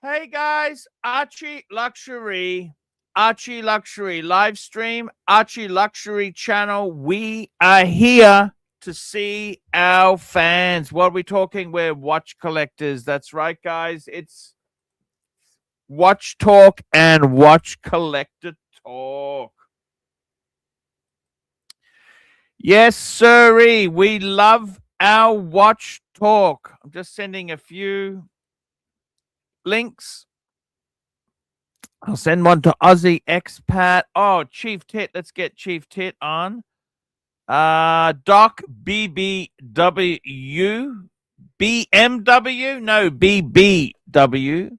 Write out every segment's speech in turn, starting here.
Hey guys, Archie Luxury live stream, Archie Luxury channel. We are here to see our fans. What are we talking? We're watch collectors. That's right, guys. It's watch talk and watch collector talk. Yes, sirree. We love our watch talk. I'm just sending a few links. I'll send one to Aussie Expat. Oh, Chief Tit. Let's get Chief Tit on. Doc BBW. BMW? No, BBW.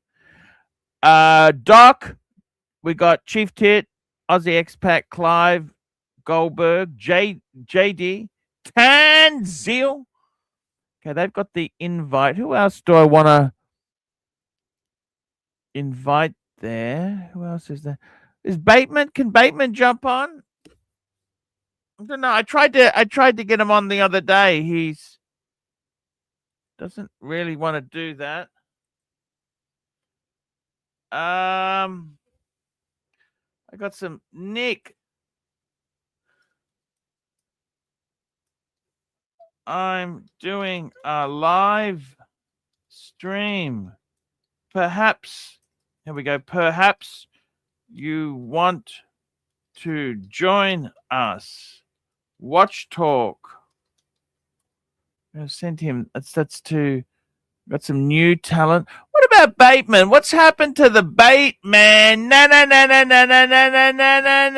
Doc. We got Chief Tit, Aussie Expat, Clive Goldberg, JD, Tanzil. Okay, they've got the invite. Who else do I want to invite there? Who else is there? Is Bateman? Can Bateman jump on? I don't know. I tried to get him on the other day. He's doesn't really want to do that. I got some Nick. I'm doing a live stream. Perhaps, here we go. Perhaps you want to join us. Watch talk. I sent him. That's to. Got some new talent. What about Bateman? What's happened to the Bateman? Na na na na na na na na na na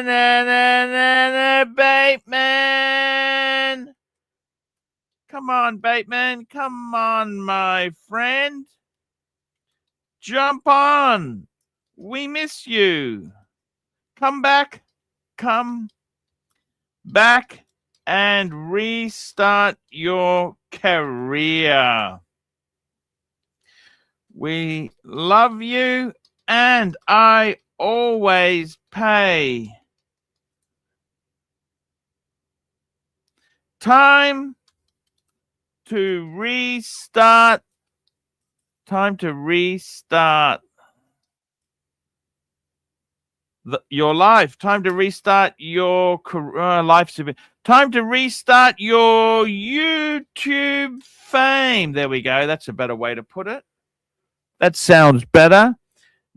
na na na Bateman. Come on, Bateman. Come on, my friend. Jump on. We miss you. Come back. Come back and restart your career. We love you, and I always pay. Time to restart. Time to restart your life. Time to restart your life. Time to restart your YouTube fame. There we go. That's a better way to put it. That sounds better.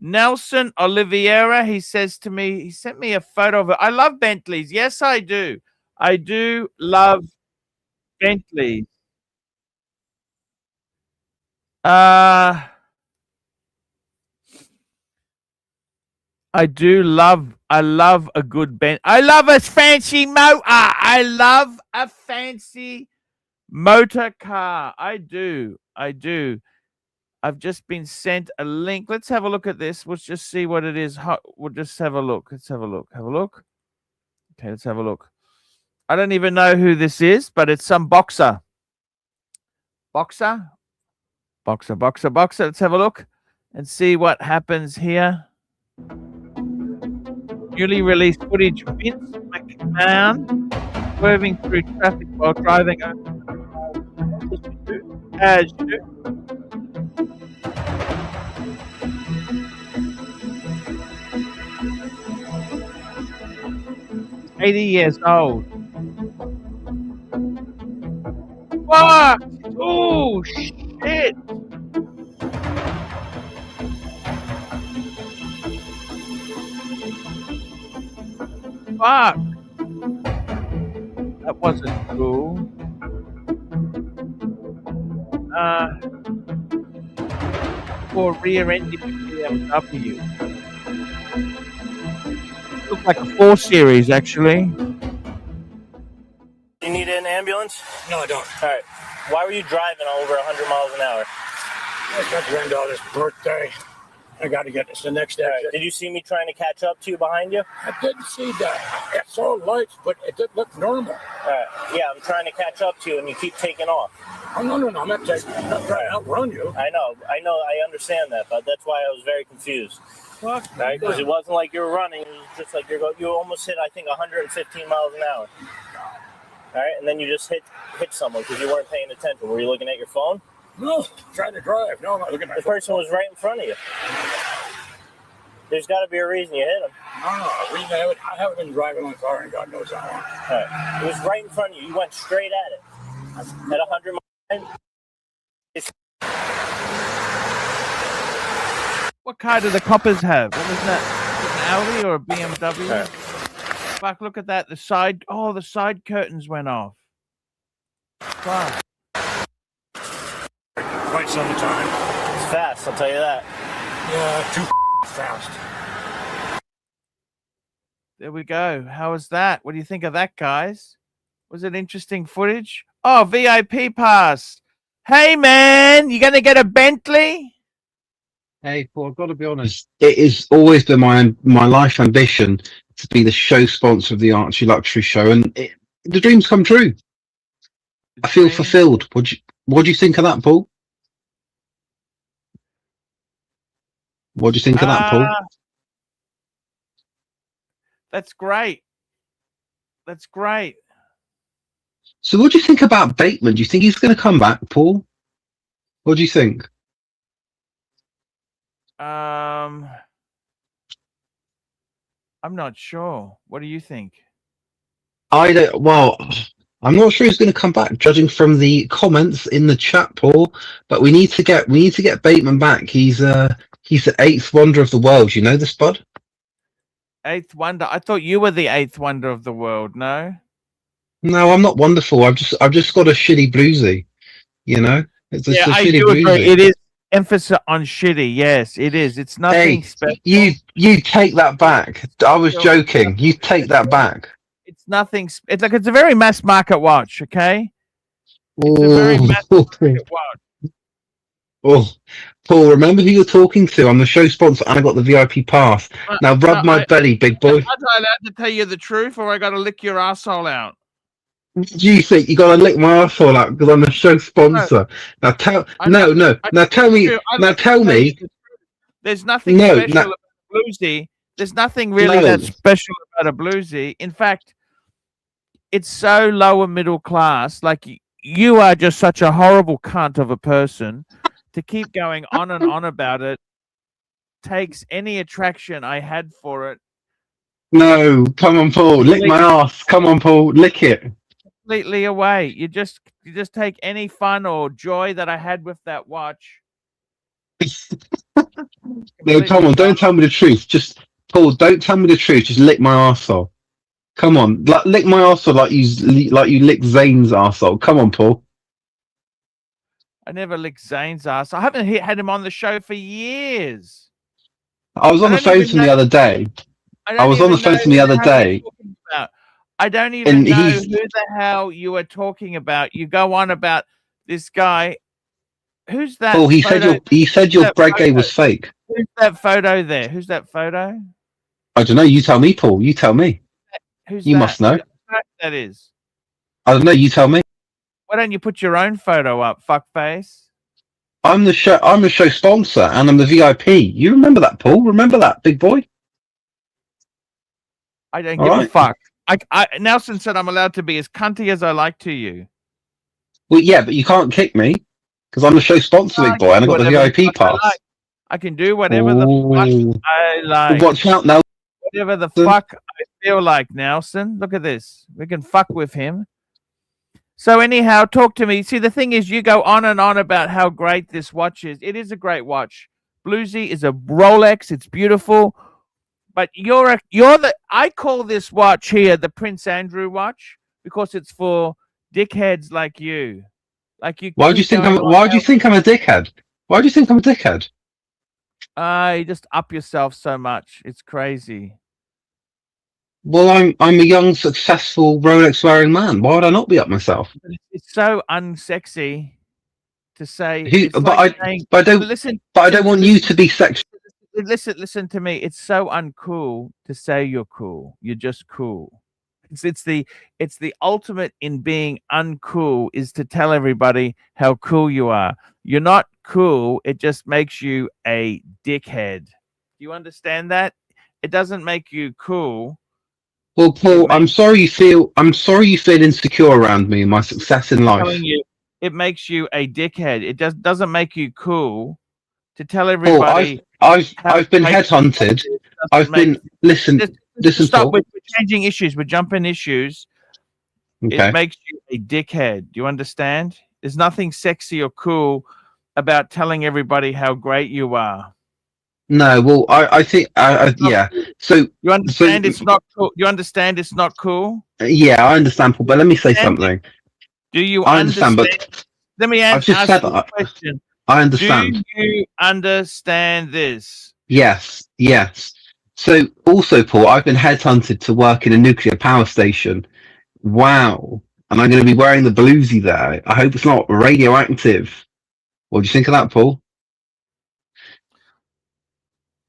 Nelson Oliveira, he says to me, he sent me a photo of it. I love Bentleys. Yes, I do. I do love Bentleys. I love a good Bent. I love a fancy motor. I love a fancy motor car. I do. I've just been sent a link. Let's have a look at this. Let's just see what it is. We'll just have a look. Let's have a look. Have a look. Okay, let's have a look. I don't even know who this is, but it's some boxer. Boxer. Let's have a look and see what happens here. Newly released footage of Vince McMahon swerving through traffic while driving as you do. 80 years old. Fuck! Oh, shit! Fuck! That wasn't cool. For rear-ending BMW. Looks like a 4 Series, actually. You need an ambulance? No, I don't. All right. Why were you driving over 100 miles an hour? It's my granddaughter's birthday. I got to get this the next day. Right. Did you see me trying to catch up to you behind you? I didn't see that. I saw lights, but it didn't look normal. All right. Yeah, I'm trying to catch up to you, and you keep taking off. Oh, no. I'm not trying to outrun you. I know. I understand that, but that's why I was very confused. Fuck. Right? Because it wasn't like you were running. It was just like you almost hit, I think, 115 miles an hour. All right? And then you just hit someone because you weren't paying attention. Were you looking at your phone? No, trying to drive. No, I'm not looking at my The phone. person was right in front of you. There's got to be a reason you hit him. No, I haven't been driving my car in God knows how long. Right. It was right in front of you. You went straight at it. At 100 miles. What car do the coppers have? What was that? An Audi or a BMW? Right. Fuck, look at that. The side curtains went off. Fuck. Quite some time. It's fast, I'll tell you that. Yeah, too fast. There we go. How was that? What do you think of that, guys? Was it interesting footage? Oh, VIP pass. Hey, man, you going to get a Bentley? Hey, Paul, I've got to be honest. It has always been my life ambition to be the show sponsor of the Archie Luxury Show, and the dream's come true. I feel fulfilled. What do you think of that, Paul? What do you think of that, Paul? That's great. That's great. So what do you think about Bateman? Do you think he's going to come back, Paul? What do you think? I'm not sure. What do you think? Well, I'm not sure he's going to come back, judging from the comments in the chat, Paul. But we need to get Bateman back. He's the 8th wonder of the world. You know this, bud? 8th wonder. I thought you were the 8th wonder of the world. No. No, I'm not wonderful. I've just got a shitty bluesy. You know, it's a I shitty do agree. bluesy. It is emphasis on shitty. Yes, it is. It's nothing special. You take that back. I was joking. You take that back. It's nothing. It's a very mass market watch. Okay. It's a very mass market watch. Oh, Paul, remember who you're talking to. I'm the show sponsor and I got the VIP pass. Now rub my belly, big boy. Am I allowed to tell you the truth, or I got to lick your asshole out? Do you think you gotta lick my asshole out because I'm the show sponsor? Now tell me. There's nothing special about a bluesy. There's nothing really that special about a bluesy. In fact, it's so lower middle class. Like you are just such a horrible cunt of a person. To keep going on and on about it takes any attraction I had for it. No, come on, Paul, lick my ass. Come on, Paul, lick it. Completely away. You just take any fun or joy that I had with that watch. No, come on, don't tell me the truth. Just Paul, don't tell me the truth. Just lick my arsehole. Come on, lick my arsehole like you lick Zane's arsehole. Come on, Paul. I never licked Zane's ass. I haven't had him on the show for years. I was on the phone to him the other day. I was on the phone to him the other day. I don't even know who the hell you are talking about. You go on about this guy. Who's that? Paul, he said your Breguet was fake. Who's that photo there? Who's that photo? I don't know. You tell me, Paul. You tell me. Who's you that? must know. That is. I don't know. You tell me. Why don't you put your own photo up, fuckface? I'm the show sponsor, and I'm the VIP. You remember that, Paul? Remember that, big boy? I don't give a fuck. Nelson said I'm allowed to be as cunty as I like to you. Well, yeah, but you can't kick me because I'm the show sponsor, big boy, and I got the VIP pass. I can do whatever the fuck I like. Watch out now. Whatever the fuck I feel like, Nelson. Look at this. We can fuck with him. So anyhow, talk to me. See, the thing is, you go on and on about how great this watch is. It is a great watch. Bluesy is a Rolex. It's beautiful. But I call this watch here the Prince Andrew watch because it's for dickheads like you. Like you. Why do you think I'm a dickhead? Why do you think I'm a dickhead? You just up yourself so much. It's crazy. Well, I'm a young, successful Rolex-wearing man. Why would I not be up myself? It's so unsexy to say. I don't want you to be sexy. Listen to me. It's so uncool to say you're cool. You're just cool. It's the ultimate in being uncool is to tell everybody how cool you are. You're not cool. It just makes you a dickhead. Do you understand that? It doesn't make you cool. Well, Paul, I'm sorry you feel insecure around me and my success in life. it makes you a dickhead. It doesn't make you cool to tell Paul, everybody. I've been headhunted. I've been listen, Stop. Paul. We're changing issues. We're jumping issues. Okay. It makes you a dickhead. Do you understand? There's nothing sexy or cool about telling everybody how great you are. No, well, I think, yeah. So You understand it's not cool. You understand it's not cool. Yeah, I understand, Paul. But let me say something. Do you I understand? But let me I've just ask said you a that. question. I understand. Do you understand this? Yes, yes. So also, Paul, I've been headhunted to work in a nuclear power station. Wow. And I'm going to be wearing the bluesy there. I hope it's not radioactive. What do you think of that, Paul?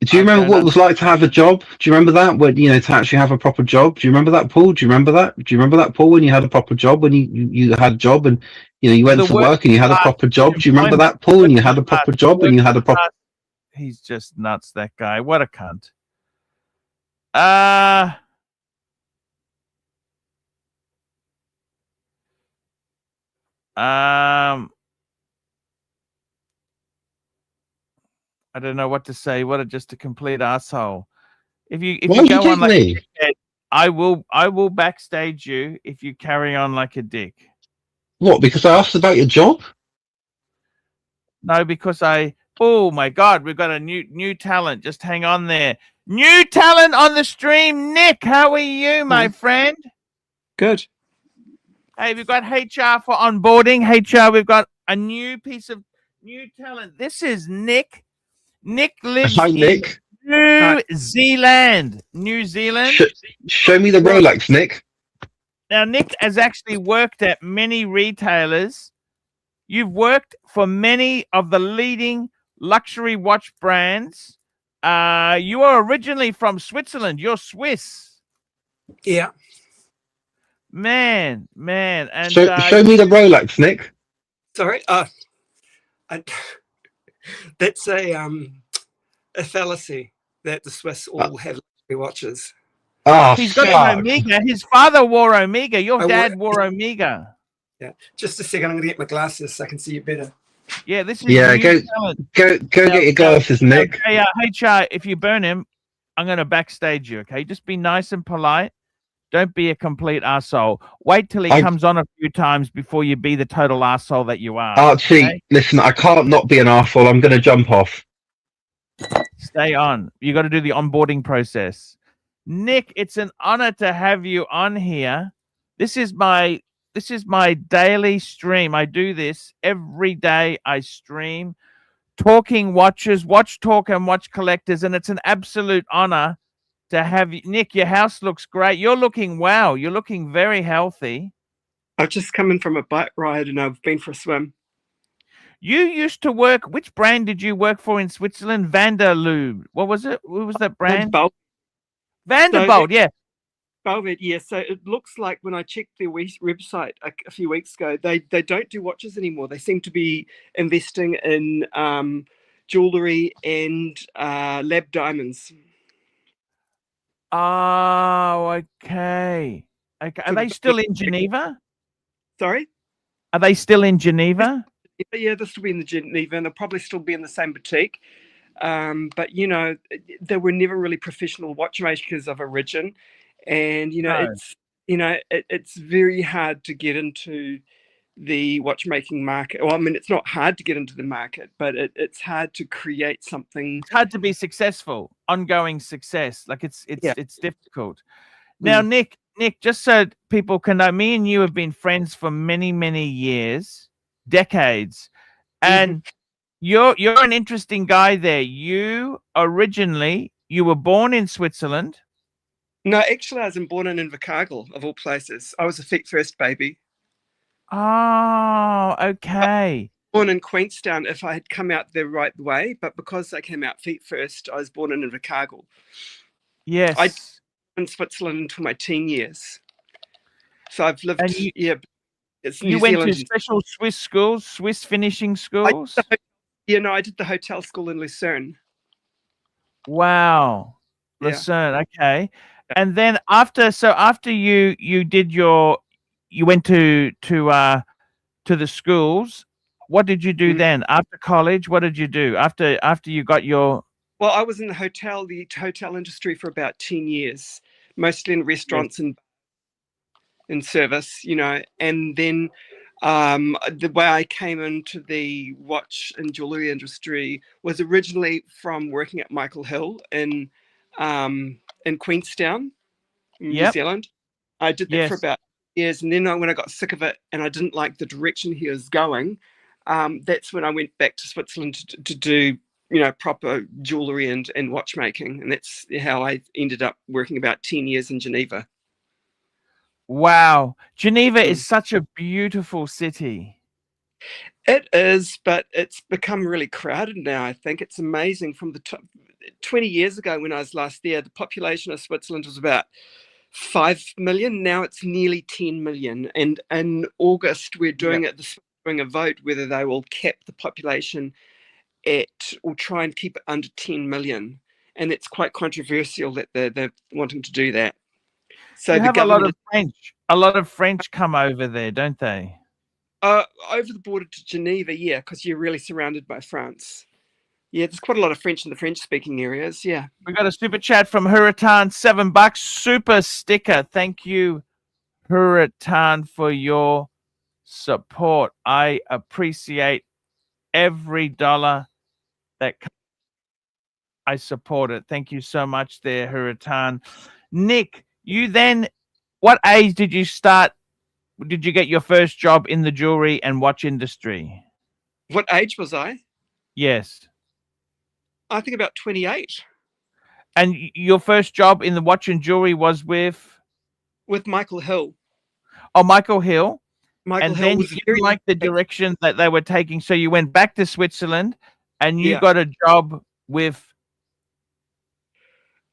Do you remember what it was like to have a job? Do you remember that? When, you know, to actually have a proper job? Do you remember that, Paul? Do you remember that? Do you remember that, Paul, when you had a proper job, when you had a job and, you know, you went to work and you had a proper job? Do you remember that, Paul, when you had a proper job and you had a proper... He's just nuts, that guy. What a cunt. I don't know what to say. What a just a complete asshole. If you go on like a dickhead, I will backstage you if you carry on like a dick. What? Because I asked about your job? No, because oh my God, we've got a new talent. Just hang on there. New talent on the stream. Nick, how are you, my friend? Good. Hey, we've got HR for onboarding. HR, we've got a new piece of new talent. This is Nick. Nick lives in New Zealand. New Zealand. Show me the Rolex, Nick. Now, Nick has actually worked at many retailers. You've worked for many of the leading luxury watch brands. You are originally from Switzerland. You're Swiss. Yeah. Man. And show me the Rolex, Nick. Sorry. That's a fallacy that the Swiss all have luxury watches. Oh, he's got an Omega. His father wore Omega. Your dad wore Omega. Yeah. Just a second. I'm going to get my glasses so I can see you better. Yeah, this is go get your glasses, Nick. HR, if you burn him, I'm going to backstage you. Okay, just be nice and polite. Don't be a complete arsehole. Wait till he comes on a few times before you be the total arsehole that you are. Archie, okay? Listen, I can't not be an arsehole. I'm going to jump off. Stay on. You got to do the onboarding process. Nick, it's an honor to have you on here. This is my daily stream. I do this every day. I stream talking watches, watch talk and watch collectors, and it's an absolute honor to have you. Nick, your house looks great. You're looking You're looking very healthy. I've just come in from a bike ride and I've been for a swim. You used to work. Which brand did you work for in Switzerland? Vanderloo. What was it? What was that brand? Vanderbilt. Yeah. Velvet, yeah. So it looks like when I checked their website a few weeks ago, they don't do watches anymore. They seem to be investing in jewelry and lab diamonds. Oh, okay. Are they still in Geneva? Sorry? Are they still in Geneva? Yeah, this will be in the Geneva, and they'll probably still be in the same boutique. But, you know, they were never really professional watchmakers of origin. And, you know, it's very hard to get into the watchmaking market. Well, I mean, it's not hard to get into the market, but it's hard to create something. It's hard to be successful, ongoing success. Like it's difficult. Now, Nick, just so people can know, me and you have been friends for many, many years, decades, and you're an interesting guy there. You were born in Switzerland. No, actually, I was born in Invercargill, of all places. I was a feet first baby. Oh, okay. Born in Queenstown if I had come out the right way, but because I came out feet first, I was born in Invercargill. Yes. I lived in Switzerland until my teen years. So I've lived, it's New Zealand. Went to special Swiss schools, Swiss finishing schools? I did the hotel school in Lucerne. Wow. Lucerne, okay. And then after you went to to the schools. What did you do then after college? What did you do after you got your? Well, I was in the hotel industry for about 10 years, mostly in restaurants and in service, you know, and then the way I came into the watch and jewelry industry was originally from working at Michael Hill in Queenstown, New Yep. Zealand. I did that for about years, and then when I got sick of it and I didn't like the direction he was going, that's when I went back to Switzerland to do, you know, proper jewelry and watchmaking, and that's how I ended up working about 10 years in Geneva. Wow, Geneva is such a beautiful city. It is, but it's become really crowded now. I think it's amazing. From the 20 years ago when I was last there, the population of Switzerland was about 5 million. Now it's nearly 10 million. And in August, we're doing a vote whether they will cap the population at or try and keep it under 10 million. And it's quite controversial that they're wanting to do that. So you the have government a lot of French come over there, don't they? Over the border to Geneva, yeah, because you're really surrounded by France. Yeah, there's quite a lot of French in the French-speaking areas, yeah. We got a super chat from Hurritan, $7. Super sticker. Thank you, Hurritan, for your support. I appreciate every dollar that I support it. Thank you so much there, Hurritan. Nick, you then, what age did you start? Did you get your first job in the jewelry and watch industry? What age was I? Yes. I think about 28. And your first job in the watch and jewelry was with Michael Hill. Oh, Michael Hill. Michael and Hill then was you very didn't like the direction that they were taking, so you went back to Switzerland and you got a job with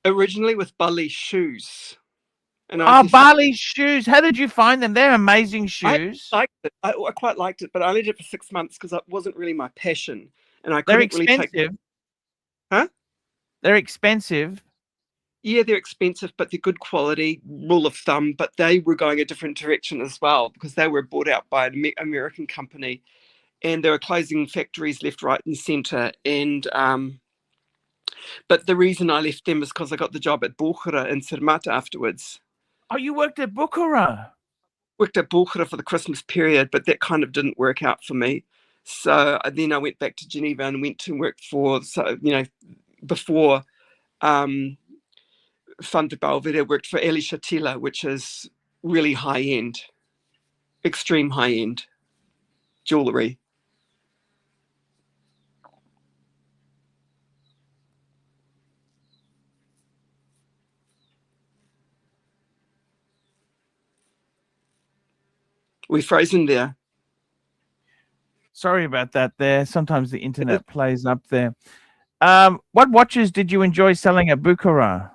originally with Bali shoes. And Bali shoes. How did you find them? They're amazing shoes. I liked it. I quite liked it, but I only did it for 6 months because it wasn't really my passion, and I They're couldn't really take. Huh? They're expensive. Yeah, they're expensive, but they're good quality, rule of thumb. But they were going a different direction as well because they were bought out by an American company, and they were closing factories left, right, and centre. And but the reason I left them is because I got the job at Buchera in Zermatt afterwards. Oh, you worked at Buchera? Worked at Buchera for the Christmas period, but that kind of didn't work out for me. So then I went back to Geneva and went to work for, before Van der Belvedere, worked for Elie Chatila, which is really high-end, extreme high-end jewellery. We frozen there. Sorry about that there. Sometimes the internet plays up there. What watches did you enjoy selling at Buchera?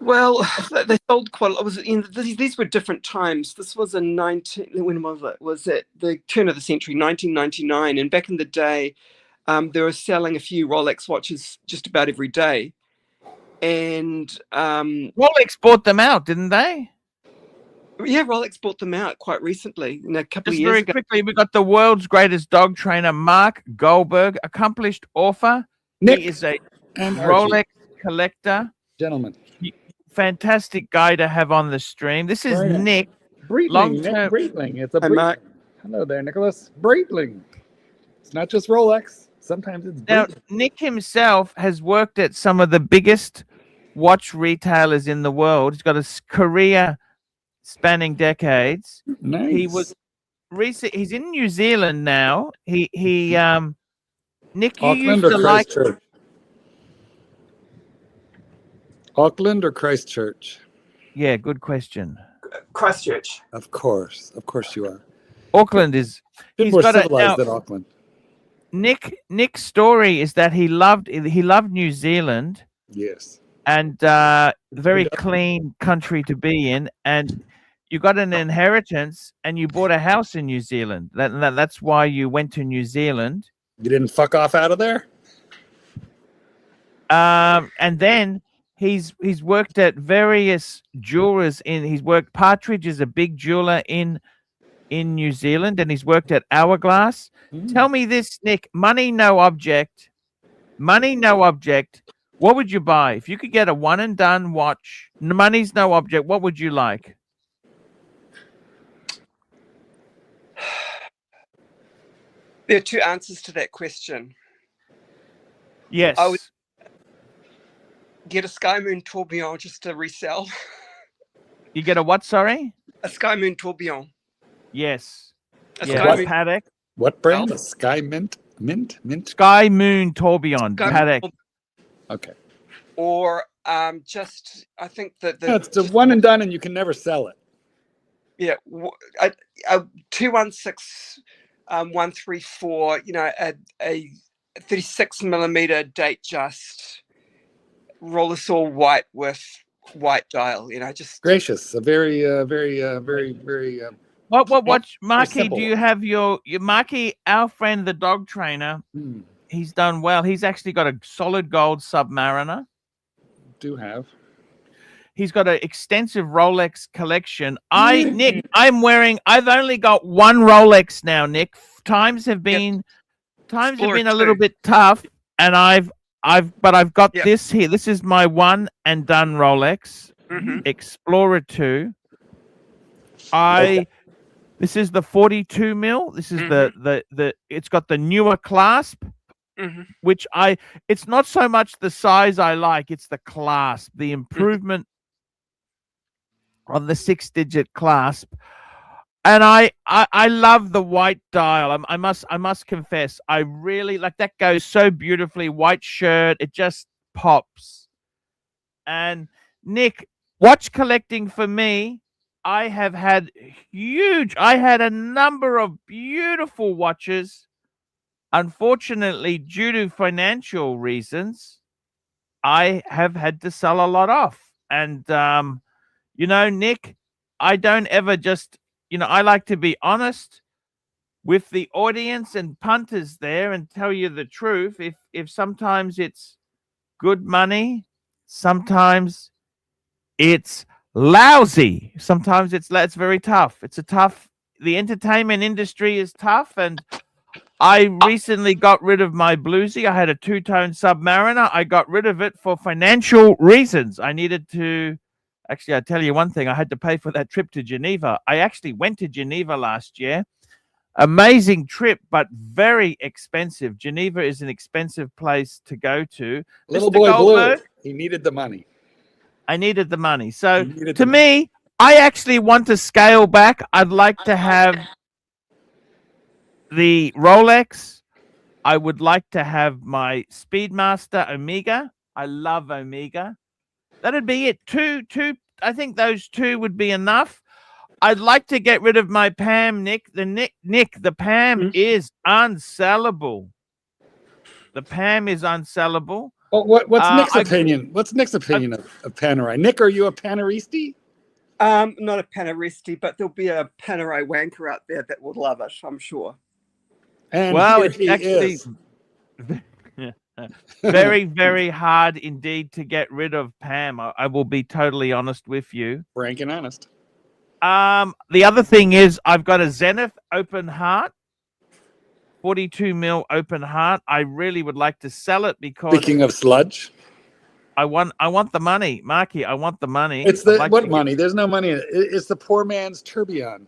Well, they sold quite a lot. These were different times. This was in when was it? Was it the turn of the century, 1999? And back in the day, they were selling a few Rolex watches just about every day. And Rolex bought them out, didn't they? Yeah, Rolex bought them out quite recently, a couple of years very ago. Quickly, we got the world's greatest dog trainer, Mark Goldberg, accomplished author. Nick, he is a and Rolex Archie. collector. Gentlemen. Fantastic guy to have on the stream. This is Nick. Breitling, Nick Breitling. It's a Breitling. Hello there, Nicholas. Breitling. It's not just Rolex. Sometimes it's Breitling. Now, Nick himself has worked at some of the biggest watch retailers in the world. He's got a career spanning decades. Nice. He was he's in New Zealand now. Nick, you used to like Auckland or Christchurch? Yeah, good question. Christchurch. Of course you are. Auckland is. He's more civilized than Auckland. Nick's story is that he loved New Zealand. Yes. And very clean country to be in, and you got an inheritance, and you bought a house in New Zealand. That's why you went to New Zealand. You didn't fuck off out of there. And then he's worked at various jewelers. He's worked. Partridge is a big jeweler in in New Zealand, and he's worked at Hourglass. Tell me this, Nick. Money, no object. Money, no object. What would you buy if you could get a one and done watch? Money's no object. What would you like? There are two answers to that question. Yes. I would get a Sky Moon Tourbillon just to resell. You get a what? Sorry. A Sky Moon Tourbillon. Yes. A Yeah. Sky Moon Paddock. What brand? The Sky Mint? Sky Moon Tourbillon. Sky Paddock. Moon. Okay. Or just, I think that No, it's a one and done, and you can never sell it. Yeah, a 216 134. You know, a 36 millimeter date just Rollersall white with white dial. You know, just Gracious. A very, very. What, Marky, simple do you one. have your Marky, our friend, the dog trainer, he's done well. He's actually got a solid gold Submariner. Do have. He's got an extensive Rolex collection. Nick, I've only got one Rolex now, Nick. Times have been a little bit tough, and I've got this here. This is my one and done Rolex Explorer 2. This is the 42 mil. This is the it's got the newer clasp, which it's not so much the size I like, it's the clasp, the improvement on the 6-digit clasp. And I love the white dial. I must confess, I really like that. Goes so beautifully. White shirt, it just pops. And Nick, watch collecting for me, I had a number of beautiful watches. Unfortunately, due to financial reasons, I have had to sell a lot off. And, you know, Nick, I don't ever just, you know, I like to be honest with the audience and punters there and tell you the truth. If sometimes it's good money, sometimes it's lousy, sometimes it's very tough. The entertainment industry is tough, and I recently got rid of my bluesy. I had a two-tone Submariner. I got rid of it for financial reasons. I needed to, actually, I tell you one thing, I had to pay for that trip to Geneva. I actually went to Geneva last year. Amazing trip, but very expensive. Geneva is an expensive place to go to. Little Mr. boy Goldberg, Blue, he needed the money. I needed the money. So to me, I actually want to scale back. I'd like to have the Rolex. I would like to have my Speedmaster Omega. I love Omega. That'd be it. Two. I think those two would be enough. I'd like to get rid of my Pam, Nick. The Pam is unsellable. The Pam is unsellable. Well, what's Nick's opinion? What's Nick's opinion of Panerai? Nick, are you a Paneristi? Not a Paneristi, but there'll be a Panerai wanker out there that will love it, I'm sure. And well, it's actually very, very hard indeed to get rid of Pam. I will be totally honest with you. Frank and honest. The other thing is I've got a Zenith open heart. 42 mil open heart. I really would like to sell it because speaking of sludge, I want the money, Marky. I want the money. It's the what money? There's no money in it. It's the poor man's tourbillon.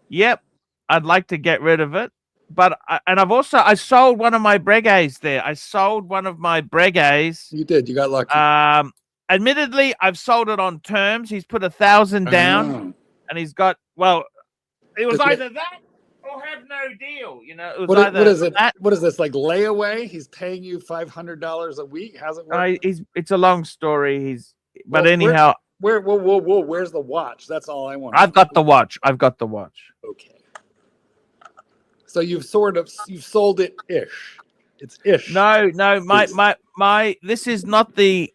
Yep, I'd like to get rid of it, but I sold one of my Breguets there. I sold one of my Breguets. You did. You got lucky. Admittedly, I've sold it on terms. He's put 1,000 down, and he's got it was either that. Or have no deal, you know. It was what is it? What is this, like layaway? He's paying you $500 a week. How's it work? It's a long story. Anyhow, where's the watch? That's all I want. I've got the watch. Okay. So you've sold it ish. It's ish. No, my this is not the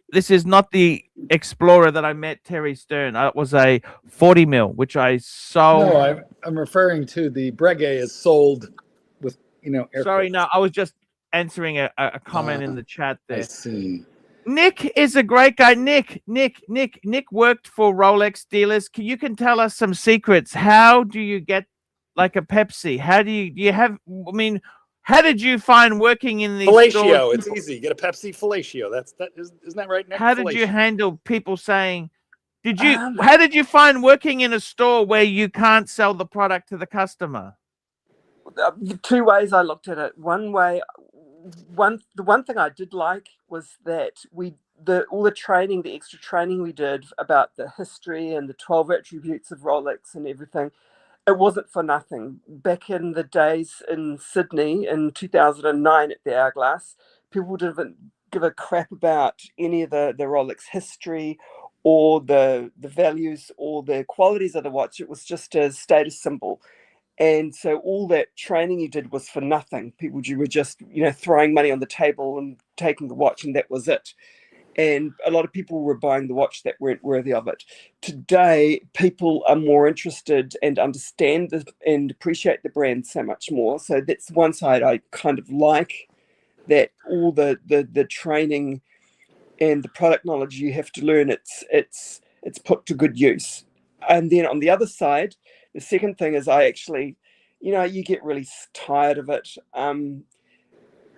Explorer that I met Terry Stern. It was a 40 mil, which I sold. No, I'm referring to the Breguet is sold with, Sorry, no, I was just answering a comment in the chat there. I see. Nick is a great guy. Nick worked for Rolex dealers. You can tell us some secrets. How do you get like a Pepsi? How do you have? I mean, how did you find working in these Fellatio. stores? It's easy. Get a Pepsi fellatio. Isn't that right, Nick? How did you Fellatio. handle people saying? How did you find working in a store where you can't sell the product to the customer? The two ways I looked at it. The one thing I did like was that all the training, the extra training we did about the history and the 12 attributes of Rolex and everything, it wasn't for nothing. Back in the days in Sydney in 2009 at the Hourglass, people didn't give a crap about any of the Rolex history or the values or the qualities of the watch. It was just a status symbol. And so all that training you did was for nothing. You were just, throwing money on the table and taking the watch, and that was it. And a lot of people were buying the watch that weren't worthy of it. Today, people are more interested and understand and appreciate the brand so much more. So that's one side I kind of like, that all the training and the product knowledge you have to learn, it's put to good use. And then on the other side, the second thing is I actually, you get really tired of it.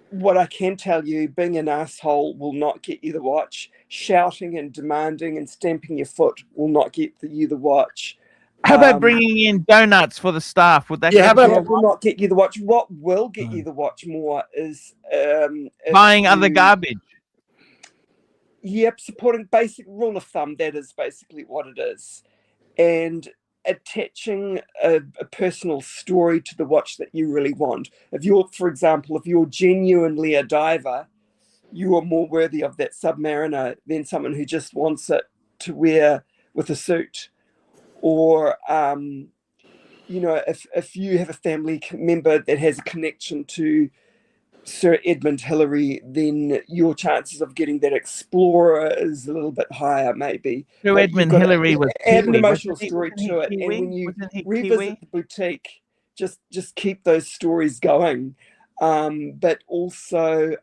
What I can tell you, being an asshole will not get you the watch. Shouting and demanding and stamping your foot will not get you the watch. How about bringing in donuts for the staff? Would that? Will not get you the watch. What will get you the watch more is buying other garbage. Yep, supporting basic rule of thumb. That is basically what it is, and attaching a personal story to the watch that you really want. For example, if you're genuinely a diver, you are more worthy of that Submariner than someone who just wants it to wear with a suit. Or, if you have a family member that has a connection to Sir Edmund Hillary, then your chances of getting that Explorer is a little bit higher, maybe. Sir Edmund Hillary was add an emotional story to it, and when you revisit the boutique, just keep those stories going. But also,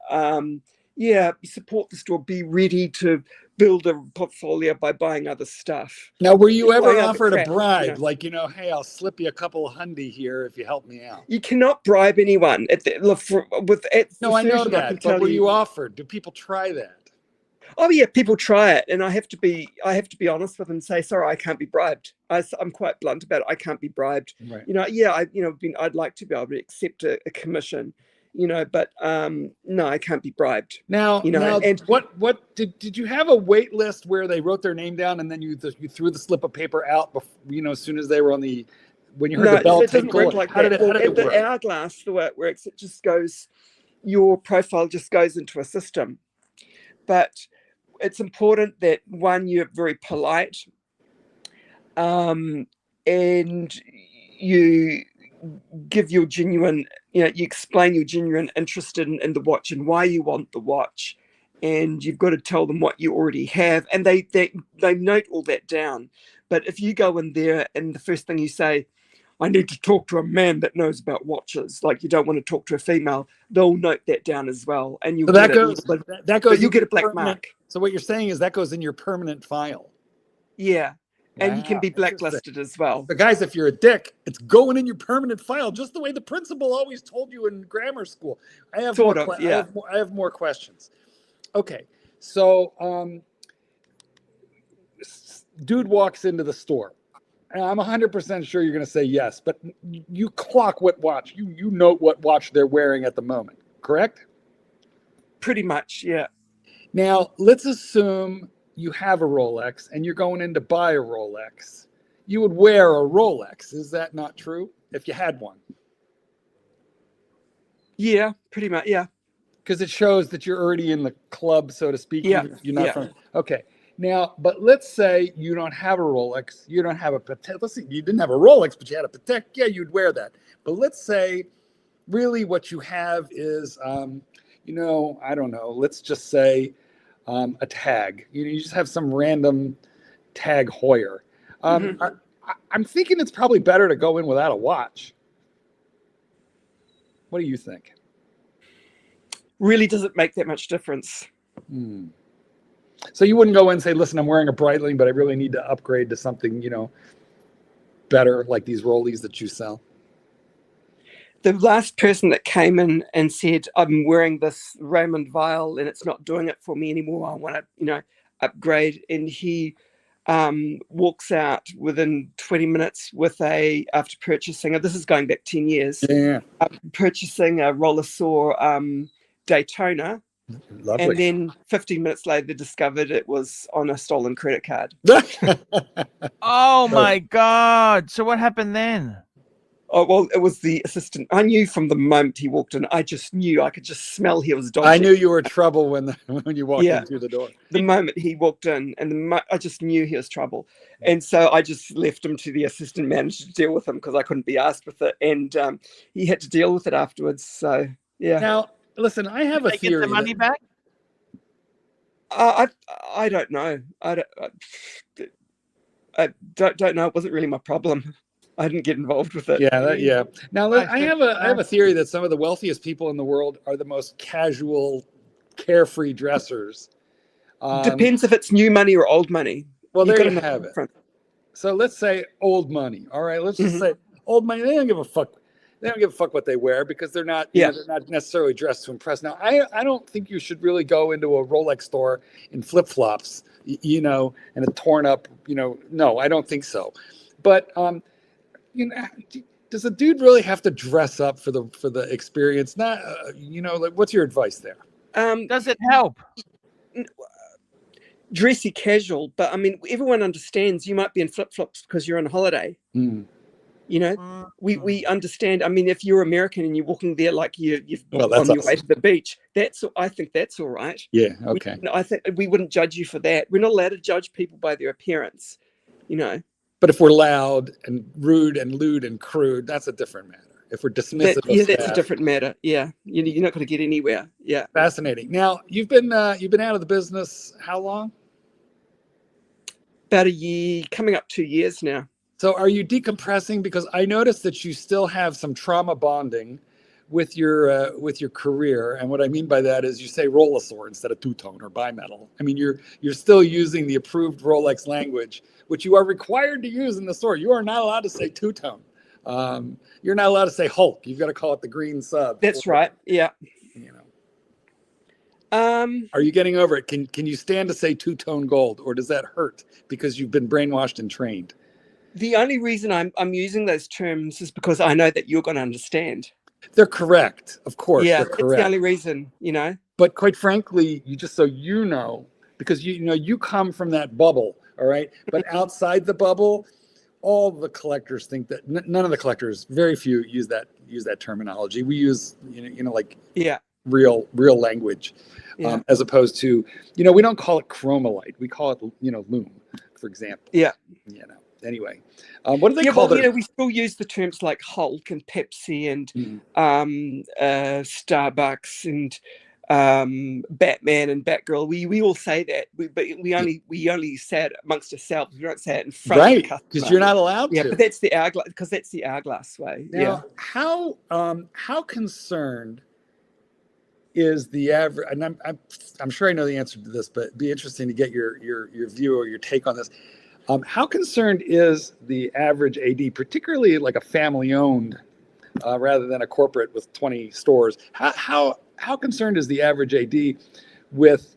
support the store. Be ready to build a portfolio by buying other stuff. Now, were you ever offered a bribe? Like, hey, I'll slip you a couple of hundy here if you help me out. You cannot bribe anyone. I know that, but were you offered? Do people try that? Oh yeah, people try it, and I have to be honest with them and say, sorry, I can't be bribed. I'm quite blunt about it. I can't be bribed. Right. I'd like to be able to accept a commission. But no, I can't be bribed. Now, and what did you have a wait list where they wrote their name down and then you threw the slip of paper out before, as soon as they were when you heard the bell tinkle? It doesn't work like that. At the Hourglass, the way it works, it just goes, your profile just goes into a system. But it's important that, one, you're very polite, and you give your genuine, you explain your genuine interest in the watch and why you want the watch, and you've got to tell them what you already have, and they note all that down. But if you go in there and the first thing you say, I need to talk to a man that knows about watches, like you don't want to talk to a female, they'll note that down as well, and you get a black mark. So what you're saying is that goes in your permanent file. Yeah. And you can be blacklisted as well. But guys, if you're a dick, it's going in your permanent file, just the way the principal always told you in grammar school. I have more questions. Okay, so dude walks into the store. And I'm 100% sure you're going to say yes, but you clock what watch. You note what watch they're wearing at the moment, correct? Pretty much, yeah. Now, let's assume you have a Rolex and you're going in to buy a Rolex. You would wear a Rolex. Is that not true? If you had one. Yeah, pretty much. Yeah. Because it shows that you're already in the club, so to speak. Yeah. You're not okay. Now, but let's say you don't have a Rolex. You don't have a Patek. Let's see, you didn't have a Rolex, but you had a Patek. Yeah, you'd wear that. But let's say really what you have is, I don't know. Let's just say, a tag. You just have some random tag Heuer. I'm thinking it's probably better to go in without a watch. What do you think? Really doesn't make that much difference. So you wouldn't go in and say, listen, I'm wearing a Breitling, but I really need to upgrade to something, better, like these rollies that you sell. The last person that came in and said, I'm wearing this Raymond Vial and it's not doing it for me anymore, I want to, upgrade. And he walks out within 20 minutes after purchasing, this is going back 10 years, purchasing a Rolex Daytona. Lovely. And then 15 minutes later discovered it was on a stolen credit card. Oh my God. So what happened then? Oh, well, it was the assistant. I knew from the moment he walked in. I just knew. I could just smell he was dodgy. I knew you were trouble when you walked in through the door. The moment he walked in, and I just knew he was trouble. And so I just left him to the assistant manager to deal with him because I couldn't be asked with it. And he had to deal with it afterwards. So, yeah. Now, listen, I have a theory. Get the money back? I don't know. I don't know. It wasn't really my problem. I didn't get involved with it. Yeah. Now, I have a theory that some of the wealthiest people in the world are the most casual, carefree dressers. Depends if it's new money or old money. Well, there you have it. So let's say old money. All right, let's just say old money. They don't give a fuck. They don't give a fuck what they wear because they're not. They're not necessarily dressed to impress. Now, I don't think you should really go into a Rolex store in flip flops, and a torn up. No, I don't think so. But does a dude really have to dress up for the experience? Not, what's your advice there? Does it help? Dressy casual, but I mean, everyone understands you might be in flip flops because you're on holiday. We understand. I mean, if you're American and you're walking there like you've on your way to the beach, I think that's all right. Yeah, okay. I think we wouldn't judge you for that. We're not allowed to judge people by their appearance, But if we're loud and rude and lewd and crude, that's a different matter. If we're dismissive, that's a different matter. Yeah, you're not going to get anywhere. Yeah, fascinating. Now you've been out of the business how long? About a year, coming up 2 years now. So are you decompressing? Because I noticed that you still have some trauma bonding with your career. And what I mean by that is you say Rolex instead of two-tone or bimetal. I mean, you're still using the approved Rolex language, which you are required to use in the store. You are not allowed to say two-tone. You're not allowed to say Hulk. You've got to call it the green sub. That's right. Yeah. Are you getting over it? Can you stand to say two-tone gold, or does that hurt because you've been brainwashed and trained? The only reason I'm using those terms is because I know that you're going to understand. They're correct, of course. Yeah, they're correct. It's the only reason, But quite frankly, just so you know, because you come from that bubble, all right. But outside the bubble, all the collectors think that none of the collectors, very few use that terminology. We use real language, as opposed to we don't call it chromolite. We call it lume, for example. Yeah. Anyway, what do they call it? We still use the terms like Hulk and Pepsi and Starbucks and Batman and Batgirl. We all say that, but we only say it amongst ourselves. We don't say it in front of the customer. Because you're not allowed to. Yeah, but that's the hourglass, because that's the hourglass way. Now, how concerned is the average? And I'm sure I know the answer to this, but it'd be interesting to get your view or your take on this. How concerned is the average AD, particularly like a family-owned, rather than a corporate with 20 stores? How concerned is the average AD with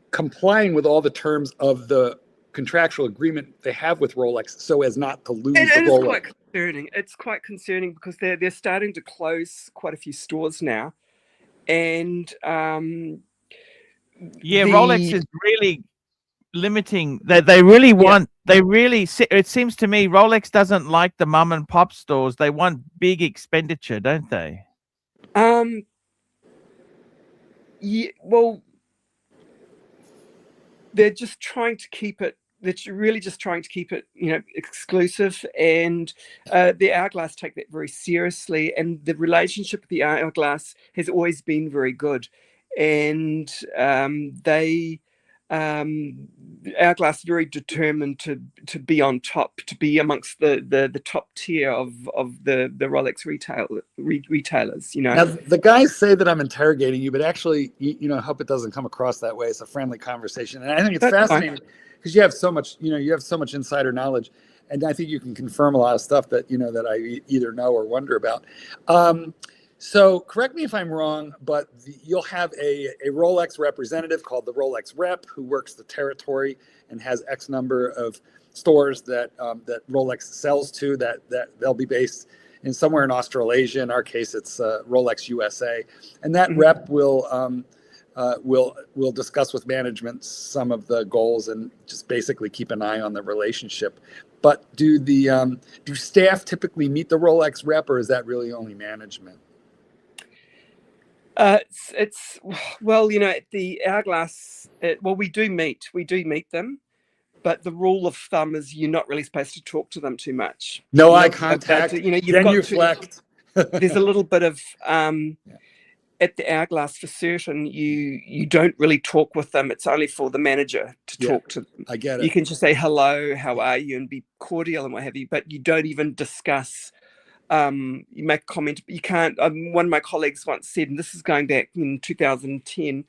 complying with all the terms of the contractual agreement they have with Rolex, so as not to lose the Rolex? It's quite concerning. It's quite concerning because they're starting to close quite a few stores now, and Rolex is really limiting that. They really want. It seems to me Rolex doesn't like the mum and pop stores. They want big expenditure, don't they? Yeah, well, they're just trying to keep it. They're really just trying to keep it, exclusive. And the Hourglass take that very seriously. And the relationship with the Hourglass has always been very good. And they Hourglass very determined to be on top, to be amongst the top tier of the Rolex retailers. Now, the guys say that I'm interrogating you, but actually, I hope it doesn't come across that way. It's a friendly conversation, and I think it's fascinating because you have so much, you have so much insider knowledge, and I think you can confirm a lot of stuff that that I either know or wonder about. So correct me if I'm wrong, but you'll have a Rolex representative called the Rolex rep who works the territory and has X number of stores that that Rolex sells to, that they'll be based in somewhere in Australasia. In our case, it's Rolex USA, and that rep will discuss with management some of the goals and just basically keep an eye on the relationship. But do staff typically meet the Rolex rep, or is that really only management? It's well, at the Hourglass, we do meet them, but the rule of thumb is you're not really supposed to talk to them too much. No eye contact. Genuflect. There's a little bit of at the Hourglass for certain. You don't really talk with them. It's only for the manager to talk to them. I get it. You can just say hello, how are you, and be cordial and what have you, but you don't even discuss. You make a comment, you can't. One of my colleagues once said, and this is going back in 2010,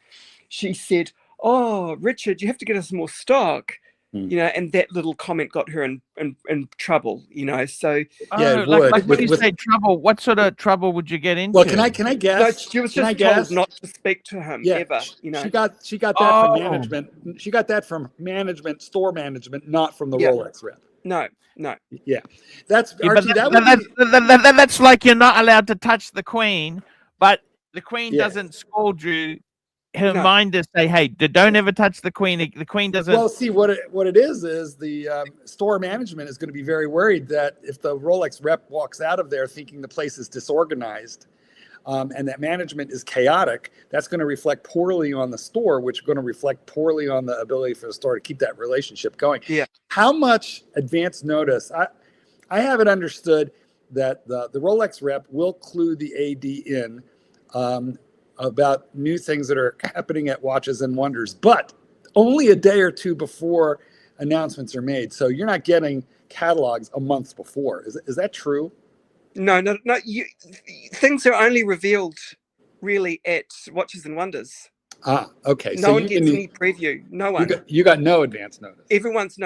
she said, "Oh, Richard, you have to get us more stock," and that little comment got her in trouble, So like when you say trouble, what sort of trouble would you get into? Well, can I guess? No, she was just told not to speak to him ever. She got that from management. She got that from management, store management, not from the Rolex rep. No. Yeah, that's Archie. That's like you're not allowed to touch the Queen, but the Queen doesn't scold you. Her mind to say, "Hey, don't ever touch the Queen." The Queen doesn't. Well, see what it is the store management is going to be very worried that if the Rolex rep walks out of there thinking the place is disorganized, and that management is chaotic, that's going to reflect poorly on the store, which is going to reflect poorly on the ability for the store to keep that relationship going. Yeah. How much advance notice? I have it understood that the Rolex rep will clue the AD in about new things that are happening at Watches and Wonders, but only a day or two before announcements are made. So you're not getting catalogs a month before. Is that true? No. Things are only revealed really at Watches and Wonders. Okay. No one gets any preview. No one. You got no advance notice. Everyone's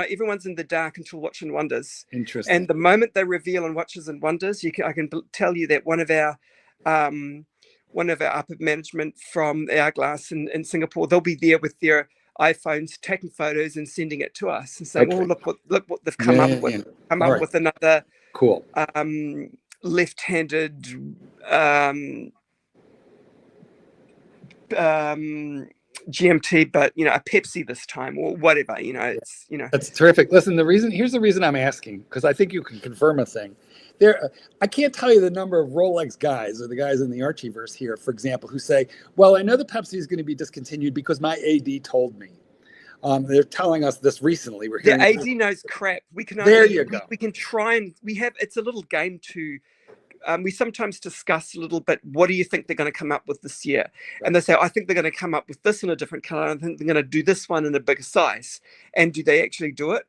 in the dark until Watches and Wonders. Interesting. And the moment they reveal on Watches and Wonders, I can tell you that one of our upper management from Hourglass in Singapore, they'll be there with their iPhones taking photos and sending it to us and saying, "Oh, look what they've come up with. Come up with another cool left-handed GMT, but a Pepsi this time or whatever. It's That's terrific. Listen, here's the reason I'm asking, because I think you can confirm a thing. I can't tell you the number of Rolex guys or the guys in the Archieverse here, for example, who say, "Well, I know the Pepsi is going to be discontinued because my AD told me." They're telling us this recently. The AD knows crap. We can we can try and it's a little game to. We sometimes discuss a little bit, what do you think they're going to come up with this year? Right. And they say, I think they're going to come up with this in a different color. I think they're going to do this one in a bigger size. And do they actually do it?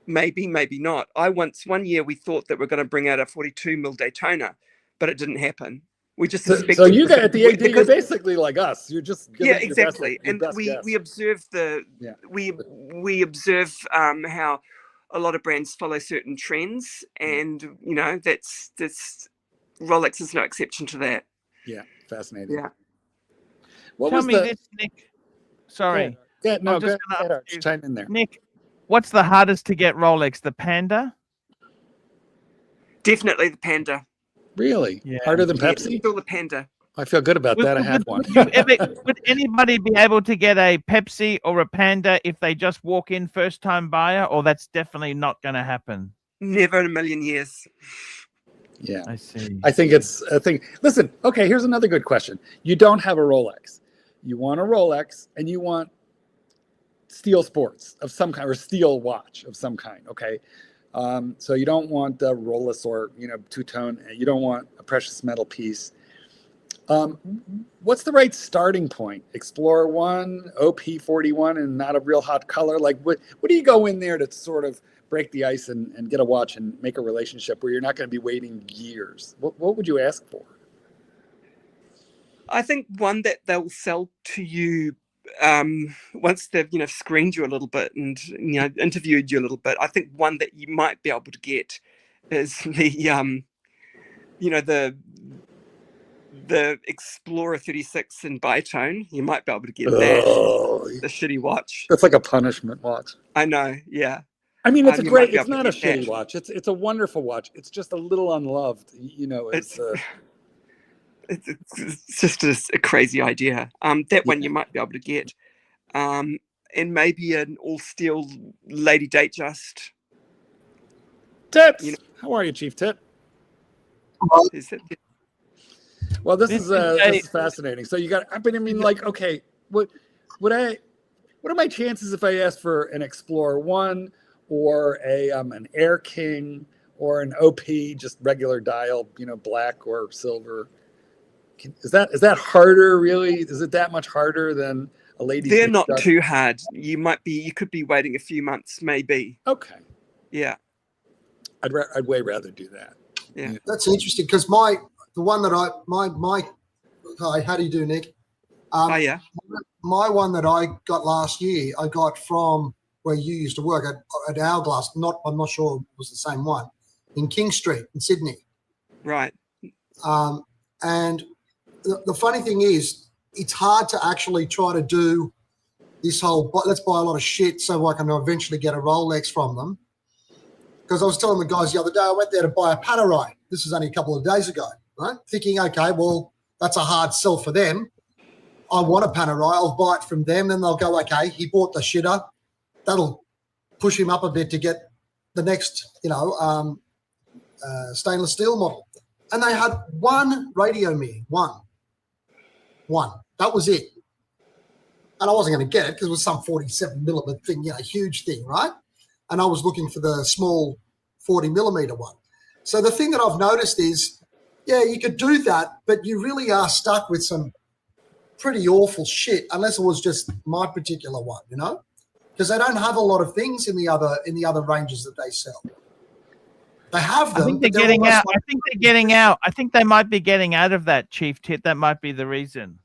Maybe, maybe not. One year we thought that we're going to bring out a 42 mil Daytona, but it didn't happen. We just suspected. So you got at the AD, you're basically like us. You're just exactly. And we observe we observe how a lot of brands follow certain trends, and that's Rolex is no exception to that. Yeah, fascinating. Yeah. Tell me this, Nick. Sorry. Yeah, no, go ahead. Chime in there. Nick, what's the hardest to get Rolex? The Panda? Definitely the Panda. Really? Yeah. Harder than Pepsi? Still the Panda. I feel good about that. I had one. Would anybody be able to get a Pepsi or a Panda if they just walk in first-time buyer, or that's definitely not going to happen? Never in a million years. Yeah, I see. I think it's a thing. Listen, okay, here's another good question. You don't have a Rolex. You want a Rolex, and you want steel sports of some kind, or steel watch of some kind, okay? So you don't want a Rolex or, two-tone. You don't want a precious metal piece. What's the right starting point? Explorer 1, OP41, and not a real hot color? Like, what do you go in there to sort of break the ice and get a watch and make a relationship where you're not going to be waiting years? What would you ask for? I think one that they'll sell to you once they've screened you a little bit and interviewed you a little bit. I think one that you might be able to get is the Explorer 36 in bitone. You might be able to get that. The shitty watch. That's like a punishment watch. I know. Yeah. I mean, it's a great. It's not a shitty watch. It's a wonderful watch. It's just a little unloved. It's just a crazy idea. That one you might be able to get, and maybe an all steel Lady Datejust. Tits. How are you, Chief Tit? Well, this is fascinating. So you got. I mean, like, okay, what are my chances if I ask for an Explorer 1 or an Air King or an OP, just regular dial, black or silver? Is that harder, really? Is it that much harder than a Lady? They're not too hard. You could be waiting a few months, maybe. Okay. Yeah. I'd way rather do that. Yeah. That's interesting because the one that hi, how do you do, Nick? Yeah. My one that I got last year, I got from where you used to work at Hourglass. I'm not sure it was the same one, in King Street in Sydney. Right. And the funny thing is, it's hard to actually try to do this whole, let's buy a lot of shit so I can eventually get a Rolex from them. Because I was telling the guys the other day, I went there to buy a Panerai. This was only a couple of days ago, right? Thinking, okay, well, that's a hard sell for them. I want a Panerai. I'll buy it from them. Then they'll go, okay, he bought the shitter. That'll push him up a bit to get the next, stainless steel model. And they had one radio mirror, one. That was it. And I wasn't going to get it because it was some 47 millimeter thing, huge thing, right? And I was looking for the small 40 millimeter one. So the thing that I've noticed is, yeah, you could do that, but you really are stuck with some pretty awful shit unless it was just my particular one, because they don't have a lot of things in the other ranges that they sell. They have them. I think they're getting out. I think they're getting out. I think they might be getting out of that, Chief Tit. That might be the reason.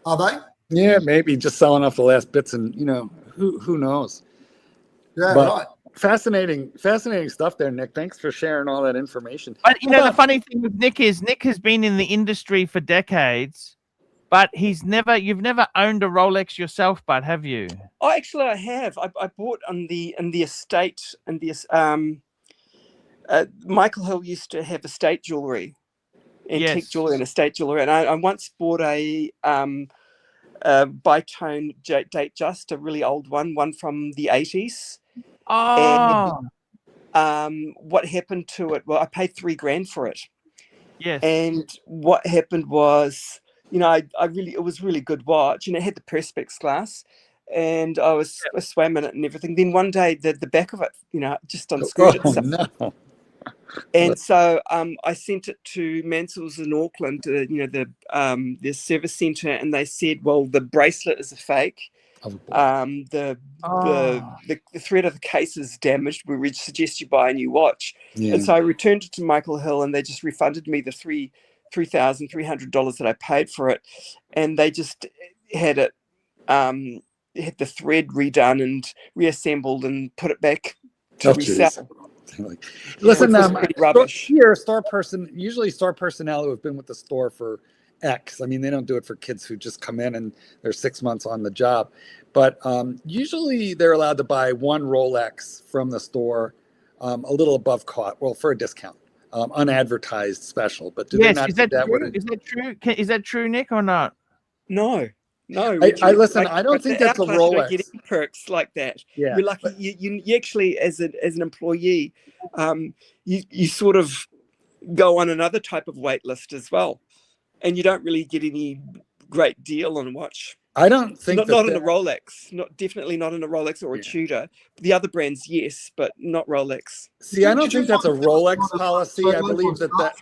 Are they? Yeah, maybe just selling off the last bits, and who knows. Yeah, but right. Fascinating stuff there, Nick. Thanks for sharing all that information. But the funny thing with Nick is Nick has been in the industry for decades, but you've never owned a Rolex yourself, but have you? Oh, actually, I have. I bought in the estate, and Michael Hill used to have estate jewelry, antique jewelry and estate jewelry, and I once bought a bitone Datejust, a really old one from the 80s. Oh. And what happened to it? Well, I paid $3,000 for it. Yes. And what happened was, it was a really good watch, and it had the Perspex glass, and I swam in it and everything. Then one day, the back of it, just unscrewed itself. No. And so I sent it to Mansell's in Auckland, the service centre, and they said, well, the bracelet is a fake. The thread of the case is damaged. We would suggest you buy a new watch. Yeah. And so I returned it to Michael Hill, and they just refunded me the $3,300 that I paid for it, and they just had it had the thread redone and reassembled and put it back to resell. Listen, store personnel who have been with the store for X. I mean, they don't do it for kids who just come in and they're 6 months on the job. But usually they're allowed to buy one Rolex from the store, a little above cost, well, for a discount, unadvertised special. But do they not? Is that true? Is that true, Nick, or not? No. I listen. I don't think that's a Rolex. Get any perks like that. Yeah, you're lucky. You actually, as an employee, you sort of go on another type of wait list as well, and you don't really get any great deal on a watch. I don't think not in a Rolex. Definitely not in a Rolex or a Tudor. The other brands, yes, but not Rolex. See, I don't think that's a Rolex policy. I believe that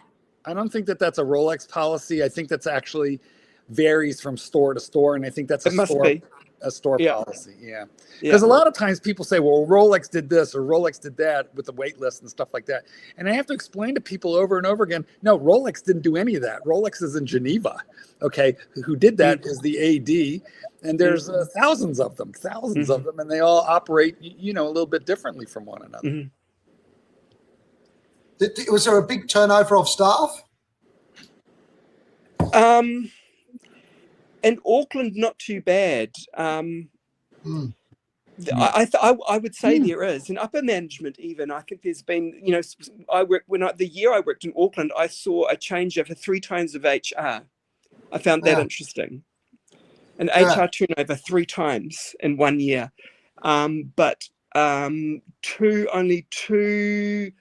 I don't think that that's a Rolex policy. I think that's actually varies from store to store, and I think that's a store policy. Yeah, because a lot of times people say, well, Rolex did this or Rolex did that with the wait list and stuff like that, and I have to explain to people over and over again, no, Rolex didn't do any of that. Rolex is in Geneva. Okay, who did that is the AD, and there's thousands of them, and they all operate, a little bit differently from one another. Was there a big turnover of staff? In Auckland, not too bad. I would say there is, and upper management even. I think there's been, the year I worked in Auckland, I saw a change over 3 times of HR. I found that interesting. And HR turnover 3 times in 1 year, but only two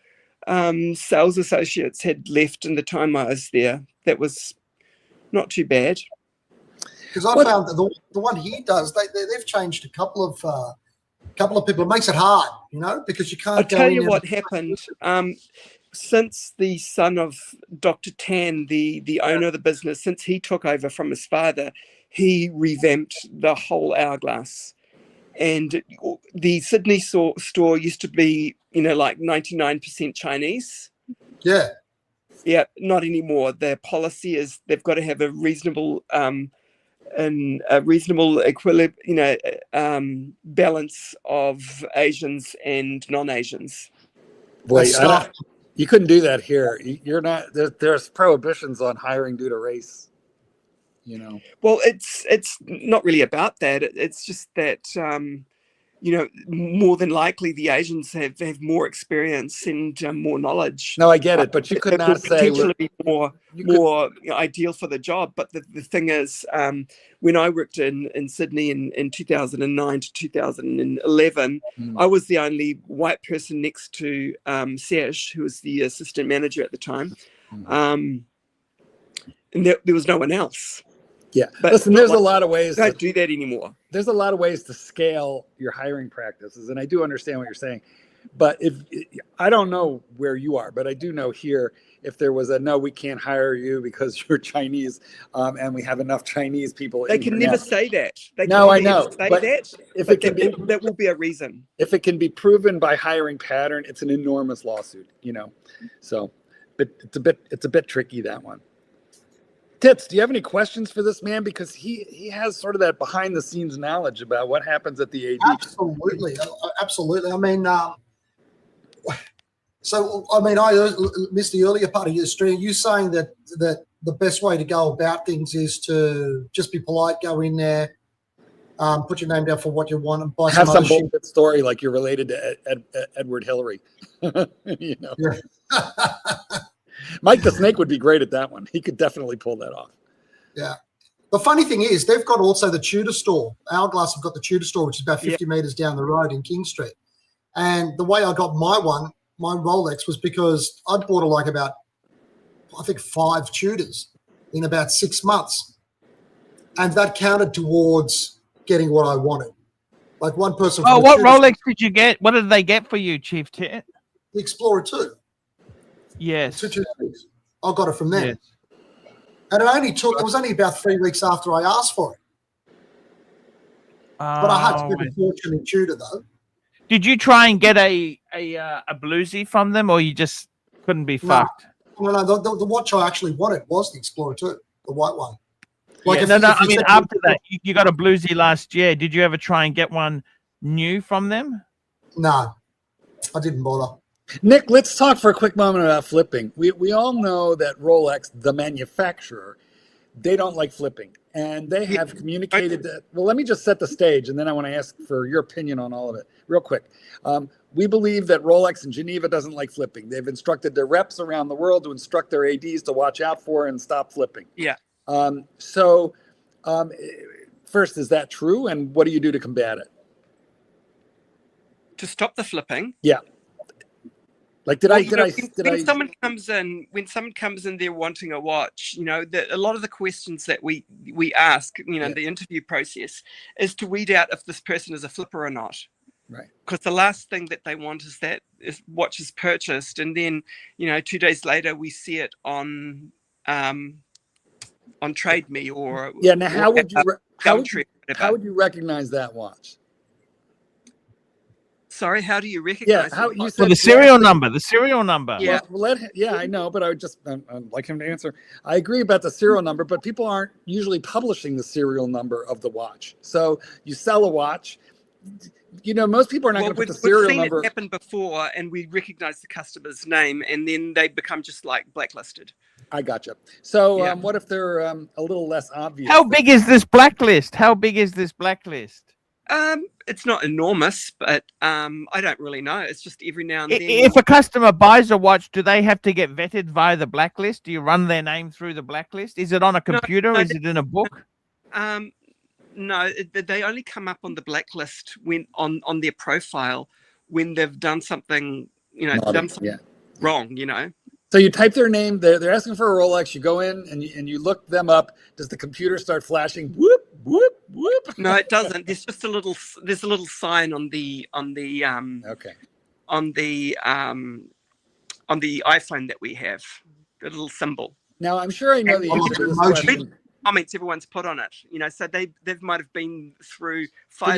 sales associates had left in the time I was there. That was not too bad. Because I found that the one he does, they've changed a couple of people. It makes it hard, because you can't. I'll tell you what happened. Since the son of Dr. Tan, the owner of the business, since he took over from his father, he revamped the whole Hourglass. And the Sydney store used to be, like 99% Chinese. Yeah. Yeah, not anymore. Their policy is they've got to have a reasonable balance of Asians and non-Asians. Boy, you couldn't do that here. You're not. There's prohibitions on hiring due to race. Well, it's not really about that. It's just that more than likely the Asians have more experience and more knowledge. No, I get it, but you could not say potentially more ideal for the job. But the thing is, when I worked in Sydney in 2009 to 2011, I was the only white person next to Serge, who was the assistant manager at the time, and there was no one else. Yeah, but listen, there's a lot of ways. Don't do that anymore. There's a lot of ways to scale your hiring practices, and I do understand what you're saying. But I don't know where you are, but I do know here, if there was no, we can't hire you because you're Chinese, and we have enough Chinese people. They can never say that. I know. Say that. If it can be, that will be a reason. If it can be proven by hiring pattern, it's an enormous lawsuit. So, but it's a bit tricky, that one. Tits, do you have any questions for this man? Because he has sort of that behind the scenes knowledge about what happens at the AD. Absolutely. I mean, I missed the earlier part of your stream. You saying that the best way to go about things is to just be polite, go in there, put your name down for what you want, and buy have some bullshit story like you're related to Edward Hillary. Yeah. Mike the Snake would be great at that one. He could definitely pull that off. Yeah. The funny thing is, they've got also the Tudor store. Hourglass have got the Tudor store, which is about 50 metres down the road in King Street. And the way I got my Rolex, was because I bought about, I think, 5 Tudors in about 6 months. And that counted towards getting what I wanted. Like one person. Oh, what Rolex did you get? What did they get for you, Chief Tit? The Explorer 2. Yes. I got it from them. Yes. And it was only about 3 weeks after I asked for it. But I had to be fortunate in Tudor, though. Did you try and get a bluesy from them, or you just couldn't be fucked? No. The watch I actually wanted was the Explorer 2, the white one. After that, you got a bluesy last year. Did you ever try and get one new from them? No, I didn't bother. Nick, let's talk for a quick moment about flipping. We all know that Rolex, the manufacturer, they don't like flipping. And they have communicated that. Well, let me just set the stage, and then I want to ask for your opinion on all of it real quick. We believe that Rolex in Geneva doesn't like flipping. They've instructed their reps around the world to instruct their ADs to watch out for and stop flipping. Yeah. First, is that true? And what do you do to combat it? To stop the flipping? Yeah. Like, when someone comes in there wanting a watch, a lot of the questions that we ask, the interview process, is to weed out if this person is a flipper or not. Right. Because the last thing that they want is that watch is purchased, and then 2 days later we see it on Trade Me or Now how would you whatever. how would you recognize that watch? Sorry, how do you recognize? How you said Well, the serial number. The serial number. Yeah. Well, I know, but I'd like him to answer. I agree about the serial number, but people aren't usually publishing the serial number of the watch. So you sell a watch. Most people are not going to put the serial number. We've seen it happen before, and we recognize the customer's name, and then they become just like blacklisted. I gotcha. So what if they're a little less obvious? How big is this blacklist? How big is this blacklist? It's not enormous, but I don't really know. It's just every now and then. If a customer buys a watch, do they have to get vetted via the blacklist? Do you run their name through the blacklist? Is it on a computer? Is it in a book? No, they only come up on the blacklist when on their profile when they've done something, wrong. So you type their name. They're asking for a Rolex. You go in and you look them up. Does the computer start flashing? Whoop whoop whoop. No, it doesn't. There's just a little sign on the iPhone that we have, a little symbol. Now I'm sure I know the answer to this question. Comments everyone's put on it, so they might have been through 5.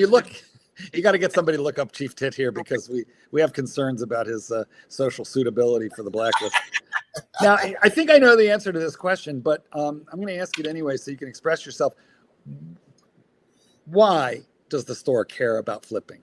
You got to get somebody to look up Chief Tit here, because we have concerns about his social suitability for the blacklist. Now, I think I know the answer to this question, but I'm going to ask it anyway so you can express yourself. Why does the store care about flipping?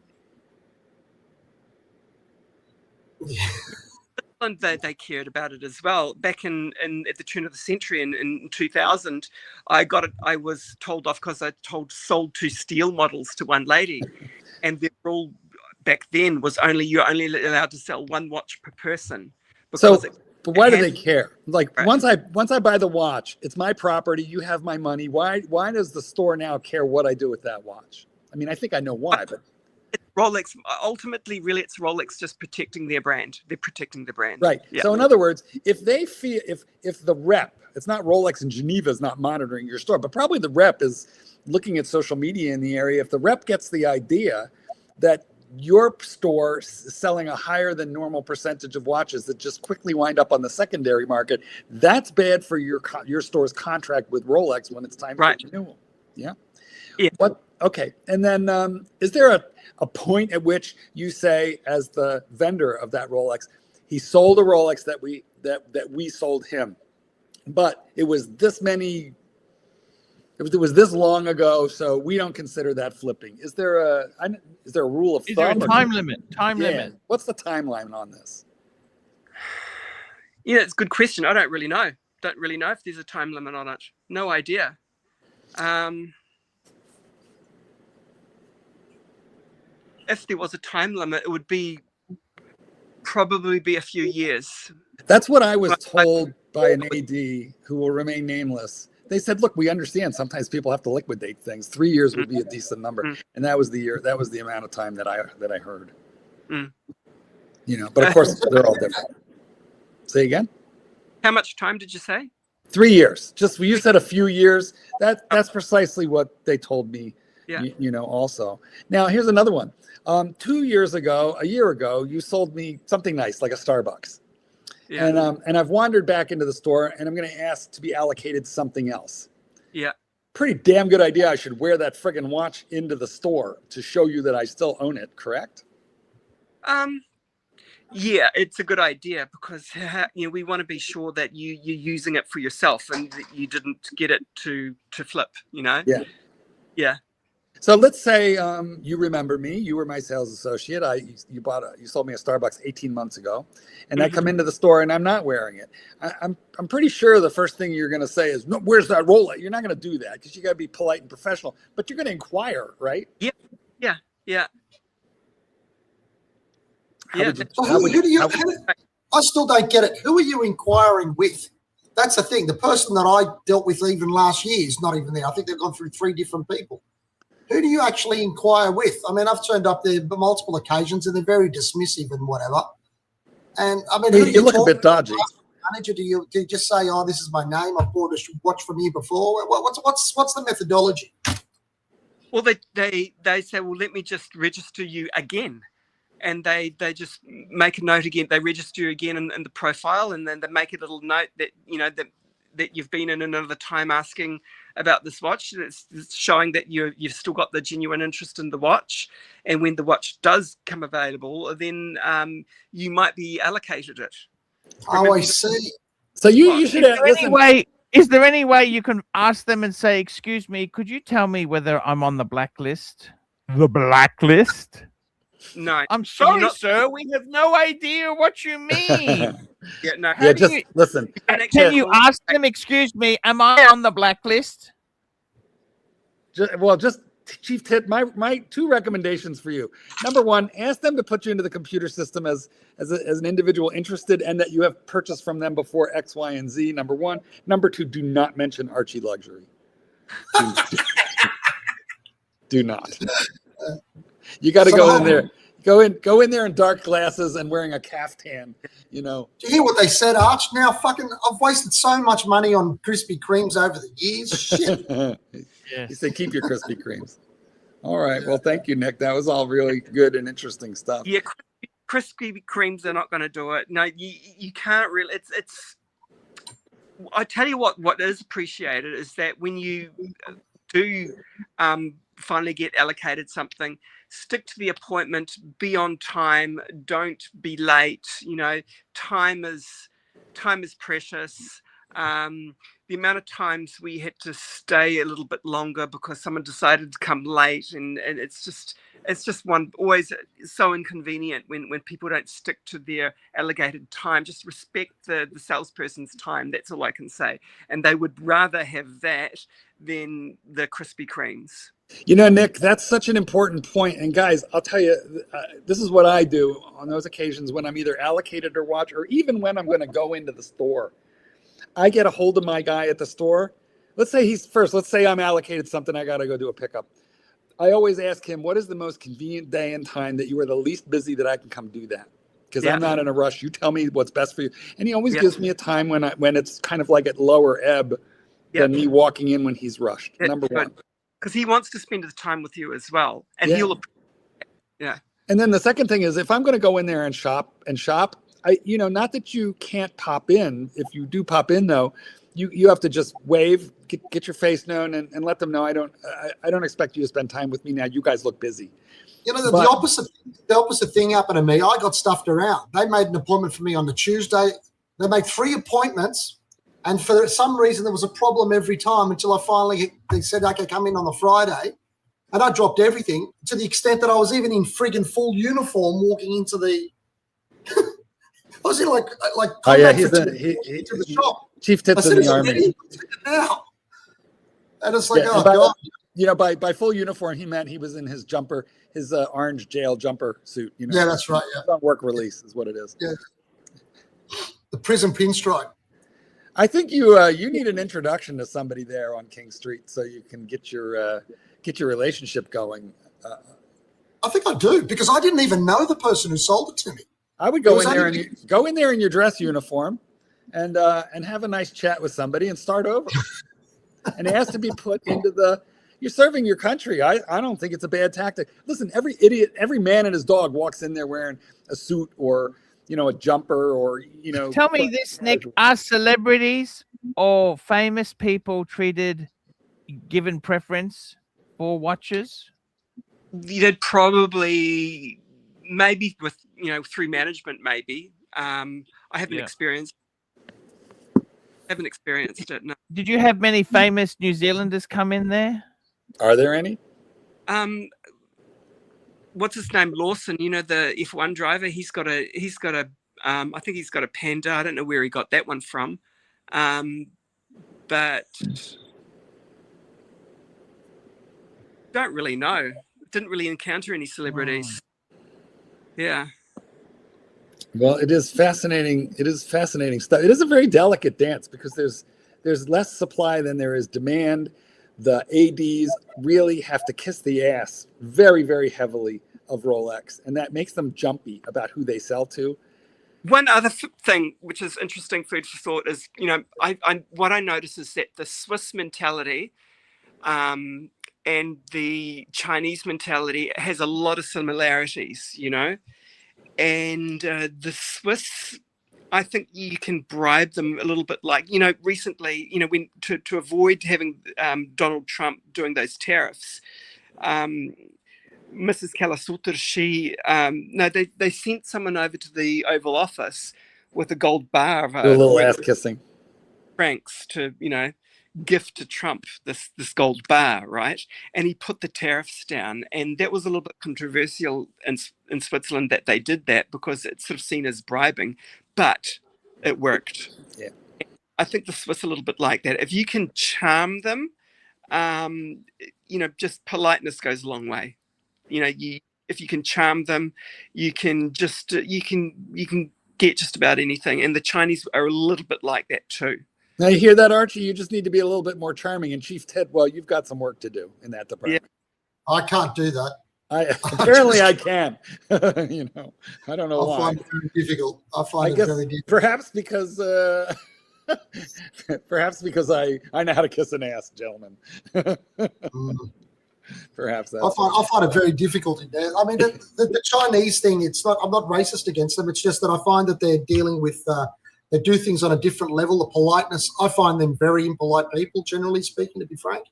And they cared about it as well. Back in at the turn of the century in 2000, I was told off because I sold 2 steel models to one lady, and the rule back then was you're only allowed to sell 1 watch per person. But why do they care? Like, right. once I buy the watch, it's my property. You have my money. Why does the store now care what I do with that watch? I mean, I think I know why, but. Rolex, ultimately, really, it's Rolex just protecting their brand. They're protecting the brand. Right. Yeah. So in other words, if they feel, if the rep, it's not Rolex in Geneva is not monitoring your store, but probably the rep is looking at social media in the area. If the rep gets the idea that your store is selling a higher than normal percentage of watches that just quickly wind up on the secondary market, that's bad for your store's contract with Rolex when it's time for renewal. Yeah. Yeah. Okay. And then is there a point at which you say, as the vendor of that Rolex, he sold a Rolex that we sold him, but it was this long ago, so we don't consider that flipping? Is there a rule of thumb? Is there a time limit? Limit. What's the timeline on this? Yeah, it's a good question. I don't really know. Don't really know if there's a time limit on it. No idea. If there was a time limit, it would probably be a few years. That's what I was told by an AD who will remain nameless. They said, "Look, we understand sometimes people have to liquidate things. 3 years would be a decent number," and that was the amount of time that I heard. But of course they're all different. Say again. How much time did you say? 3 years. Just you said a few years. That's precisely what they told me. Yeah. Also. Now here's another one. 2 years ago, a year ago, you sold me something nice, like a Starbucks. Yeah. And I've wandered back into the store, and I'm going to ask to be allocated something else. Yeah. Pretty damn good idea. I should wear that friggin' watch into the store to show you that I still own it, correct? Yeah, it's a good idea, because we want to be sure that you're using it for yourself and that you didn't get it to flip, Yeah. Yeah. So let's say you remember me. You were my sales associate. You sold me a Starbucks 18 months ago, and I come into the store and I'm not wearing it. I'm pretty sure the first thing you're going to say is, "No, where's that Rolex?" You're not going to do that because you got to be polite and professional. But you're going to inquire, right? Yeah. I still don't get it. Who are you inquiring with? That's the thing. The person that I dealt with even last year is not even there. I think they've gone through 3 different people. Who do you actually inquire with? I mean, I've turned up there multiple occasions and they're very dismissive and whatever. And I mean, you look a bit dodgy. Manager, do you just say, "Oh, this is my name. I've bought a watch from you before"? What's the methodology? Or they say, well, let me just register you again. And they just make a note again. They register you again in the profile, and then they make a little note that, you know, that you've been in another time asking about this watch. It's showing that you've still got the genuine interest in the watch. And when the watch does come available, then you might be allocated it. Oh, I see. So you should listen. Is there any way you can ask them and say, excuse me, could you tell me whether I'm on the blacklist? The blacklist? No. I'm sorry, sir. We have no idea what you mean. Yeah, no. Yeah, just listen. Can you ask them, excuse me, am I on the blacklist? Just Chief Tit, my 2 recommendations for you. Number 1, ask them to put you into the computer system as an individual interested and that you have purchased from them before X, Y, and Z. Number 1. Number 2, do not mention Archie Luxury. Do not. You got to go in there. Go in there in dark glasses and wearing a caftan. You know. Do you hear what they said, Arch? Now, I've wasted so much money on Krispy Kremes over the years. Shit. Yes. You say keep your Krispy Kremes. All right. Well, thank you, Nick. That was all really good and interesting stuff. Yeah, Krispy Kremes are not going to do it. No, you can't really. It's. I tell you what is appreciated is that when you do finally get allocated something, stick to the appointment, be on time, don't be late. You know, time is precious. The amount of times we had to stay a little bit longer because someone decided to come late, and it's just always so inconvenient when people don't stick to their allocated time. Just respect the salesperson's time. That's all I can say. And they would rather have that than the Krispy Kremes. You know, Nick, that's such an important point. And guys, I'll tell you, this is what I do on those occasions when I'm either allocated or watch, or even when I'm going to go into the store. I get a hold of my guy at the store. Let's say I'm allocated something. I got to go do a pickup. I always ask him, what is the most convenient day and time that you are the least busy that I can come do that? Because I'm not in a rush. You tell me what's best for you. And he always gives me a time when it's kind of like at lower ebb than me walking in when he's rushed. Number 1. Because he wants to spend the time with you as well. And he'll, And then the second thing is, if I'm going to go in there and shop, not that you can't pop in. If you do pop in, though, you have to just wave, get your face known, and let them know I don't expect you to spend time with me now. You guys look busy. You know, the opposite thing happened to me. I got stuffed around. They made an appointment for me on the Tuesday. They made 3 appointments, and for some reason there was a problem every time until I finally they said, "Okay, come in on the Friday," and I dropped everything to the extent that I was even in friggin' full uniform walking into the. I was in like he's to the shop. Chief Tits in the Army. Now. And it's like, God. You know, by full uniform, he meant he was in his jumper, his orange jail jumper suit. You know, yeah, that's right. Yeah, on work release is what it is. Yeah, the prison pinstripe. I think you need an introduction to somebody there on King Street so you can get your relationship going. I think I do, because I didn't even know the person who sold it to me. I would go in there in your dress uniform and have a nice chat with somebody and start over. And it has to be put into you're serving your country. I don't think it's a bad tactic. Listen, every man and his dog walks in there wearing a suit or, a jumper or, Tell me this, Nick, are celebrities or famous people given preference for watches? They'd probably, maybe with, through management, maybe. I haven't experienced it. No. Did you have many famous New Zealanders come in there? Are there any? What's his name? Lawson, the F1 driver. He's got a I think he's got a Panda. I don't know where he got that one from. But don't really know. Didn't really encounter any celebrities. Yeah. Well, it is fascinating. It is fascinating stuff. It is a very delicate dance because there's less supply than there is demand. The ADs really have to kiss the ass very, very heavily of Rolex, and that makes them jumpy about who they sell to. One other thing, which is interesting food for thought, is what I notice is that the Swiss mentality and the Chinese mentality has a lot of similarities, you know. And the Swiss, I think you can bribe them a little bit, like, you know, recently, you know, when to avoid having Donald Trump doing those tariffs, Mrs. Kalasutter, they sent someone over to the Oval Office with a gold bar of Do a little ass kissing. francs to, you know, gift to Trump this gold bar, right? And he put the tariffs down, and that was a little bit controversial in Switzerland that they did that, because it's sort of seen as bribing, but it worked. Yeah, I think the Swiss are a little bit like that. If you can charm them, you know, just politeness goes a long way. You know, if you can charm them, you can just you can get just about anything. And the Chinese are a little bit like that too. now you hear that, Archie? You just need to be a little bit more charming. And Chief Ted, well, you've got some work to do in that department. I can't do that. Apparently I can. You know, I don't know I why. find it very difficult. I find it very difficult. Perhaps because I know how to kiss an ass, gentlemen. Perhaps that's I find it very difficult. I mean, the Chinese thing, it's not, I'm not racist against them. It's just that I find that they're dealing with, they do things on a different level. The politeness, I find them very impolite people, generally speaking, to be frank,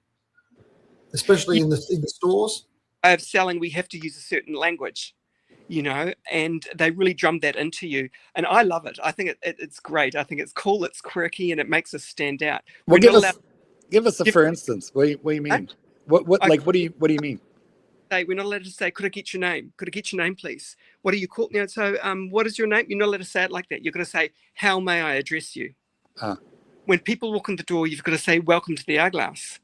especially in the stores. Of selling, we have to use a certain language, you know, and they really drum that into you. And I love it. I think it's great. I think it's cool, it's quirky, and it makes us stand out. Well, give us a for instance. What do you mean? What do you mean? We're not allowed to say, could I get your name? Could I get your name, please? What are you called? You know, so what is your name? You're not allowed to say it like that. You're going to say, how may I address you? When people walk in the door, you've got to say, welcome to the Hourglass.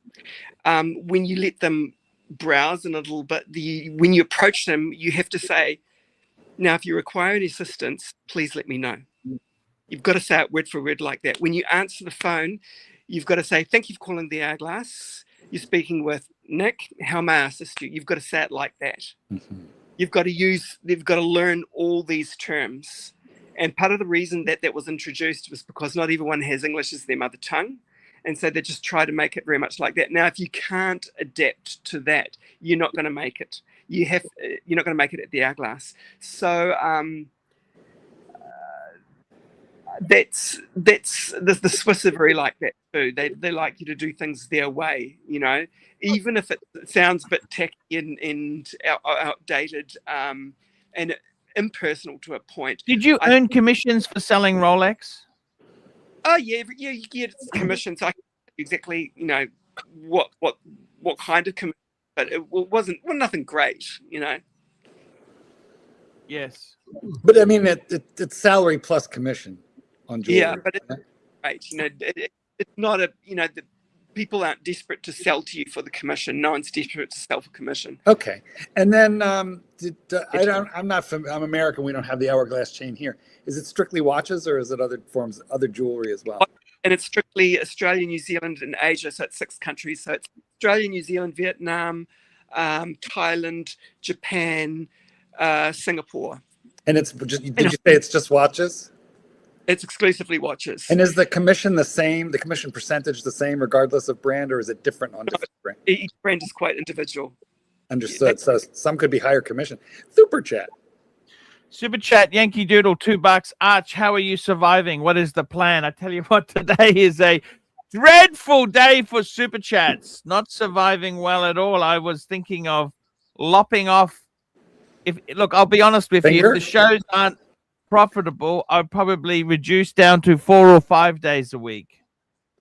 When you let them browse in a little bit, when you approach them, you have to say, now, if you require any assistance, please let me know. You've got to say it word for word like that. When you answer the phone, you've got to say, thank you for calling the Hourglass. You're speaking with Nick. How may I assist you? You've got to say it like that. Mm-hmm. They've got to learn all these terms. And part of the reason that was introduced was because not everyone has English as their mother tongue. And so they just try to make it very much like that. Now, if you can't adapt to that, you're not going to make it. You're not going to make it at the Hourglass. So that's the Swiss are very like that too. They like you to do things their way, you know, even if it sounds a bit tacky and outdated and impersonal to a point. Did you earn commissions for selling Rolex? Oh yeah, you get commissions. I can't tell you exactly, you know, what kind of commission, but it wasn't nothing great, you know. Yes, but I mean, it's salary plus commission on jewelry. Yeah, but it's great. You know, it's not a, you know, the people aren't desperate to sell to you for the commission. No one's desperate to sell for commission. Okay, and then I'm American. We don't have the Hourglass chain here. Is it strictly watches, or is it other forms, other jewelry as well? And it's strictly Australia, New Zealand, and Asia. So it's 6 countries. So it's Australia, New Zealand, Vietnam, Thailand, Japan, Singapore. And it's just, did you say it's just watches? It's exclusively watches. And is the commission the same? The commission percentage the same regardless of brand, or is it different on different brands? Each brand is quite individual. Understood. So some could be higher commission. Super chat. Super chat, Yankee Doodle, $2. Arch, how are you surviving? What is the plan? I tell you what, today is a dreadful day for super chats. Not surviving well at all. I was thinking of lopping off. Look, I'll be honest with you. If the shows aren't profitable, I'd probably reduce down to 4 or 5 days a week.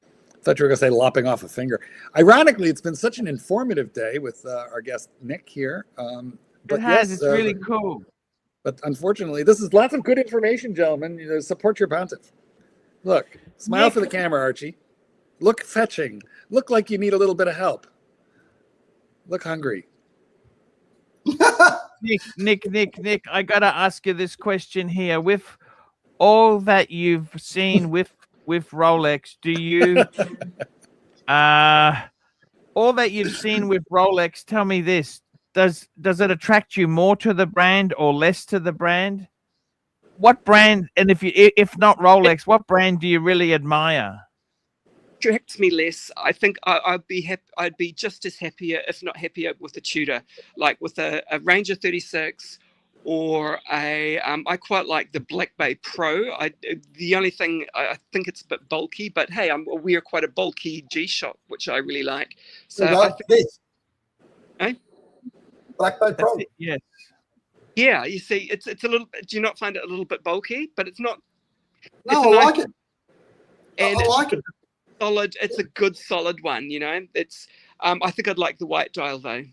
I thought you were going to say lopping off a finger. Ironically, it's been such an informative day with our guest Nick here. But it's really cool. But unfortunately, this is lots of good information, gentlemen. You know, support your pontiff. Look, smile Nick, for the camera, Archie. Look fetching. Look like you need a little bit of help. Look hungry. Nick, I gotta ask you this question here. With all that you've seen with Rolex, do you all that you've seen with Rolex, tell me this. Does it attract you more to the brand or less to the brand? What brand, and if not Rolex, what brand do you really admire? attracts me less. I think I'd be happy. I'd be just as happier, if not happier, with a Tudor, like with a Ranger 36, or a. I quite like the Black Bay Pro. The only thing I think it's a bit bulky, but hey, I'm aware quite a bulky G-Shock, which I really like. So I think this. Eh? Black Bay Pro. Yes. Yeah, you see, it's a little. Do you not find it a little bit bulky? But it's not. No, it's I like it. And I like it. Solid. It's a good solid one. You know, it's. I think I'd like the white dial though.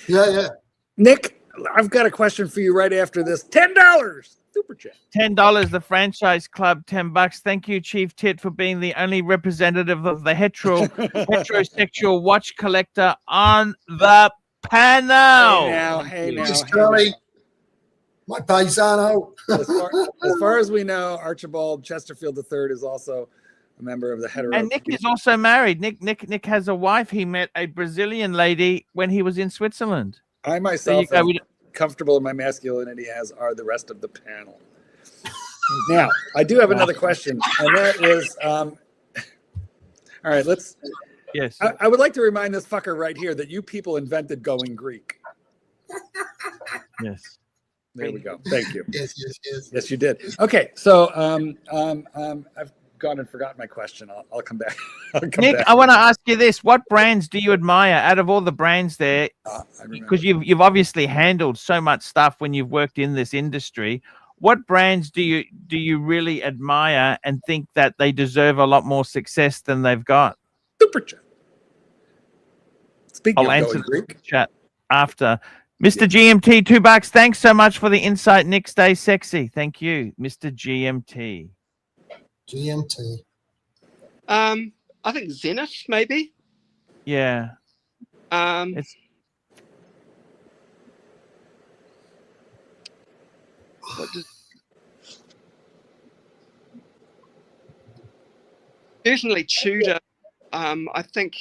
Yeah. Nick, I've got a question for you right after this. $10 super chat. $10. The franchise club. $10. Thank you, Chief Tit, for being the only representative of the heterosexual watch collector on the panel. Hey now. Just Charlie, my paisano. As far as we know, Archibald Chesterfield III is also a member of the hetero. And Nick is also married. Nick has a wife. He met a Brazilian lady when he was in Switzerland. I myself am comfortable in my masculinity, as are the rest of the panel. Now, I do have another question, and that is, all right, let's. Yes. I would like to remind this fucker right here that you people invented going Greek. Yes. There we go. Thank you. Yes, you did. Okay, so I've gone and forgotten my question. I'll come back. Nick, I want to ask you this: what brands do you admire out of all the brands there? Because you've obviously handled so much stuff when you've worked in this industry. What brands do you really admire and think that they deserve a lot more success than they've got? Super chat. Speaking I'll of answer going Greek, the chat after. Mr. GMT, $2. Thanks so much for the insight, Nick. Stay sexy. Thank you, Mr. GMT. GMT. I think Zenith, maybe. Yeah. It's certainly Tudor. I think.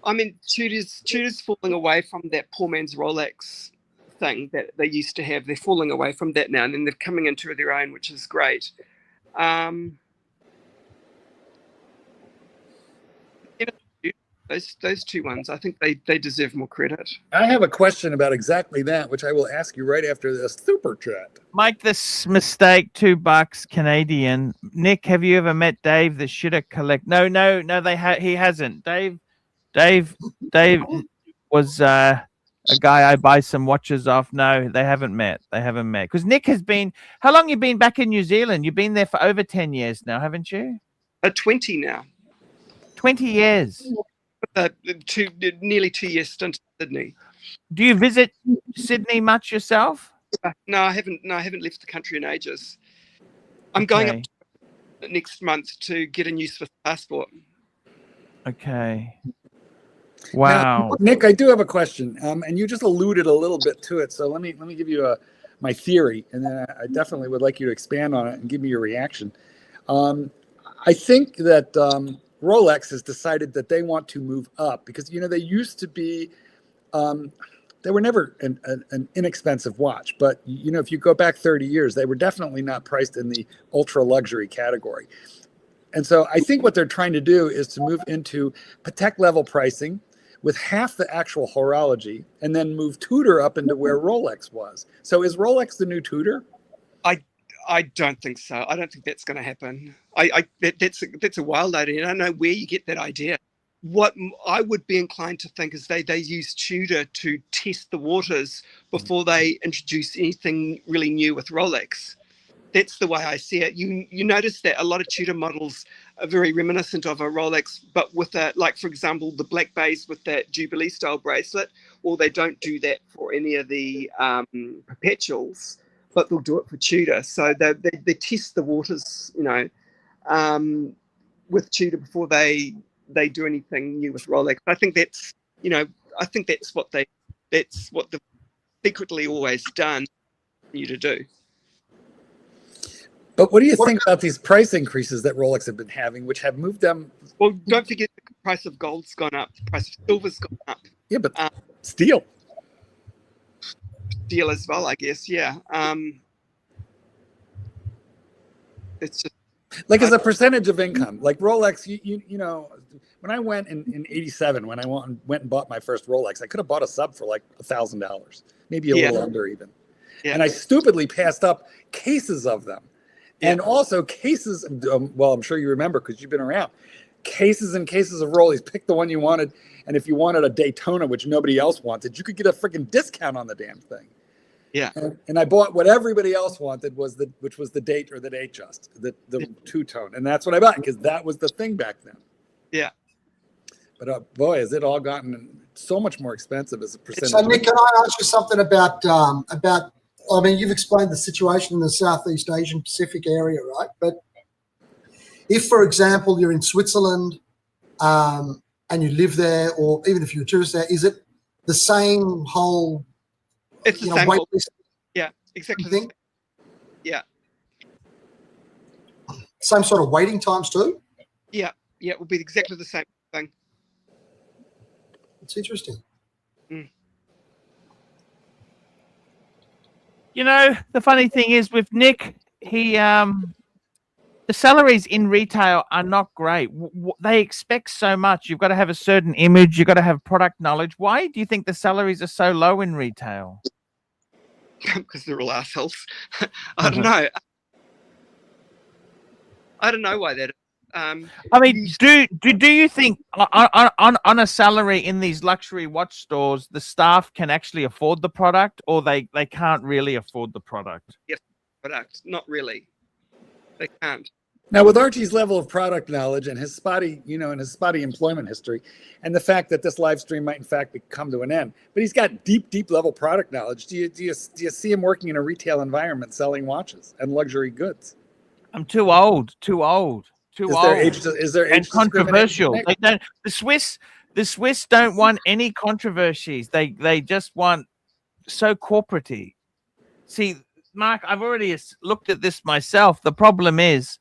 I mean, Tudor's falling away from that poor man's Rolex thing that they used to have. They're falling away from that now, and then they're coming into their own, which is great. Those two ones, I think they deserve more credit. I have a question about exactly that, which I will ask you right after this super chat. Make this mistake, $2 Canadian. Nick, have you ever met Dave the shitter collect? No, he hasn't. Dave was a guy I buy some watches off. No, they haven't met. Because Nick has been. How long you been back in New Zealand? You've been there for over 10 years now, haven't you? 20 now. 20 years. Nearly 2 years stint in Sydney. Do you visit Sydney much yourself? No, I haven't. No, I haven't left the country in ages. I'm going up next month to get a new Swiss passport. Okay. Wow. Now, Nick, I do have a question, and you just alluded a little bit to it. So let me give you my theory, and then I definitely would like you to expand on it and give me your reaction. I think that Rolex has decided that they want to move up because they used to be, they were never an inexpensive watch, but if you go back 30 years, they were definitely not priced in the ultra luxury category. And so I think what they're trying to do is to move into Patek level pricing with half the actual horology, and then move Tudor up into where Rolex was. So is Rolex the new Tudor? I don't think so. I don't think that's going to happen. That's a wild idea. I don't know where you get that idea. What I would be inclined to think is they use Tudor to test the waters before they introduce anything really new with Rolex. That's the way I see it. You notice that a lot of Tudor models are very reminiscent of a Rolex, but with for example, the Black Bays with that Jubilee style bracelet. Well, they don't do that for any of the perpetuals, but they'll do it for Tudor. So they test the waters, with Tudor before they do anything new with Rolex. I think that's what they've secretly always done you to do. But what do you think about these price increases that Rolex have been having, which have moved them? Well, don't forget the price of gold's gone up, the price of silver's gone up. Yeah, but steel as well, I guess. Yeah. It's just like as a percentage of income, like Rolex, when I went in '87, when I went and bought my first Rolex, I could have bought a sub for like $1,000, maybe a little under even. Yeah. And I stupidly passed up cases of them. And also cases, well, I'm sure you remember because you've been around, cases and cases of Rollies. Pick the one you wanted. And if you wanted a Daytona, which nobody else wanted, you could get a freaking discount on the damn thing. Yeah. And I bought what everybody else wanted, which was the date or the date just, the two-tone. And that's what I bought because that was the thing back then. Yeah. But boy, has it all gotten so much more expensive as a percentage. So, Nick, can I ask you something about, I mean, you've explained the situation in the Southeast Asian Pacific area, right? But if, for example, you're in Switzerland and you live there, or even if you're a tourist there, is it the same whole, it's the same wait whole, list? yeah, exactly. Thing? Yeah. Same sort of waiting times too? Yeah, it will be exactly the same thing. It's interesting. Mm. You know, the funny thing is with Nick, he the salaries in retail are not great. They expect so much. You've got to have a certain image. You've got to have product knowledge. Why do you think the salaries are so low in retail? Because they're all assholes. I don't know. I don't know why that is. I mean, do you think on a salary in these luxury watch stores, the staff can actually afford the product, or they can't really afford the product? Yes, product, not really. They can't. Now, with Archie's level of product knowledge and his spotty, and his spotty employment history, and the fact that this live stream might in fact come to an end, but he's got deep level product knowledge. Do you see him working in a retail environment selling watches and luxury goods? I'm too old. Is there age and controversial? They don't. The Swiss don't want any controversies. They just want so corporate-y. See, Mark, I've already looked at this myself. The problem is,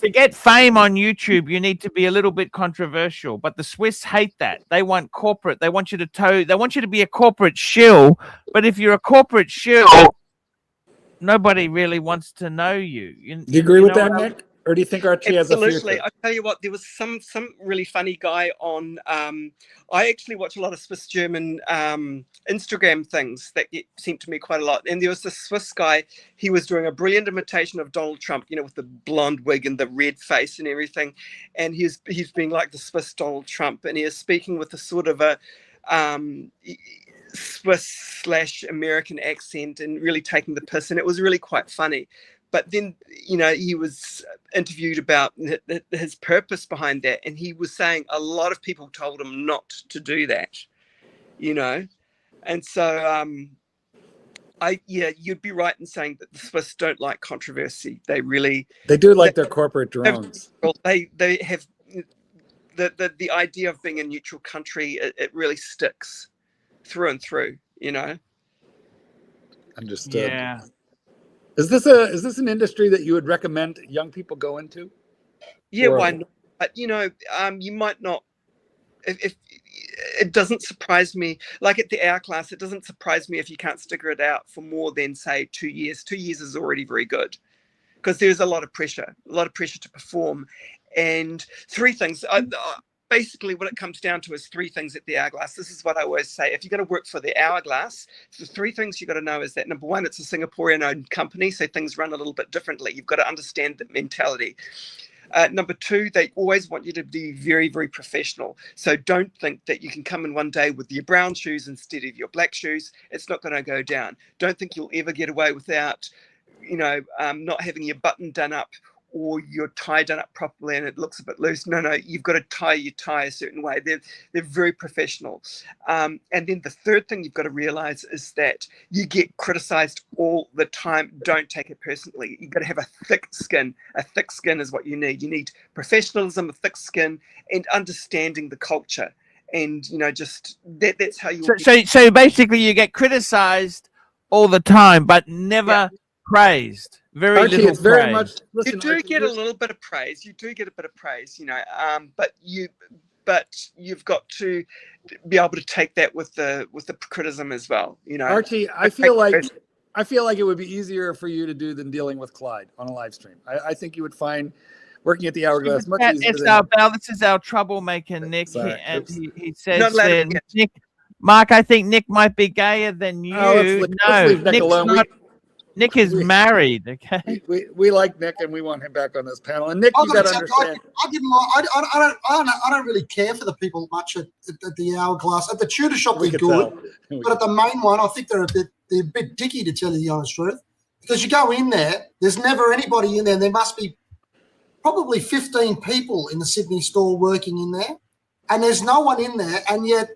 to get fame on YouTube, you need to be a little bit controversial. But the Swiss hate that. They want corporate. They want you to be a corporate shill. But if you're a corporate shill, nobody really wants to know you. Do you agree with that, Nick? Or do you think Archie has a future? I tell you what, there was some really funny guy on. I actually watch a lot of Swiss German Instagram things that seem to me quite a lot. And there was this Swiss guy. He was doing a brilliant imitation of Donald Trump, with the blonde wig and the red face and everything. And he's being like the Swiss Donald Trump, and he is speaking with a sort of a Swiss/American accent and really taking the piss. And it was really quite funny. But then, he was interviewed about his purpose behind that. And he was saying a lot of people told him not to do that, And so, you'd be right in saying that the Swiss don't like controversy. They do like their corporate drones. They have the idea of being a neutral country. It really sticks through and through, Understood. Yeah. Is this an industry that you would recommend young people go into? Yeah, why not? But you might not. If it doesn't surprise me, like at the hourglass, it doesn't surprise me if you can't stick it out for more than say 2 years. 2 years is already very good, because there's a lot of pressure to perform, and three things. Basically, what it comes down to is three things at the hourglass. This is what I always say. If you're going to work for the hourglass, the three things you got to know is that, number one, it's a Singaporean-owned company, so things run a little bit differently. You've got to understand the mentality. Number two, they always want you to be very, very professional. So don't think that you can come in one day with your brown shoes instead of your black shoes. It's not going to go down. Don't think you'll ever get away without, not having your button done up or your tie done up properly and it looks a bit loose. No, you've got to tie your tie a certain way. They're very professional. And then the third thing you've got to realize is that you get criticized all the time. Don't take it personally. You've got to have a thick skin. A thick skin is what you need. You need professionalism, a thick skin, and understanding the culture. And, just that's how you... So basically you get criticized all the time, but never praised. Very Archie, little it's very praise. much. Listen, you do Archie, get a little bit of praise. You do get a bit of praise, but you've got to be able to take that with the criticism as well. Archie, I feel like it would be easier for you to do than dealing with Clyde on a live stream. I think you would find Working at the Hourglass, much easier It's than our Bell. This is our troublemaker, Nick. Sorry, And oops. he Not says allowed to there, forget. Nick, Mark, I think Nick might be gayer than you. let's leave Nick Nick's alone. not. Nick is we- married. Okay. We like Nick and we want him back on this panel. And Nick, you got to understand. I don't really care for the people much at the Hourglass. At the Tudor shop, We they're could good, tell. but at the main one, I think they're a bit dicky, to tell you the honest truth. Because you go in there, there's never anybody in there. There must be probably 15 people in the Sydney store working in there, and there's no one in there. And yet,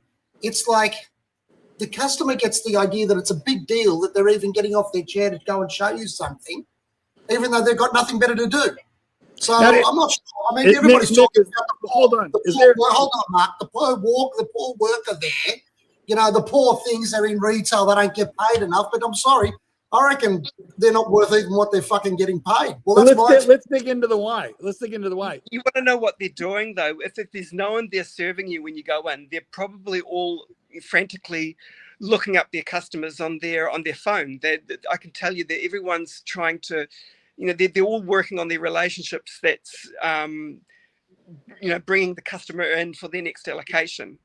it's like the customer gets the idea that it's a big deal that they're even getting off their chair to go and show you something, even though they've got nothing better to do. So Now, I'm not sure. I mean, everybody's talking about the poor. Hold on. Hold on, Mark. The poor worker there. You know, the poor things are in retail. They don't get paid enough. But I'm sorry, I reckon they're not worth even what they're fucking getting paid. Well, that's let's dig into the why. Let's dig into the why. You want to know what they're doing, though. If there's no one there serving you when you go in, they're probably all frantically looking up their customers on their phone. I can tell you that everyone's trying to, they're all working on their relationships. That's bringing the customer in for their next allocation.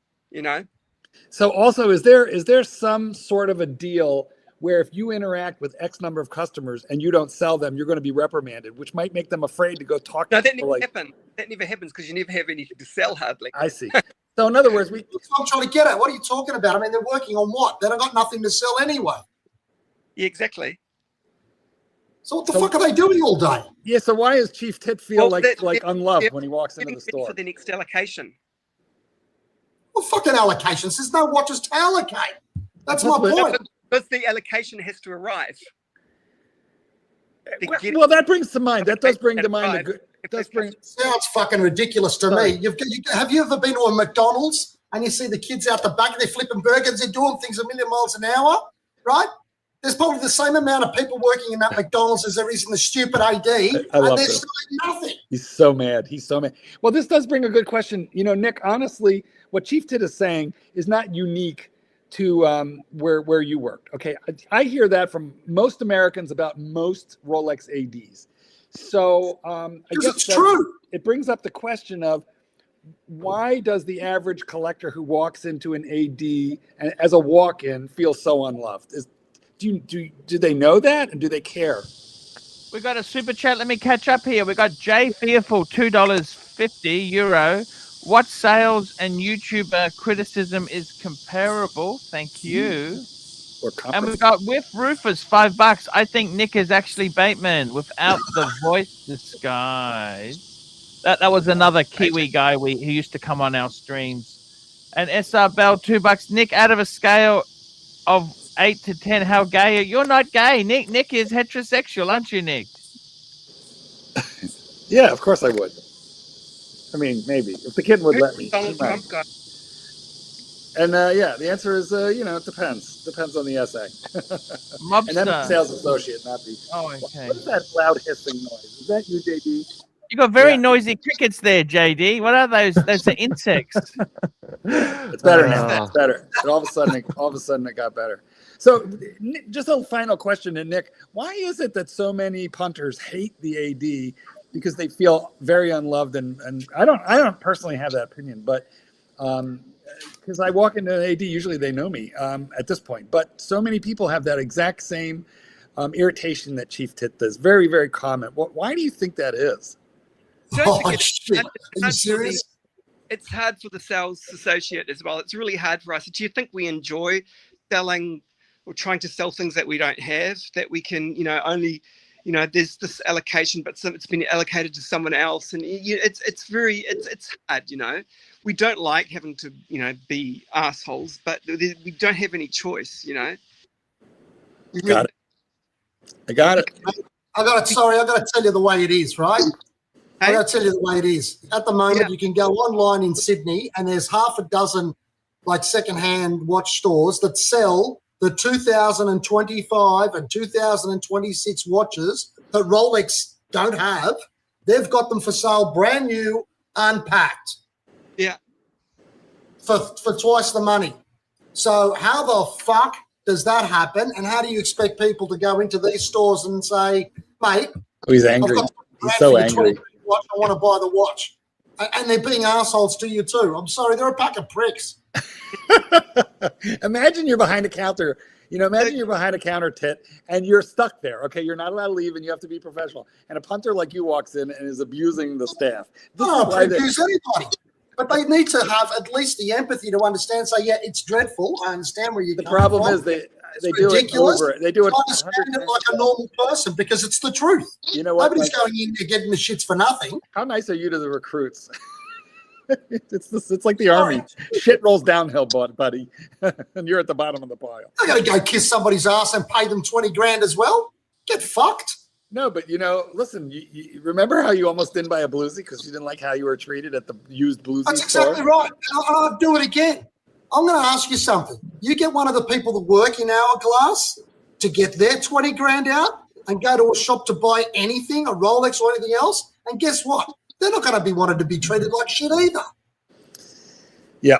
So also, is there some sort of a deal where if you interact with X number of customers and you don't sell them, you're going to be reprimanded, which might make them afraid to go talk to people? That never happens because you never have anything to sell hardly. I see. So in other words, I'm trying to get at. What are you talking about? I mean, they're working on what? They've got nothing to sell anyway. Yeah, exactly. So what the fuck are they doing all day? Yeah. So why does Chief Tit feel like unloved when he walks into the store? For the next allocation. Well, fucking allocations. There's no watches to allocate. That's my point. But the allocation has to arrive. Well, that brings to mind. That does bring to mind. Sounds fucking ridiculous to me. Have you ever been to a McDonald's and you see the kids out the back and they're flipping burgers, they're doing things a million miles an hour, right? There's probably the same amount of people working in that McDonald's as there is in the stupid AD, and they're still doing nothing. He's so mad. Well, this does bring a good question. Nick, honestly, what Chief Tit is saying is not unique to where you worked. Okay, I hear that from most Americans about most Rolex ADs. So I guess it's true. It brings up the question of why does the average collector who walks into an AD and as a walk-in feel so unloved? Do they know that, and do they care? We got a super chat. Let me catch up here. We got Jay Fearful, €2.50. What sales and YouTuber criticism is comparable? Thank you. And we got with Rufus, $5. I think Nick is actually Bateman without the voice disguise. That was another Kiwi guy who used to come on our streams. And SR Bell, $2. Nick, out of a scale of 8 to 10, how gay are you? You're not gay, Nick. Nick is heterosexual, aren't you, Nick? Yeah, of course I would. I mean, maybe if the kid would let me. And the answer is, it depends. Depends on the essay. And then the sales associate, not the. Oh, okay. What is that loud hissing noise? Is that you, JD? You got very noisy crickets there, JD. What are those? Those are insects. It's better now. It's better. And all of a sudden, it got better. So, just a final question to Nick: why is it that so many punters hate the AD because they feel very unloved? And I don't personally have that opinion, but because I walk into an AD, usually they know me at this point. But so many people have that exact same irritation that Chief Tit does. Very, very common. Why do you think that is? Shit. Are you serious? It's hard for the sales associate as well. It's really hard for us. Do you think we enjoy selling or trying to sell things that we don't have, that we can, only, there's this allocation, but it's been allocated to someone else. And it's hard, We don't like having to, be assholes, but we don't have any choice, I got it. I got to tell you the way it is, right? I got to tell you the way it is. At the moment, you can go online in Sydney and there's half a dozen secondhand watch stores that sell the 2025 and 2026 watches that Rolex don't have. They've got them for sale brand new, unpacked. Yeah. For twice the money. So how the fuck does that happen? And how do you expect people to go into these stores and say, mate, he's angry. He's so angry. watch. I want to buy the watch. And they're being assholes to you too. I'm sorry, they're a pack of pricks. Imagine you're behind a counter. Imagine you're behind a counter, Tit, and you're stuck there. Okay, you're not allowed to leave, and you have to be professional. And a punter like you walks in and is abusing the staff. This I is why don't abuse anybody. But they need to have at least the empathy to understand. Say, yeah, it's dreadful. I understand where you're the coming problem from. is they do ridiculous. it over. They do it. I understand it like a normal person because it's the truth. You know what? Nobody's going in there getting the shits for nothing. How nice are you to the recruits? It's like the army. Shit rolls downhill, buddy, and you're at the bottom of the pile. I got to go kiss somebody's ass and pay them 20 grand as well. Get fucked. No, but listen. You remember how you almost didn't buy a bluesy because you didn't like how you were treated at the used bluesy That's store? exactly right. And I'll do it again. I'm going to ask you something. You get one of the people that work in Hourglass to get their 20 grand out and go to a shop to buy anything, a Rolex or anything else, and guess what? They're not going to be wanted to be treated like shit either. Yeah.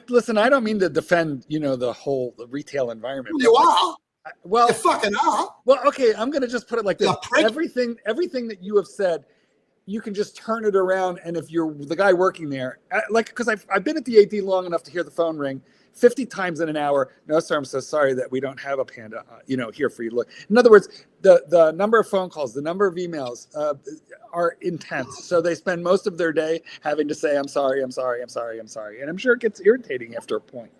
Listen, I don't mean to defend, the whole retail environment. You are. Well, you fucking are. Well, okay, I'm going to just put it like this. Prick. Everything that you have said, you can just turn it around. And if you're the guy working there, because I've been at the AD long enough to hear the phone ring 50 times in an hour. No, sir, I'm so sorry that we don't have a Panda, here for you to look. In other words, the number of phone calls, the number of emails are intense. So they spend most of their day having to say, I'm sorry. And I'm sure it gets irritating after a point.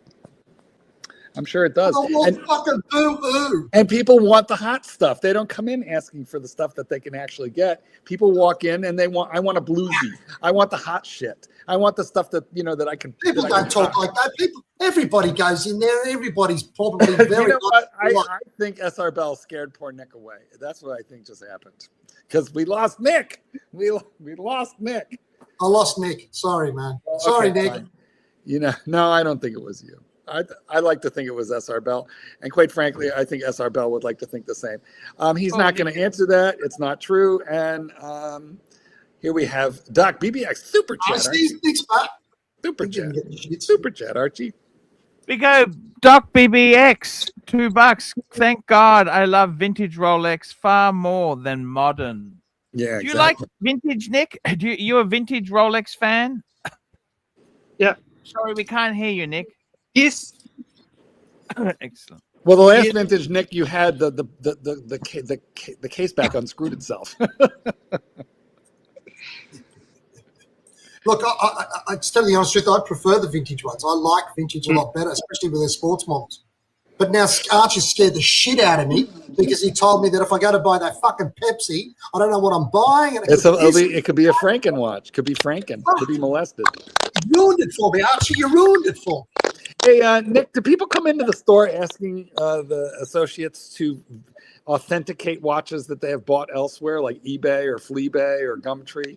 I'm sure it does. Fucking boo-hoo. And people want the hot stuff. They don't come in asking for the stuff that they can actually get. People walk in and I want a bluesy. I want the hot shit. I want the stuff that that I can. People don't talk like that. Everybody goes in there. Everybody's probably very. You know what? I think SR Bell scared poor Nick away. That's what I think just happened because we lost Nick. We lost Nick. I lost Nick. Sorry, man. Sorry, Nick. Fine. No, I don't think it was you. I like to think it was SR Bell. And quite frankly, I think SR Bell would like to think the same. He's not going to answer that. It's not true. And here we have Doc BBX Super Chat. Super Chat, Archie. We go Doc BBX, $2. Thank God I love vintage Rolex far more than modern. Yeah. Do you like vintage, Nick? You a vintage Rolex fan? Yeah. Sorry, we can't hear you, Nick. Yes. Excellent. Well, the last vintage, Nick, you had the case back unscrewed itself. Look, I to tell you the honest truth, I prefer the vintage ones. I like vintage a lot better, especially with their sports models. But now Archie scared the shit out of me because he told me that if I go to buy that fucking Pepsi, I don't know what I'm buying. And it could be a Franken watch. Could be Franken. Could be molested. You ruined it for me, Archie. You ruined it for me. Hey, Nick, do people come into the store asking the associates to authenticate watches that they have bought elsewhere, like eBay or Fleabay or Gumtree?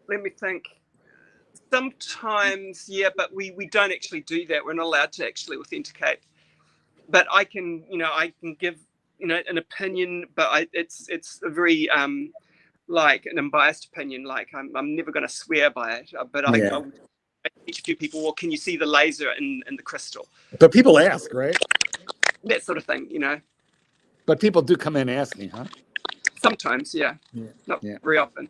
Let me think. Sometimes, yeah, but we don't actually do that. We're not allowed to actually authenticate. But I can give an opinion, but it's a very like an unbiased opinion. Like I'm never going to swear by it, but I teach a few people. Well, can you see the laser in the crystal? But people ask, right? That sort of thing, But people do come in asking, huh? Sometimes, yeah. Not very often.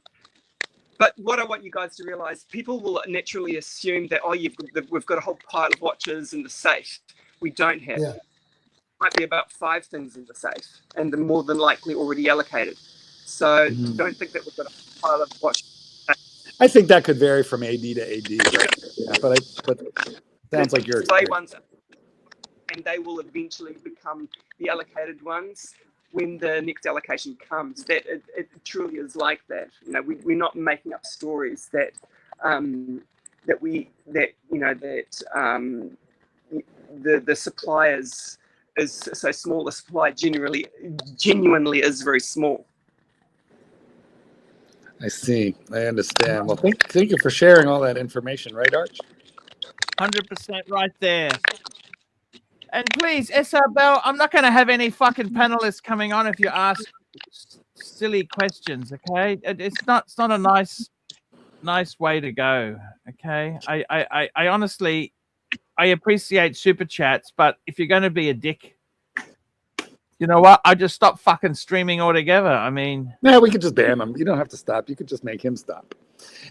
But what I want you guys to realize, people will naturally assume that, we've got a whole pile of watches in the safe. We don't have. Yeah. Might be about 5 things in the safe, and they're more than likely already allocated. So don't think that we've got a pile of watches. I think that could vary from AD to AD. Yeah, but sounds like you're ones, and they will eventually become the allocated ones when the next allocation comes. That it truly is like that. We're not making up stories that the suppliers is so small. The supply genuinely is very small. I see. I understand. Well, thank you for sharing all that information, right, Arch? 100% right there. And please, SR Bell, I'm not going to have any fucking panelists coming on if you ask silly questions, okay? It's not a nice way to go, okay? I honestly, I appreciate super chats, but if you're going to be a dick, You know what? I just stopped fucking streaming altogether. I mean, No, we could just ban him. You don't have to stop. You could just make him stop.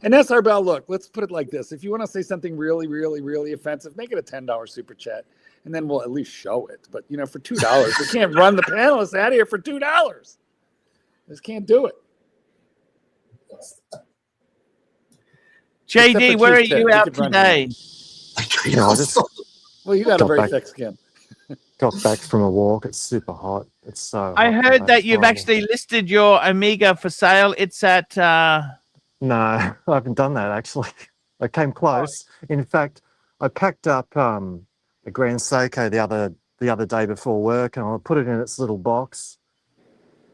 And SR Bell, look, let's put it like this. If you want to say something really, really, really offensive, make it a $10 super chat, and then we'll at least show it. But, you know, for $2, we can't run the panelists out of here for $2. Just can't do it. JD, where are you out today? You know, I just Well, you got a very thick skin. got back from a walk. It's super hot. It's so I hot heard today. that It's you've horrible. actually listed your Amiga for sale. It's at No, I haven't done that actually. I came close. In fact, I packed up a Grand Seiko the other day before work, and I put it in its little box.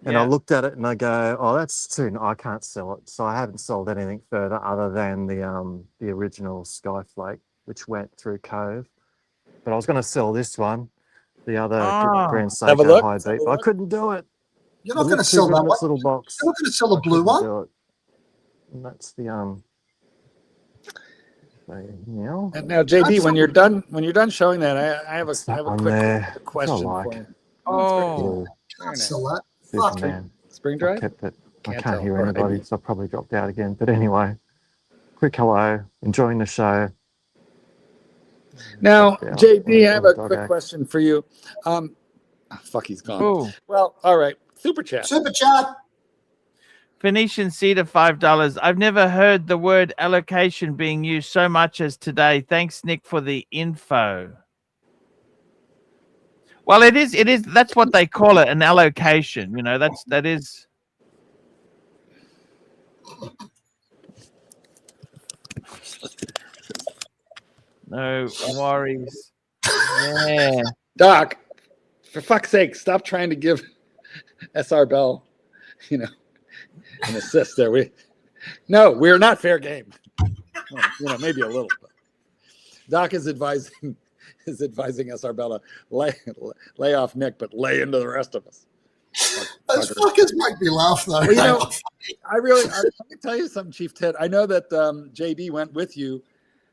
And I looked at it and I go, "Oh, that's too. I can't sell it." So I haven't sold anything further other than the original Skyflake, which went through Cove. But I was going to sell this one, the other Grand Have a Seiko look. High Beat, but I couldn't do it. You're not going to sell that one. Little box. You're not going to sell the blue one. Do it. And that's the now. And now, JD, when you're done showing that, I have a one quick there. question I like. for you. oh, Can't sell that. Super Fuck. man. Spring I drive. kept it. I Can't can't tell. hear Or anybody, maybe- so I probably dropped out again. But anyway, quick hello. Enjoying the show. Now, Yeah, JD, I have a dog quick act. question for you. Fuck, he's gone. oh. Well, all right. Super chat. Super chat. Phoenician Cedar, $5. I've never heard the word allocation being used so much as today. Thanks, Nick, for the info. Well, it is. That's what they call it, an allocation. You know, that is. No worries. Yeah. Doc, for fuck's sake, stop trying to give SR Bell, you know, an assist there. We're not fair game. Well, you know, maybe a little. But Doc is advising SR Bell to lay off Nick, but lay into the rest of us. Those fuckers make me laugh, though. Well, you know, let me tell you something, Chief Ted. I know that JD went with you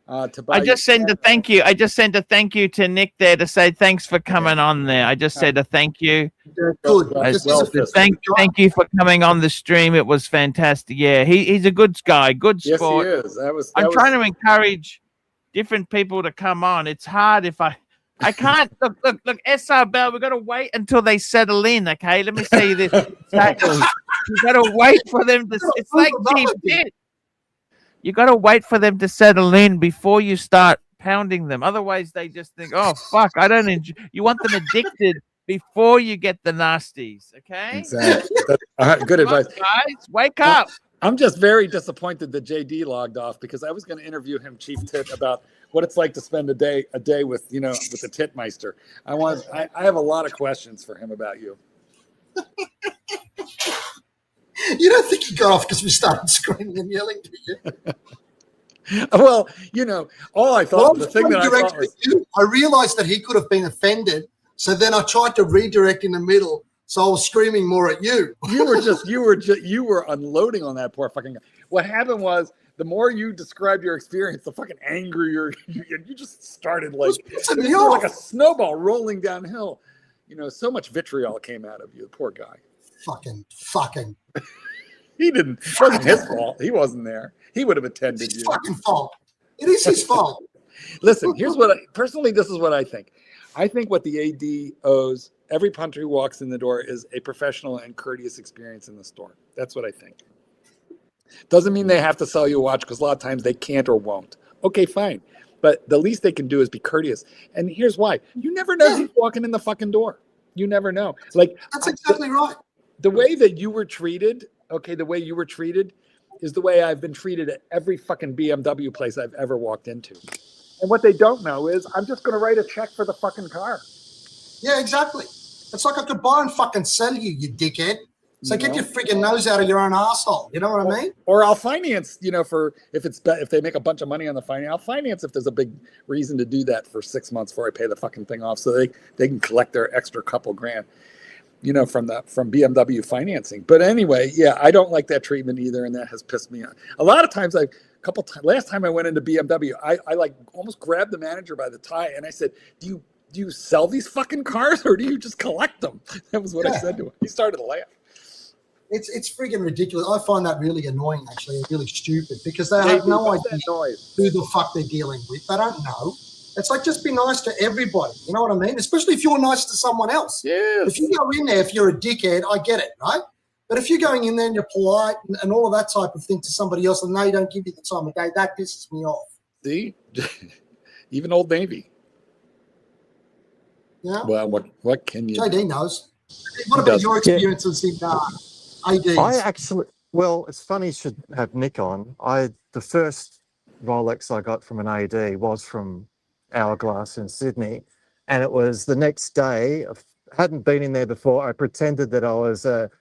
to buy. I just sent a thank you. I just sent a thank you to Nick there to say thanks for coming on there. I just said a thank you. Good. I This is well, a- Thank you for coming on the stream. It was fantastic. Yeah, he's a good guy, good Yes, sport. he is. I'm trying to encourage different people to come on. It's hard if I can't look. SR Bell, we've got to wait until they settle in. Okay, let me say this. Exactly. You got to wait for them to. It's like Chief Tit. You got to wait for them to settle in before you start pounding them. Otherwise, they just think, "Oh fuck, I don't enjoy." You want them addicted before you get the nasties. Okay. Exactly. Good Come on, advice. guys. Wake up. I'm just very disappointed that JD logged off because I was going to interview him, Chief Tit, about what it's like to spend a day with the Titmeister. I have a lot of questions for him about you. You don't think he got off because we started screaming and yelling to you? Well, you know, all I thought, the thing that I thought Redirecting was, you, I realized that he could have been offended, so then I tried to redirect in the middle. So I was screaming more at you. you were unloading on that poor fucking guy. What happened was, the more you described your experience, the fucking angrier you just started like pissing me you were like a off. snowball rolling downhill. You know, so much vitriol came out of you, the poor guy. Fucking. He didn't. It wasn't his fault. He wasn't there. He would have attended It's his you. fucking fault. It is his fault. Listen, here's what personally, this is what I think. I think what the AD owes every punter who walks in the door is a professional and courteous experience in the store. That's what I think. Doesn't mean they have to sell you a watch, because a lot of times they can't or won't. Okay, fine. But the least they can do is be courteous. And here's why. You never know who's walking in the fucking door. You never know. Like, That's exactly right. the way that you were treated, the way you were treated is the way I've been treated at every fucking BMW place I've ever walked into. And what they don't know is I'm just going to write a check for the fucking car. Yeah, exactly. It's like I could buy and fucking sell you, you dickhead. So get your freaking nose out of your own asshole. You know what I mean? Or I'll finance, for if they make a bunch of money on the finance, I'll finance if there's a big reason to do that for 6 months before I pay the fucking thing off, so they can collect their extra couple grand, from BMW financing. But anyway, yeah, I don't like that treatment either, and that has pissed me off. A lot of times, last time I went into BMW, I like almost grabbed the manager by the tie and I said, do you sell these fucking cars or do you just collect them? That was what I said to him. He started to laugh. It's friggin' ridiculous. I find that really annoying, actually, and really stupid, because they have no idea who the fuck they're dealing with. They don't know. It's like, just be nice to everybody. You know what I mean? Especially if you're nice to someone else. Yes. If you go in there, if you're a dickhead, I get it, right? But if you're going in there and you're polite and all of that type of thing to somebody else and they don't give you the time of day, that pisses me off. See? Even Old Navy. Yeah. Well, what can you... JD knows. What about your experiences in ADs? I actually, well, it's funny you should have Nick on. The first Rolex I got from an AD was from Hourglass in Sydney, and it was the next day. I hadn't been in there before. I pretended that I was a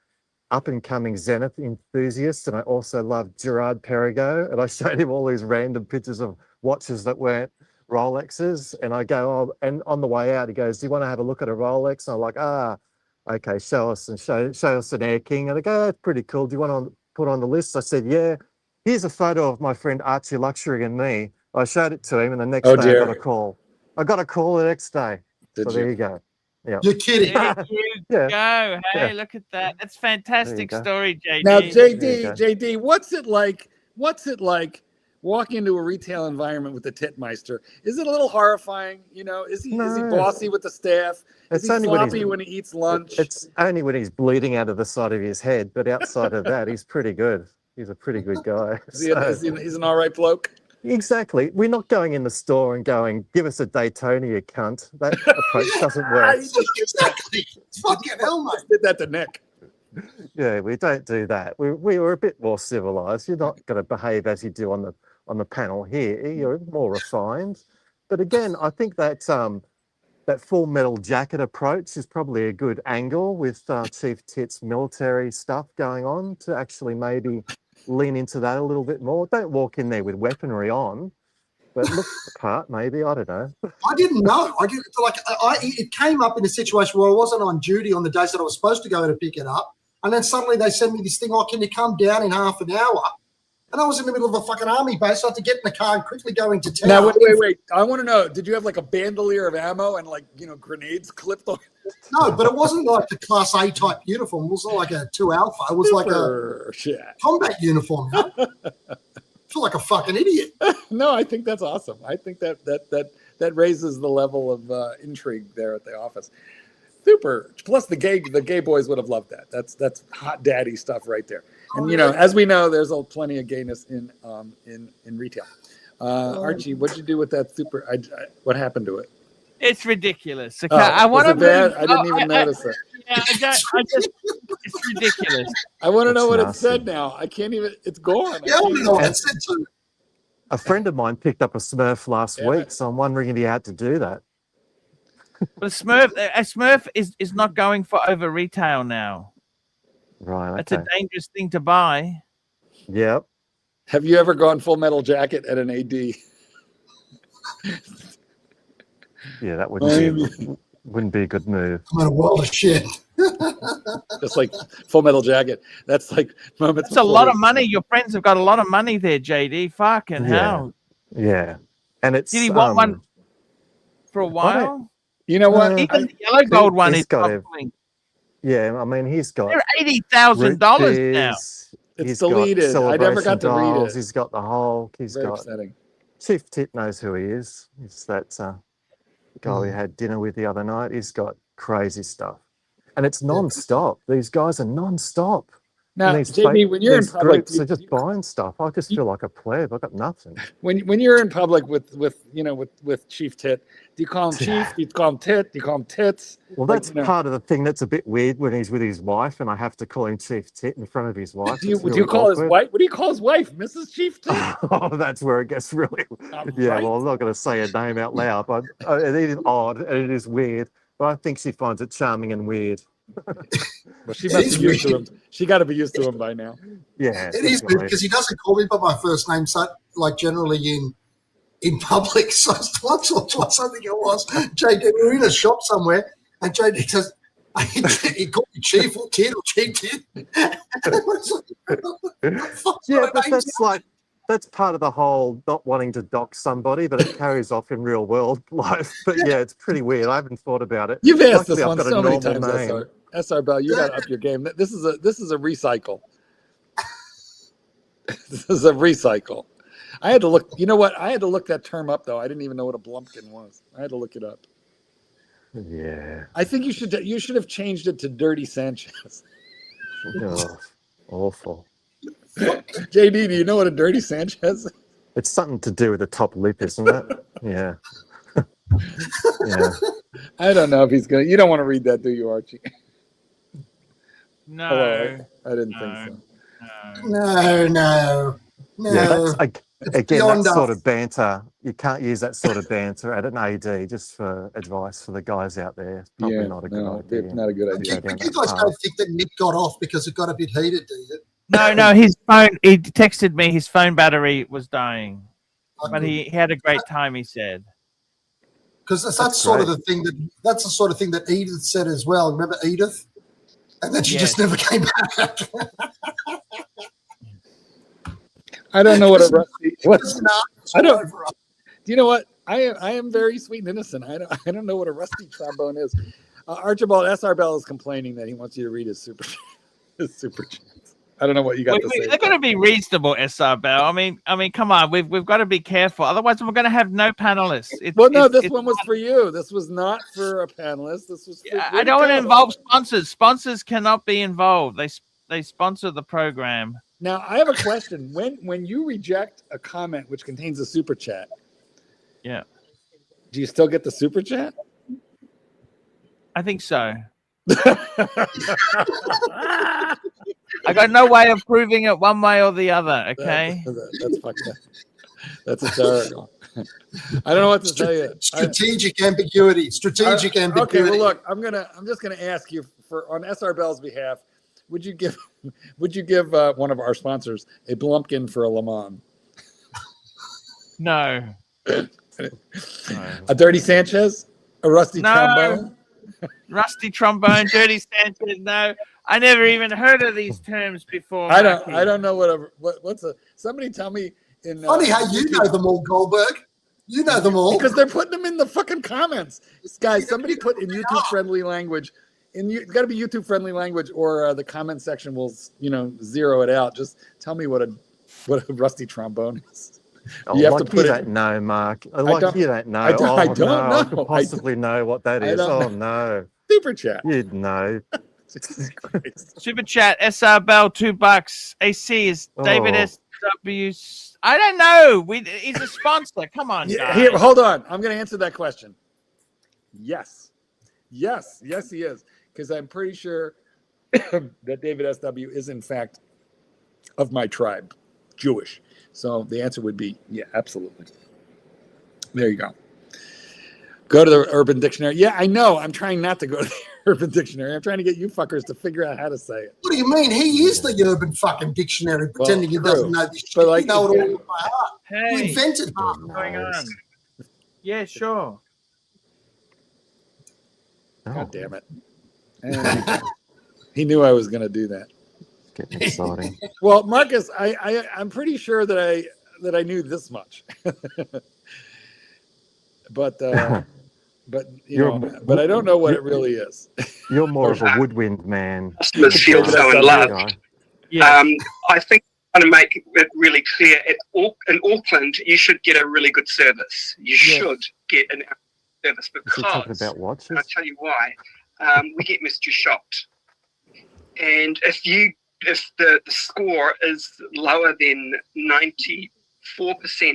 up-and-coming Zenith enthusiast, and I also loved Gerard Perregaux, and I showed him all these random pictures of watches that weren't Rolexes, and I go, oh, and on the way out he goes, do you want to have a look at a Rolex? And I'm like, okay, show us an Air King. And I go, oh, that's pretty cool. Do you want to put on the list? I said, yeah. Here's a photo of my friend Archie Luxury and me. I showed it to him, and the next day I got a call. I got a call the next day. There you go. Yeah. You're kidding. There you go. Hey, look at that. That's a fantastic story, JD. Now, JD, what's it like walking into a retail environment with the Titmeister? Is it a little horrifying? You know, is he bossy with the staff? Is he sloppy when he eats lunch? It's only when he's bleeding out of the side of his head, but outside of that, he's pretty good. He's a pretty good guy. He's an all right bloke? Exactly. We're not going in the store and going, give us a Daytona, you cunt. That approach doesn't work. Exactly. Fucking hell, mate. Did that to Nick. Yeah, we don't do that. We were a bit more civilized. You're not going to behave as you do on the panel here. You're more refined. But again, I think that that full metal jacket approach is probably a good angle with Chief Tit's military stuff going on to actually maybe lean into that a little bit more. Don't walk in there with weaponry on, but look the part maybe. I don't know. I didn't know. It came up in a situation where I wasn't on duty on the days that I was supposed to go to pick it up. And then suddenly they send me this thing, oh, can you come down in half an hour? And I was in the middle of a fucking army base. So I had to get in the car and quickly go into town. Now, wait. I want to know, did you have like a bandolier of ammo and grenades clipped on? No, but it wasn't like the Class A type uniform. It wasn't like a 2 Alpha. It was like a combat uniform. You know? I feel like a fucking idiot. No, I think that's awesome. I think that raises the level of intrigue there at the office. Super. Plus, the gay boys would have loved that. That's hot daddy stuff right there. And as we know, there's plenty of gayness in retail. Archie, what'd you do with that super? What happened to it? It's ridiculous. Okay, I want to. I didn't even notice it. Yeah, it's ridiculous. I want to know what it said now. I can't even. It's gone. Yeah, I want to know what it said too. A friend of mine picked up a Smurf last week, so I'm wondering if he had to do that. But a Smurf is not going for over retail now. Right. Okay. That's a dangerous thing to buy. Yep. Have you ever gone full metal jacket at an AD? Yeah, that wouldn't be a good move. I'm in a world of shit. Just like full metal jacket. That's like moments. That's a lot of money. Your friends have got a lot of money there, JD. Fucking hell. Yeah. And it's. Did he want one for a while? You know what? Even the yellow gold one is costing. Yeah, I mean, he's got. They're $80,000 now. It's deleted. I never got to read it. He's got the Hulk. He's got. Upsetting. Chief Tit knows who he is. It's that guy we had dinner with the other night. He's got crazy stuff, and it's non-stop. These guys are non-stop. Now, JB, when you're in public, they're just buying stuff. I just feel like a pleb. I've got nothing. When you're in public with Chief Tit, do you call him Chief? Do you call him Tit? Do you call him Tits? Well, that's part of the thing that's a bit weird when he's with his wife, and I have to call him Chief Tit in front of his wife. Would you call his wife? What do you call his wife, Mrs. Chief Tit? Oh, that's where it gets really. Right. Well, I'm not going to say her name out loud, but it is odd and it is weird. But I think she finds it charming and weird. Well, she must be used to him. She got to be used to him by now. Yeah, it is weird because he doesn't call me by my first name, so like generally in public. So once or twice, I think it was JD. We were in a shop somewhere, and JD says he called me Chief or Tit or Chief Tit. Yeah, but that's like that's part of the whole not wanting to dox somebody, but it carries off in real world life. But yeah, it's pretty weird. I haven't thought about it. You've asked Luckily, this I've one got a so many normal times, name. SR Bell. You got to up your game. This is a recycle. This is a recycle. I had to look. You know what? I had to look that term up though. I didn't even know what a blumpkin was. I had to look it up. Yeah. I think you should have changed it to Dirty Sanchez. Oh, awful. JD, do you know what a Dirty Sanchez is? It's something to do with the top lip, isn't it? Yeah. Yeah. I don't know if he's gonna. You don't want to read that, do you, Archie? No. Hello? I didn't think so. No. Yeah, that's again beyond that sort us. of banter. You can't use that sort of banter at an AD. Just for advice for the guys out there, it's probably not a good idea. Not a good But idea. you guys don't think that Nick got off because it got a bit heated, do you? No, his phone. He texted me his phone battery was dying, but he had a great time. He said, because that's sort of the thing that's the sort of thing that Edith said as well. Remember Edith? And then she just never came back. I don't know what a rusty. I don't. Do you know what? I am very sweet and innocent. I don't know what a rusty trombone is. Archibald SR Bell is complaining that he wants you to read his super chats. I don't know what you got to say. They're going to be reasonable, SR Bell. I mean, come on. We've got to be careful. Otherwise, we're going to have no panelists. This one was for you. This was not for a panelist. This was. For I don't want to involve sponsors. Sponsors cannot be involved. They sponsor the program. Now, I have a question. When you reject a comment which contains a super chat, yeah, do you still get the super chat? I think so. I got no way of proving it one way or the other. Okay, that's fucked up. That's hysterical. I don't know what to tell you. Strategic ambiguity. Okay, well, look, I'm just gonna ask you on SR Bell's behalf. Would you give one of our sponsors a Blumpkin for a Le Mans? No. A Dirty Sanchez? A Rusty Trombone? Rusty Trombone, Dirty Sanchez, no. I never even heard of these terms before. I don't know what's somebody tell me funny how you know them all, Goldberg. You know them all. Because they're putting them in the fucking comments. Guys, somebody put in YouTube friendly language. It's got to be YouTube friendly language, or the comment section will, zero it out. Just tell me what a rusty trombone is. You have to put it. No, Mark. You don't know. I don't know. I could possibly know what that is. Oh no. Super chat. You'd know. Super chat. SR Bell $2. AC is David SW. I don't know. He's a sponsor. Come on, guys. Here, hold on. I'm going to answer that question. Yes, he is. Because I'm pretty sure that David SW is, in fact, of my tribe, Jewish. So the answer would be, yeah, absolutely. There you go. Go to the Urban Dictionary. Yeah, I know. I'm trying not to go to the Urban Dictionary. I'm trying to get you fuckers to figure out how to say it. What do you mean? He is the Urban fucking Dictionary, pretending he doesn't know this shit. But You know it all by heart. Hey, You invented it. what's going on? Yeah, sure. God damn it. He knew I was going to do that. Getting exciting. Well, Marcus, I'm pretty sure that I knew this much, but I don't know what it really is. You're more of a woodwind man. Customers feel so in love. Yeah. I think I want to make it really clear. In Auckland, you should get a really good service. You should get an service because talking about watches? I'll tell you why. We get mystery shopped, and if the score is lower than 94%,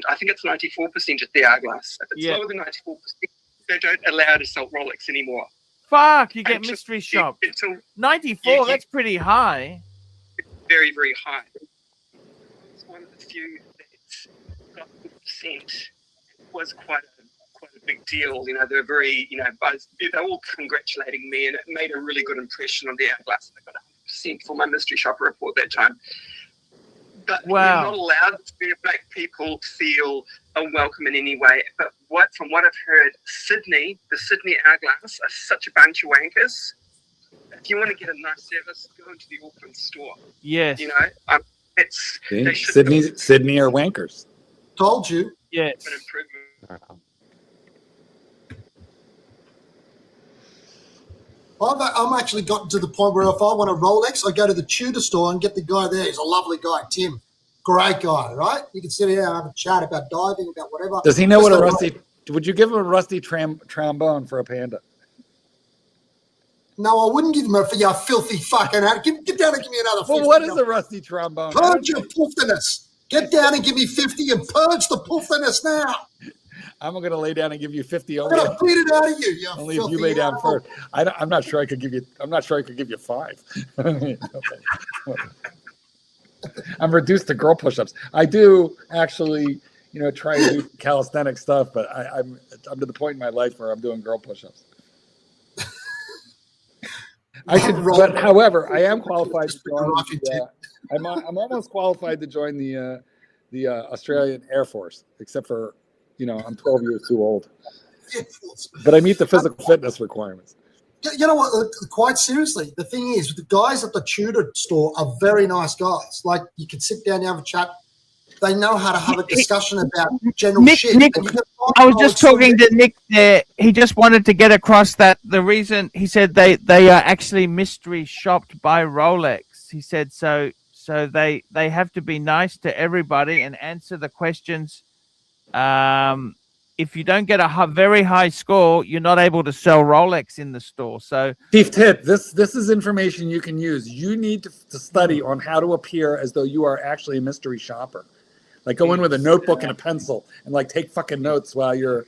I think it's 94% at the Hourglass. If it's lower than 94%, they don't allow to sell Rolex anymore. Fuck, you get mystery shop. 94, that's pretty high. Very, very high. It's one of the few that got the percent. It was quite a big deal. They're very, buzzed. They're all congratulating me, and it made a really good impression on the Hourglass. They got 100% for my mystery shopper report that time. But we're not allowed to make people feel unwelcome in any way. But from what I've heard, the Sydney Hourglass are such a bunch of wankers. If you want to get a nice service, go into the Auckland store. Yes. It's See? they should Sydney are wankers. Told you. Yes. an improvement. I'm actually gotten to the point where if I want a Rolex, I go to the Tudor store and get the guy there. He's a lovely guy, Tim. Great guy, right? You can sit here and have a chat about diving, about whatever. Does he know Just what a like- rusty? Would you give him a rusty trombone for a Panda? No, I wouldn't give him a you filthy fucking out. Get down and give me another 50. Well, what is a rusty trombone? Purge your puffiness. Get down and give me 50 and purge the puffiness now. I'm going to lay down and give you 50 I'm only. going to beat it out of you. You Only if you filthy lay down animal. first. I'm not sure I could give you. I'm not sure I could give you 5. Okay. I'm reduced to girl push-ups. I do actually, try to do calisthenic stuff, but I'm to the point in my life where I'm doing girl push-ups. But however, I am qualified to join. I'm almost qualified to join the Australian Air Force, except for, I'm 12 years too old. But I meet the physical fitness requirements. You know what? Quite seriously, the thing is, the guys at the Tudor store are very nice guys. Like, you can sit down and have a chat. They know how to have a discussion about general shit. Nick, I was just talking to Nick there. He just wanted to get across that the reason he said they are actually mystery shopped by Rolex. He said so they have to be nice to everybody and answer the questions. If you don't get a very high score, you're not able to sell Rolex in the store. So, Chief tip: this is information you can use. You need to study on how to appear as though you are actually a mystery shopper. Like, go in with a notebook and a pencil and take fucking notes while you're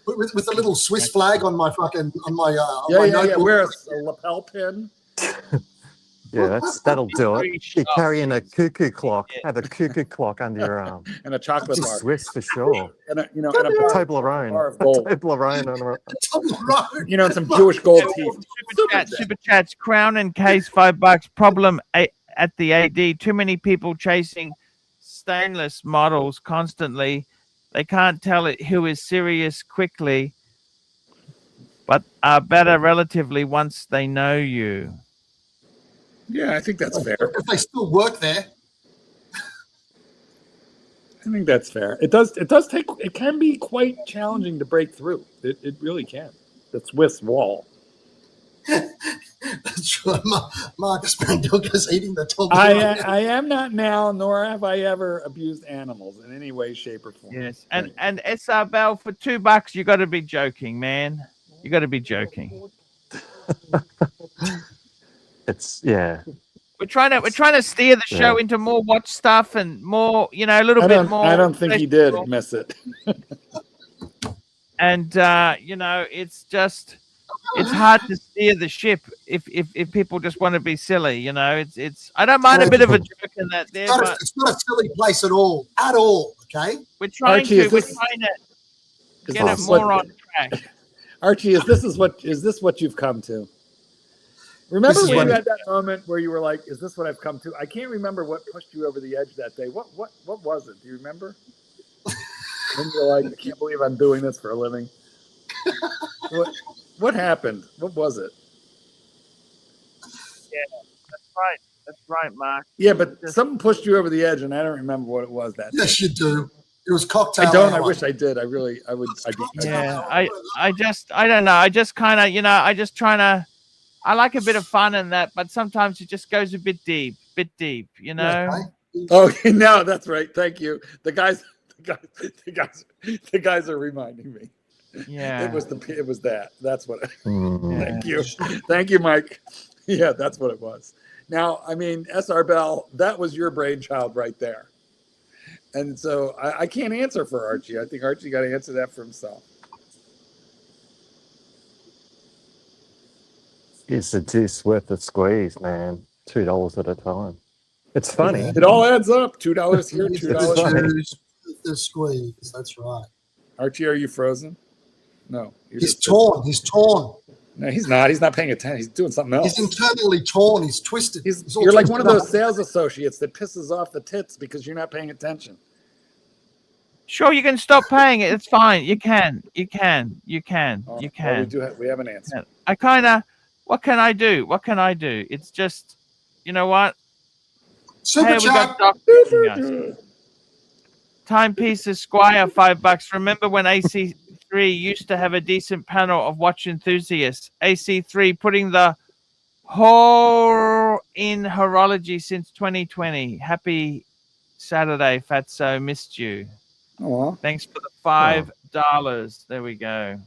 with a little Swiss flag on my fucking my notebook. Wear a lapel pin. Yeah, that'll do it. You're carrying a cuckoo clock. Have a cuckoo clock under your arm. And a chocolate bar. Swiss for sure. And a Toblerone. bar of gold. Toblerone on and some Jewish gold teeth. Super chats. Crown and case $5. Problem at the AD. Too many people chasing stainless models constantly. They can't tell who is serious quickly, but are better relatively once they know you. Yeah, I think that's fair. If they still work there. I think that's fair. It can be quite challenging to break through. It really can. The Swiss wall. That's right. Marcus Manduka's eating the top. I am not now, nor have I ever abused animals in any way, shape, or form. Yes, and SR Bell for $2, you got to be joking, man. You got to be joking. We're trying to steer the show into more watch stuff and more, a little bit more. I don't think he did miss it. And it's hard to steer the ship if people just want to be silly. It's I don't mind a bit of a joke in that there, but it's not a silly place at all. Okay, we're trying Archie, to get it more on track. Archie, is this what you've come to? Remember when you had that moment where you were like, "Is this what I've come to?" I can't remember what pushed you over the edge that day. What was it? Do you remember? When you're like, "I can't believe I'm doing this for a living." What happened? What was it? Yeah, that's right, Mark. Yeah, but something pushed you over the edge, and I don't remember what it was that day. Yes, you do. It was cocktail. I don't. hour. I wish I did. I would. Yeah, I don't know. I just kind of, I like a bit of fun in that, but sometimes it just goes a bit deep, Oh, no, that's right. Thank you. The guys are reminding me. Yeah, it was that. That's what. Thank you, Mike. Yeah, that's what it was. Now, I mean, SR Bell, that was your brainchild right there, and so I can't answer for Archie. I think Archie got to answer that for himself. It's a juice worth the squeeze, man. $2 at a time. It's funny. It all adds up. $2 here, $2 the squeeze. That's right. Archie, are you frozen? No. He's torn. He's torn. No, he's not. He's not paying attention. He's doing something else. He's internally torn. He's twisted. You're like one of those sales associates that pisses off the tits because you're not paying attention. Sure, you can stop paying it. It's fine. You can. We have an answer. I kind of. What can I do? It's just, you know what? Super Hey, we chat. got Doc joining us. Timepiece Esquire, $5. Remember when AC3 used to have a decent panel of watch enthusiasts? AC3 putting the whole in horology since 2020. Happy Saturday, Fatso. Missed you. Aw. Thanks for the $5. There we go.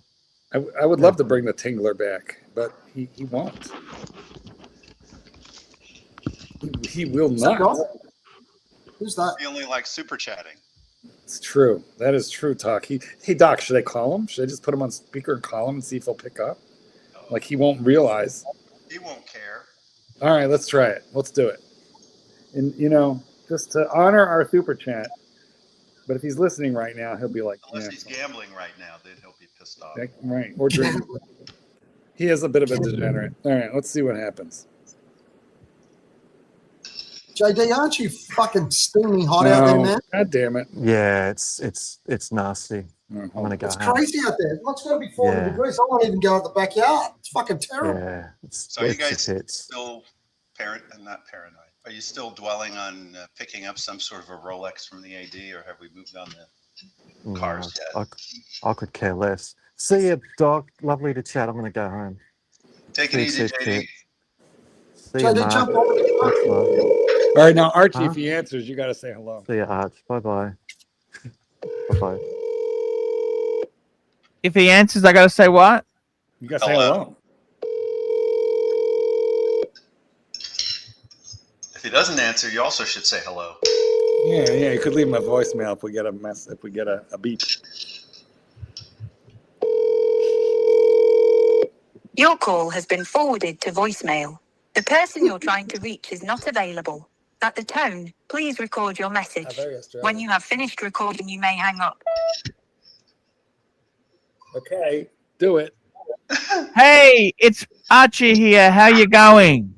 I would love to bring the Tingler back, but he won't. He will Is that not. Doc? Who's that? He only likes super chatting. It's true. That is true talk. Hey, Doc, should I call him? Should I just put him on speaker and call him and see if he'll pick up? Like he won't realize. He won't care. All right, let's try it. Let's do it. And, you know, just to honor our super chat. But if he's listening right now, he'll be like, Unless he's gambling right now, then he'll be pissed off. Right. Or drinking. He is a bit of a degenerate. All right, let's see what happens. JD, aren't you fucking steaming hot out there, man? God damn it. Yeah, it's nasty. I'm gonna go It's home. crazy out there. It's got to be 40 degrees. I won't even go out the backyard. It's fucking terrible. Yeah, So you guys still not paranoid? Are you still dwelling on picking up some sort of a Rolex from the AD, or have we moved on the cars yet? I could care less. See you, Doc. Lovely to chat. I'm gonna go home. Take it easy, JD. See you, Mark. Much love. All right, now, Archie, if he answers, you got to say hello. See you, Arch. Bye-bye. Bye-bye. If he answers, I got to say what? You got to say hello. If he doesn't answer, you also should say hello. Yeah, you could leave him a voicemail if we get a beep. Your call has been forwarded to voicemail. The person you're trying to reach is not available. At the tone, please record your message. When you have finished recording, you may hang up. Okay, do it. Hey, it's Archie here. How you going?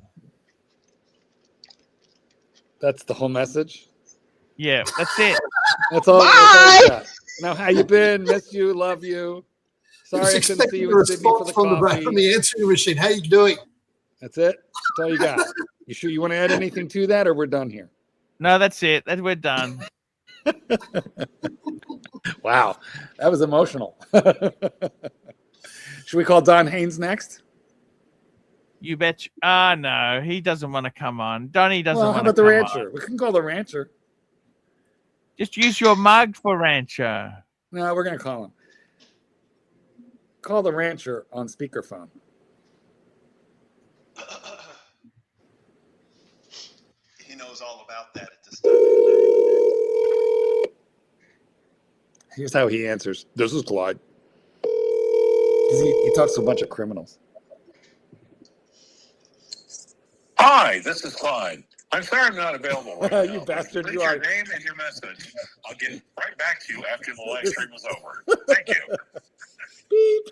That's the whole message? Yeah, that's it. That's all. That's all. Now, how you been? Miss you, love you. Sorry I couldn't see you in Sydney for the coffee. From the answering machine. How you doing? That's it? That's all you got? You sure you want to add anything to that, or we're done here? No, that's it. We're done. Wow, that was emotional. Should we call Don Haynes next? You bet. No, he doesn't want to come on. Donnie doesn't want to come on. How about the rancher? We can call the rancher. Just use your mug for rancher. No, we're going to call him. Call the rancher on speakerphone. He knows all about that at this time of the day. Here's how he answers. This is Clyde. He talks to a bunch of criminals. Hi, this is Clyde. I'm sorry I'm not available right now. You bastard, Leave you your are. name and your message. I'll get right back to you after the live stream is over. Thank you. Beep.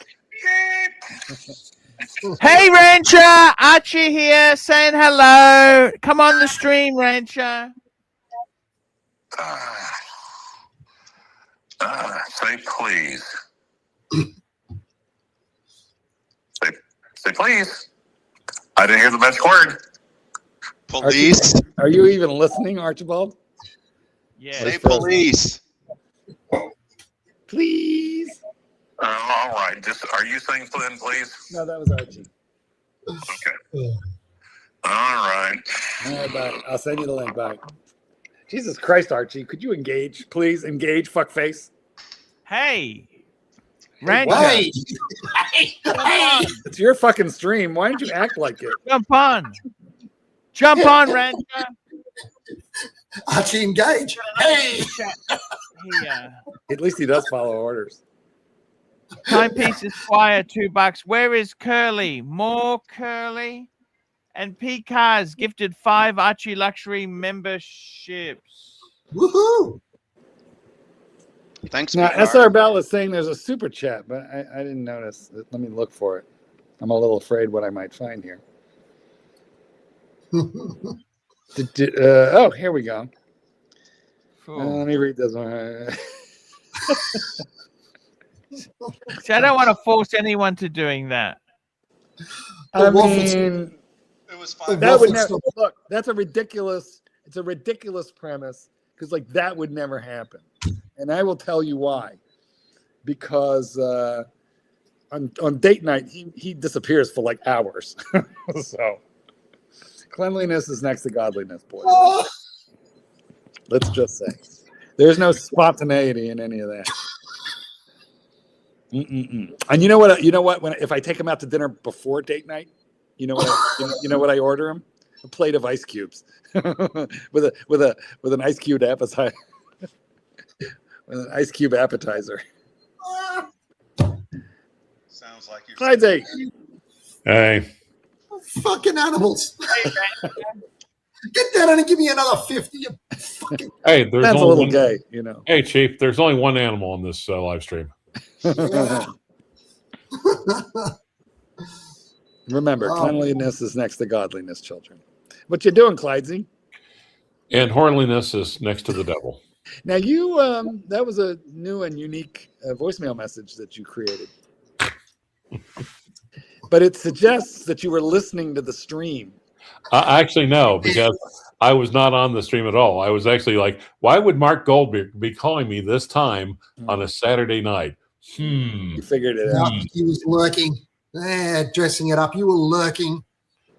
Hey, rancher! Archie here saying hello. Come on the stream, rancher. Say please. Say please. I didn't hear the magic word. Police. Are you even listening, Archibald? Yeah. Say police. Please. All right. Are you saying Flynn, please? No, that was Archie. Okay. All right. All right, bye. I'll send you the link. Bye. Jesus Christ, Archie. Could you engage? Please engage, fuckface. Hey. Rancher. Hey. Come on. It's your fucking stream. Why don't you act like it? Jump on. Jump on, rancher. Archie, engage. Hey. At least he does follow orders. Timepiece Esquire, $2. Where is Curly? More Curly? And P Cars gifted 5 Archie Luxury memberships. Woohoo! Thanks. Now, SR Bell is saying there's a super chat, but I didn't notice. Let me look for it. I'm a little afraid what I might find here. Oh, here we go. Let me read this one. See, I don't want to force anyone to doing that. I mean, it was fine. that would never, look. That's a ridiculous. It's a ridiculous premise because like that would never happen. And I will tell you why. Because on date night, he disappears for like hours. So cleanliness is next to godliness, boys. Let's just say. There's no spontaneity in any of that. And you know what? If I take him out to dinner before date night, you know what I order him? A plate of ice cubes with an ice cube appetizer. With an ice cube appetizer. Sounds like you're. Clyde. Hey. Fucking animals. Get down and give me another 50. You fucking. Hey, there's That's only a little one, gay, you know. Hey, Chief, there's only one animal on this live stream. Yeah. Remember, cleanliness is next to godliness, children. What you doing, Clydesy? And hornliness is next to the devil. Now you, that was a new and unique voicemail message that you created. But it suggests that you were listening to the stream. Actually, no, because I was not on the stream at all. I was actually like, why would Mark Goldberg be calling me this time on a Saturday night? You figured it out. He was lurking. Dressing it up. You were lurking.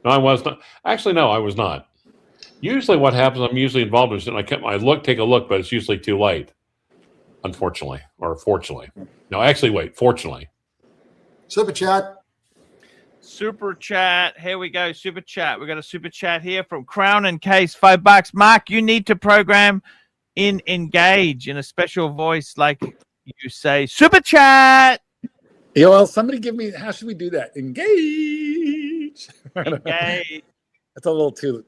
No, I was not. Actually, no, I was not. Usually what happens, I'm usually involved in it. I take a look, but it's usually too late. Unfortunately, or fortunately. No, actually, wait, fortunately. Super chat. Super chat. Here we go. Super chat. We got a super chat here from Crown and Case. $5. Mark, you need to program in Engage in a special voice like you say. Super chat. Yeah, well, somebody give me. How should we do that? Engage. Engage. That's a little too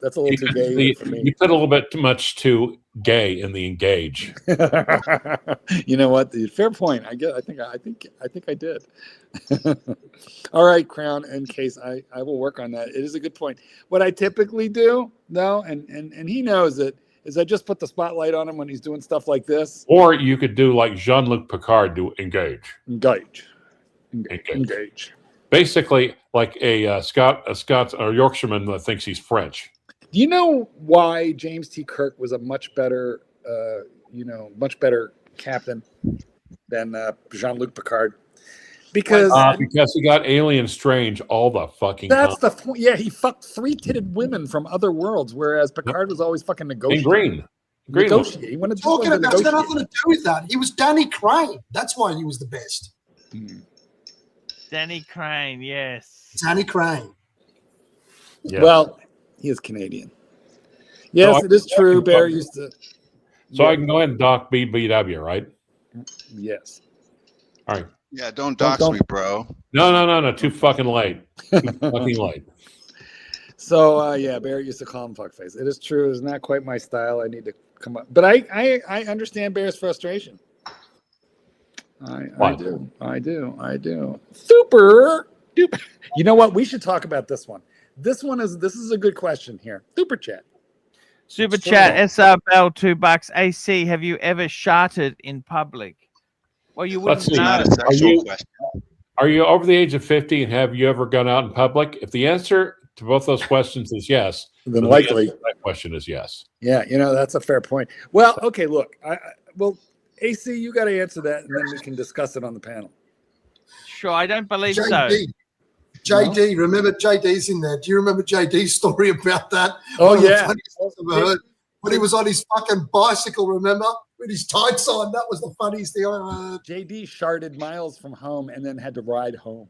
gay for me. You put a little bit too much too gay in the engage. You know what? Fair point. I think I did. All right, Crown and Case. I will work on that. It is a good point. What I typically do, though, and he knows it, is I just put the spotlight on him when he's doing stuff like this. Or you could do like Jean-Luc Picard, do engage. Engage. Basically, like a Scots or Yorkshireman that thinks he's French. Do you know why James T. Kirk was a much better captain than Jean-Luc Picard? Because he got alien strange all the fucking time. That's the point. Yeah, he fucked 3-titted women from other worlds, whereas Picard was always fucking negotiating. Green. Negotiate. He wanted Talking about, it's got nothing to do with that. He was Danny Crane. That's why he was the best. Danny Crane, yes. Danny Crane. Yeah. Well, he is Canadian. Yes, it is true. Bear used to. So I can go ahead and dock BBW, right? Yes. All right. Yeah, don't dox me, bro. No. Too fucking late. Too fucking late. So yeah, Bear used to call him fuckface. It is true. It's not quite my style. I need to come up, but I understand Bear's frustration. I do. Super duper. You know what? We should talk about this one. This is a good question here. Super chat. Super chat. SR Bell $2. AC, have you ever sharted in public? Well, you wouldn't know. Not a sexual question. Are you over the age of 50 and have you ever gone out in public? If the answer to both those questions is yes, then likely that question is yes. Yeah, that's a fair point. Well, okay, look, AC, you got to answer that, and then we can discuss it on the panel. Sure, I don't believe JD. so. JD, remember JD's in there. Do you remember JD's story about that? Oh, yeah. When he was on his fucking bicycle, remember? With his tights on. That was the funniest thing I heard. JD sharded miles from home and then had to ride home.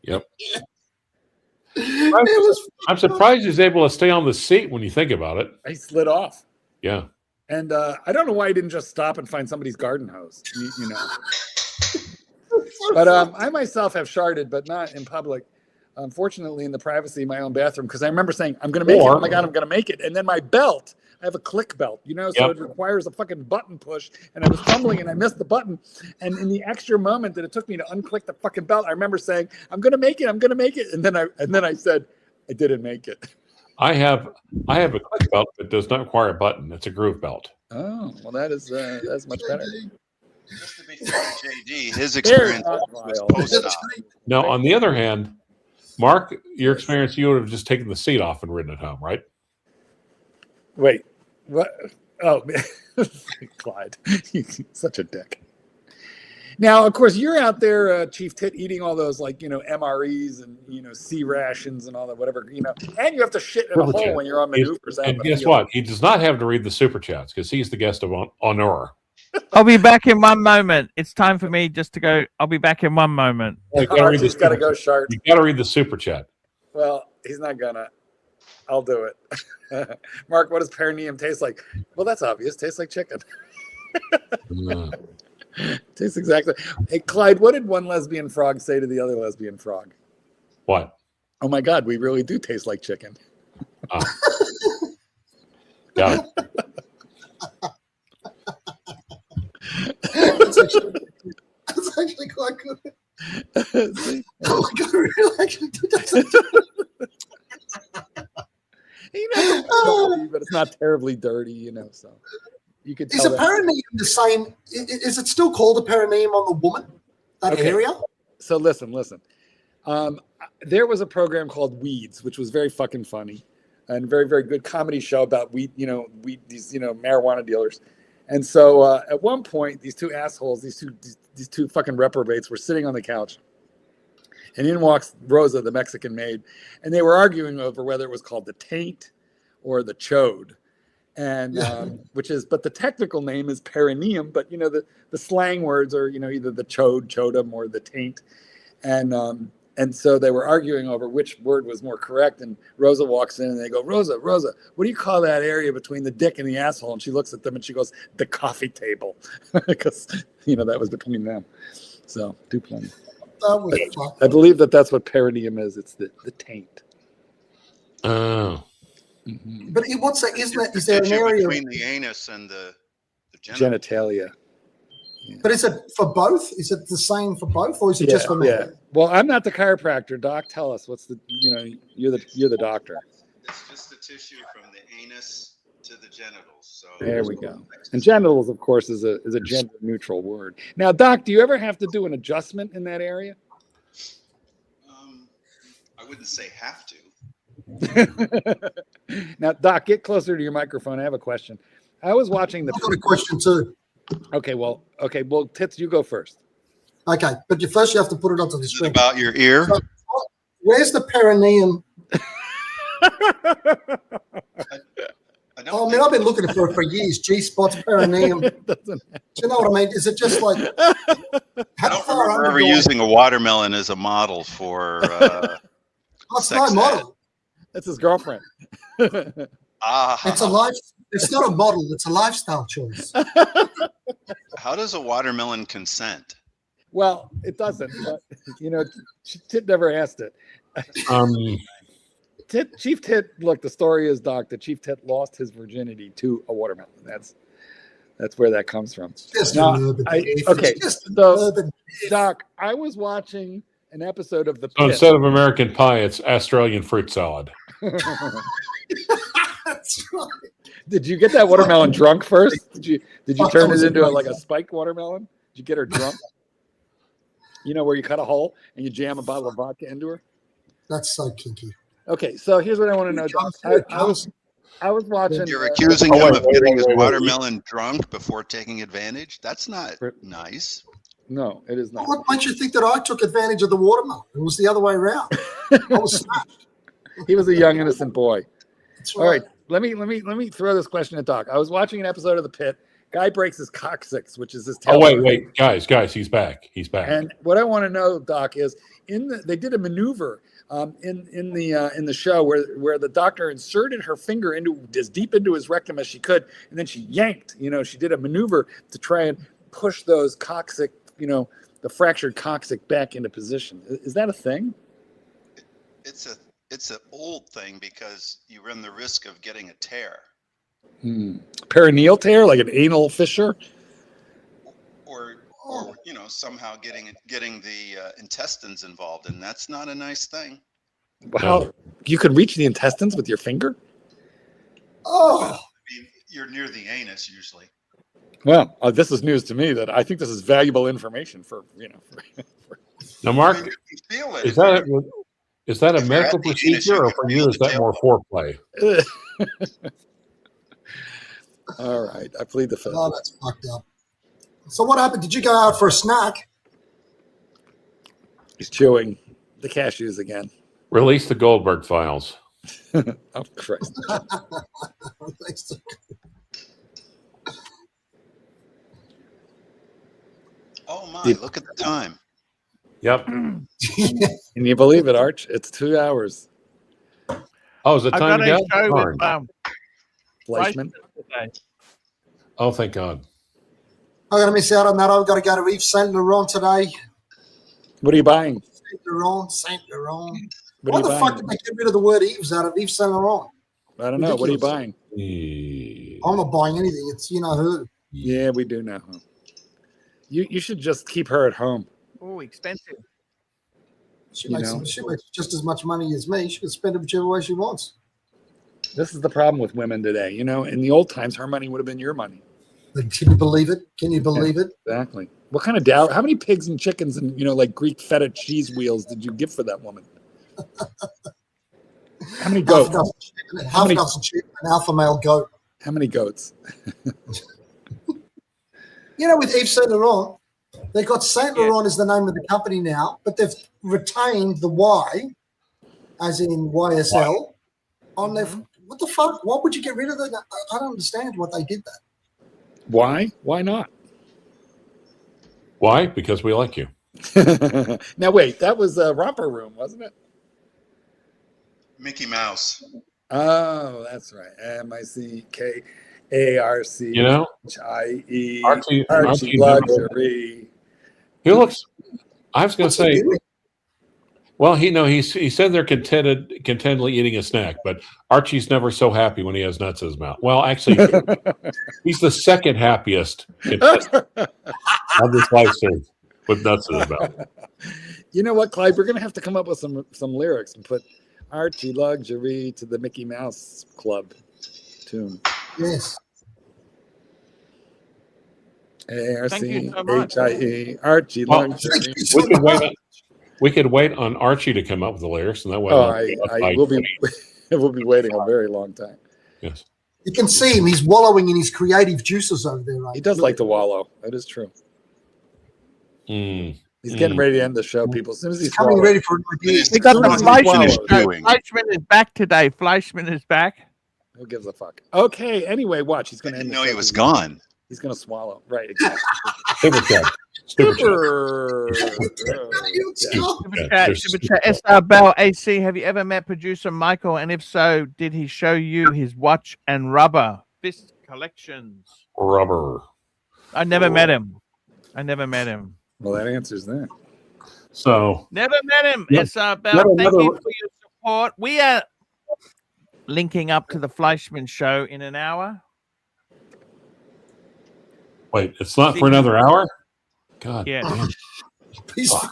Yep. I'm surprised he's able to stay on the seat when you think about it. He slid off. Yeah. And I don't know why he didn't just stop and find somebody's garden hose, you know. But I myself have sharded, but not in public. Unfortunately, in the privacy of my own bathroom, because I remember saying, I'm going to make it. Oh, my God, I'm going to make it. And then my belt, I have a click belt, so it requires a fucking button push. And I was fumbling and I missed the button. And in the extra moment that it took me to unclick the fucking belt, I remember saying, I'm going to make it. I'm going to make it. And then I said, I didn't make it. I have a click belt that does not require a button. It's a groove belt. Oh, well, that's much better. Just to be fair to JD, his experience was post-op. Now, on the other hand, Mark, your experience, you would have just taken the seat off and ridden it home, right? Wait, What? Oh, Clyde, he's such a dick. Now, of course, you're out there, Chief Tit, eating all those MREs and C rations and all that, whatever, and you have to shit in a hole when you're on maneuvers. And guess what? He does not have to read the super chats because he's the guest of honor. I'll be back in one moment. It's time for me just to go. I'll be back in one moment. Archie's got to go, Shart. You got to read the super chat. Well, he's not gonna. I'll do it. Mark, what does perineum taste like? Well, that's obvious. Tastes like chicken. Tastes exactly. Hey, Clyde, what did one lesbian frog say to the other lesbian frog? What? Oh my God, we really do taste like chicken. Got it. That's actually quite good. Oh my God, we really actually do taste like chicken. But it's not terribly dirty, so you could tell. Is a perineum the same? Is it still called a perineum on the woman? That area? So listen. There was a program called Weeds, which was very fucking funny and very, very good comedy show about these marijuana dealers. And so at one point, these two assholes, these two fucking reprobates were sitting on the couch. And in walks Rosa, the Mexican maid, and they were arguing over whether it was called the taint or the chode, and but the technical name is perineum. But the slang words are either the chode, chodum, or the taint, and so they were arguing over which word was more correct. And Rosa walks in, and they go, Rosa, what do you call that area between the dick and the asshole? And she looks at them and she goes, the coffee table, because that was between them. So too plenty. I believe that's what perineum is. It's the taint. Oh. Mm-hmm. But what's that? Is there an area between the anus and the genitalia? Yeah. But is it for both? Is it the same for both, or is it just for men? Yeah. Well, I'm not the chiropractor. Doc, tell us what's the. You're the doctor. It's just the tissue from the anus to the genitals. So there we go. And genitals, of course, is a gender neutral word. Now, Doc, do you ever have to do an adjustment in that area? I wouldn't say have to. Now, Doc, get closer to your microphone. I have a question. I was watching the. I've got a question too. Okay, well, Tits, you go first. Okay, but first you have to put it onto the screen. About your ear. So, where's the perineum? I've been looking for years. G-spots, perineum. Do you know what I mean? Is it just like? I don't remember ever using a watermelon as a model for. That's no model. That's his girlfriend. It's a life. It's not a model. It's a lifestyle choice. How does a watermelon consent? Well, it doesn't. But, Tit never asked it. Chief Tit. Look, the story is, Doc, that Chief Tit lost his virginity to a watermelon. That's where that comes from. Doc, I was watching an episode of the. So instead of American Pie, it's Australian fruit salad. That's right. Did you get that watermelon drunk first? Did you turn it into a spiked watermelon? Did you get her drunk? Where you cut a hole and you jam a bottle of vodka into her? That's so kinky. Okay, so here's what I want to know, Doc. I was watching. You're accusing him of getting his watermelon drunk before taking advantage? That's not nice. No, it is not. What makes you think that I took advantage of the watermelon? It was the other way around. I was snatched. He was a young, innocent boy. That's right. All right, let me throw this question at Doc. I was watching an episode of The Pit. Guy breaks his coccyx, which is his tail. Oh, wait, guys, he's back. He's back. And what I want to know, Doc, is they did a maneuver in the show where the doctor inserted her finger into as deep into his rectum as she could, and then she yanked. She did a maneuver to try and push those coccyx, the fractured coccyx back into position. Is that a thing? It's an old thing because you run the risk of getting a tear. Perineal tear, like an anal fissure, or somehow getting the intestines involved, and that's not a nice thing. Wow, you could reach the intestines with your finger? Oh, you're near the anus usually. Well, this is news to me. That I think this is valuable information for. Now, Mark, is that a medical procedure, or for you is that more foreplay? All right, I plead the fifth. Oh, that's fucked up. So what happened? Did you go out for a snack? He's chewing the cashews again. Release the Goldberg files. Oh, Christ. Oh, my. Look at the time. Yep. Can you believe it, Arch? It's 2 hours. Oh, is it I've time got to a go? show Darn. with Fleischman. today. Oh, thank God. I'm going to miss out on that. I've got to go to Yves Saint Laurent today. What are you buying? Saint Laurent, Saint Laurent. What Why are you the buying? fuck did they get rid of the word Yves out of Yves Saint Laurent? I don't know. What are you Ridiculous. buying? I'm not buying anything. It's you know who. Yeah, we do know who. You should just keep her at home. Oh, expensive. She You makes know? she makes just as much money as me. She can spend it whichever way she wants. This is the problem with women today. You know, in the old times, her money would have been your money. But can you believe it? Can you believe it? Exactly. What kind of dowry? How many pigs and chickens and like Greek feta cheese wheels did you give for that woman? How many goats? Half a dozen chicken, an alpha male goat. How many goats? You know, with Yves Saint Laurent, they got Saint Laurent as the name of the company now, but they've retained the Y, as in YSL, on their. What the fuck? Why would you get rid of that? I don't understand what they did that. Why? Why not? Why? Because we like you. Now wait, that was a romper room, wasn't it? Mickey Mouse. Oh, that's right. MICKARC. You know, HIE. Archie Luxury. He looks. I was going What's to he say. doing? Well, he said they're contentedly eating a snack, but Archie's never so happy when he has nuts in his mouth. Well, actually, he's the second happiest contestant on this live stream with nuts in his mouth. You know what, Clyde? We're going to have to come up with some lyrics and put Archie Luxury to the Mickey Mouse Club tune. Yes. ARCHIE. Archie Well, Luxury. we could wait on Archie to come up with the lyrics, and that way. We'll be waiting a very long time. Yes. You can see him. He's wallowing in his creative juices over there. Right? He does like to wallow. That is true. He's getting ready to end the show, people. As soon as he's coming ready for an idea. We got the Fleischman show. Fleischman is back today. Fleischman is back. Who gives a fuck? Okay. Anyway, watch. He's going to end. No, he was gone. He's going to swallow. Right. Exactly. Super chat. Super chat. SR Bell AC. Have you ever met producer Michael? And if so, did he show you his watch and rubber fist collections? Rubber. I never met him. Well, that answers that. So never met him. SR Bell. Thank you for your support. We are linking up to the Fleischman show in an hour. Wait, it's not for another hour? God. Yeah. Well, he's got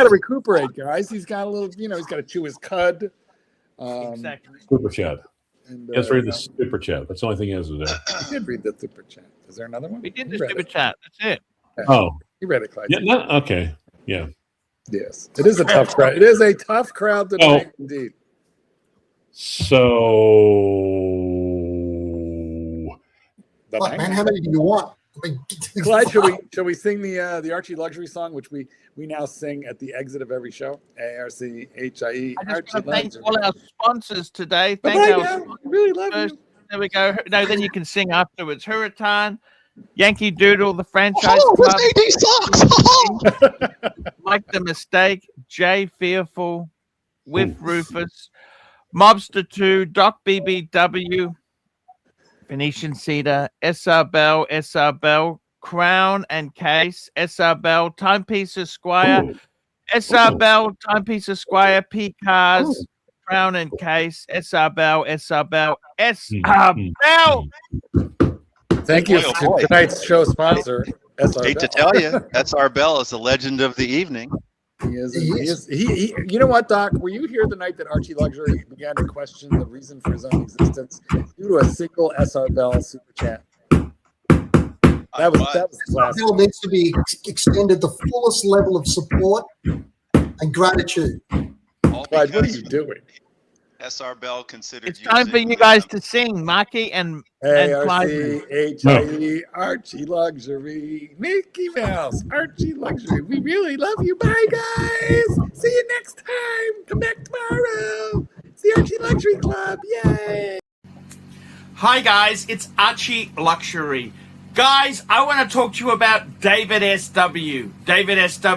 to recuperate, guys. He's got a little, he's got to chew his cud. Exactly. Super chat. Let's read the super chat. That's the only thing he has to do. I did read the super chat. Is there another one? We did the super chat. That's it. Oh. You read it, Clyde. Yeah, okay. Yeah. Yes. It is a tough crowd. It is a tough crowd tonight, indeed. So. What, man? How many do you want? Clyde, shall we sing the Archie Luxury song, which we now sing at the exit of every show? ARCHIE. I just want Archie to thank Luxury. all our sponsors today. Bye-bye Thank our now. Really love you. There we go. No, then you can sing afterwards. Hurricane, Yankee Doodle, the franchise club, Mike the Mistake, Jay Fearful, With Rufus, Mobster 2, Doc BBW, Venetian Cedar, SR Bell, Crown and Case, SR Bell, Timepiece Esquire, SR Bell, Timepiece Esquire, P Cars, Crown and Case, SR Bell, SR Bell. Thank you to tonight's show sponsor, SR Hate to tell you, SR Bell is the legend of the evening. He is. You know what, Doc? Were you here the night that Archie Luxury began to question the reason for his own existence due to a single SR Bell super chat? That was classic. Bell needs to be extended the fullest level of support and gratitude. Clyde, what are you doing? SR Bell considered It's time for using, you guys to sing, Marky and Clive. ARCHIE, Archie Luxury, Mickey Mouse, Archie Luxury. We really love you. Bye, guys. See you next time. Come back tomorrow. See Archie Luxury Club. Yay. Hi guys, it's Archie Luxury. Guys, I want to talk to you about David SW. David SW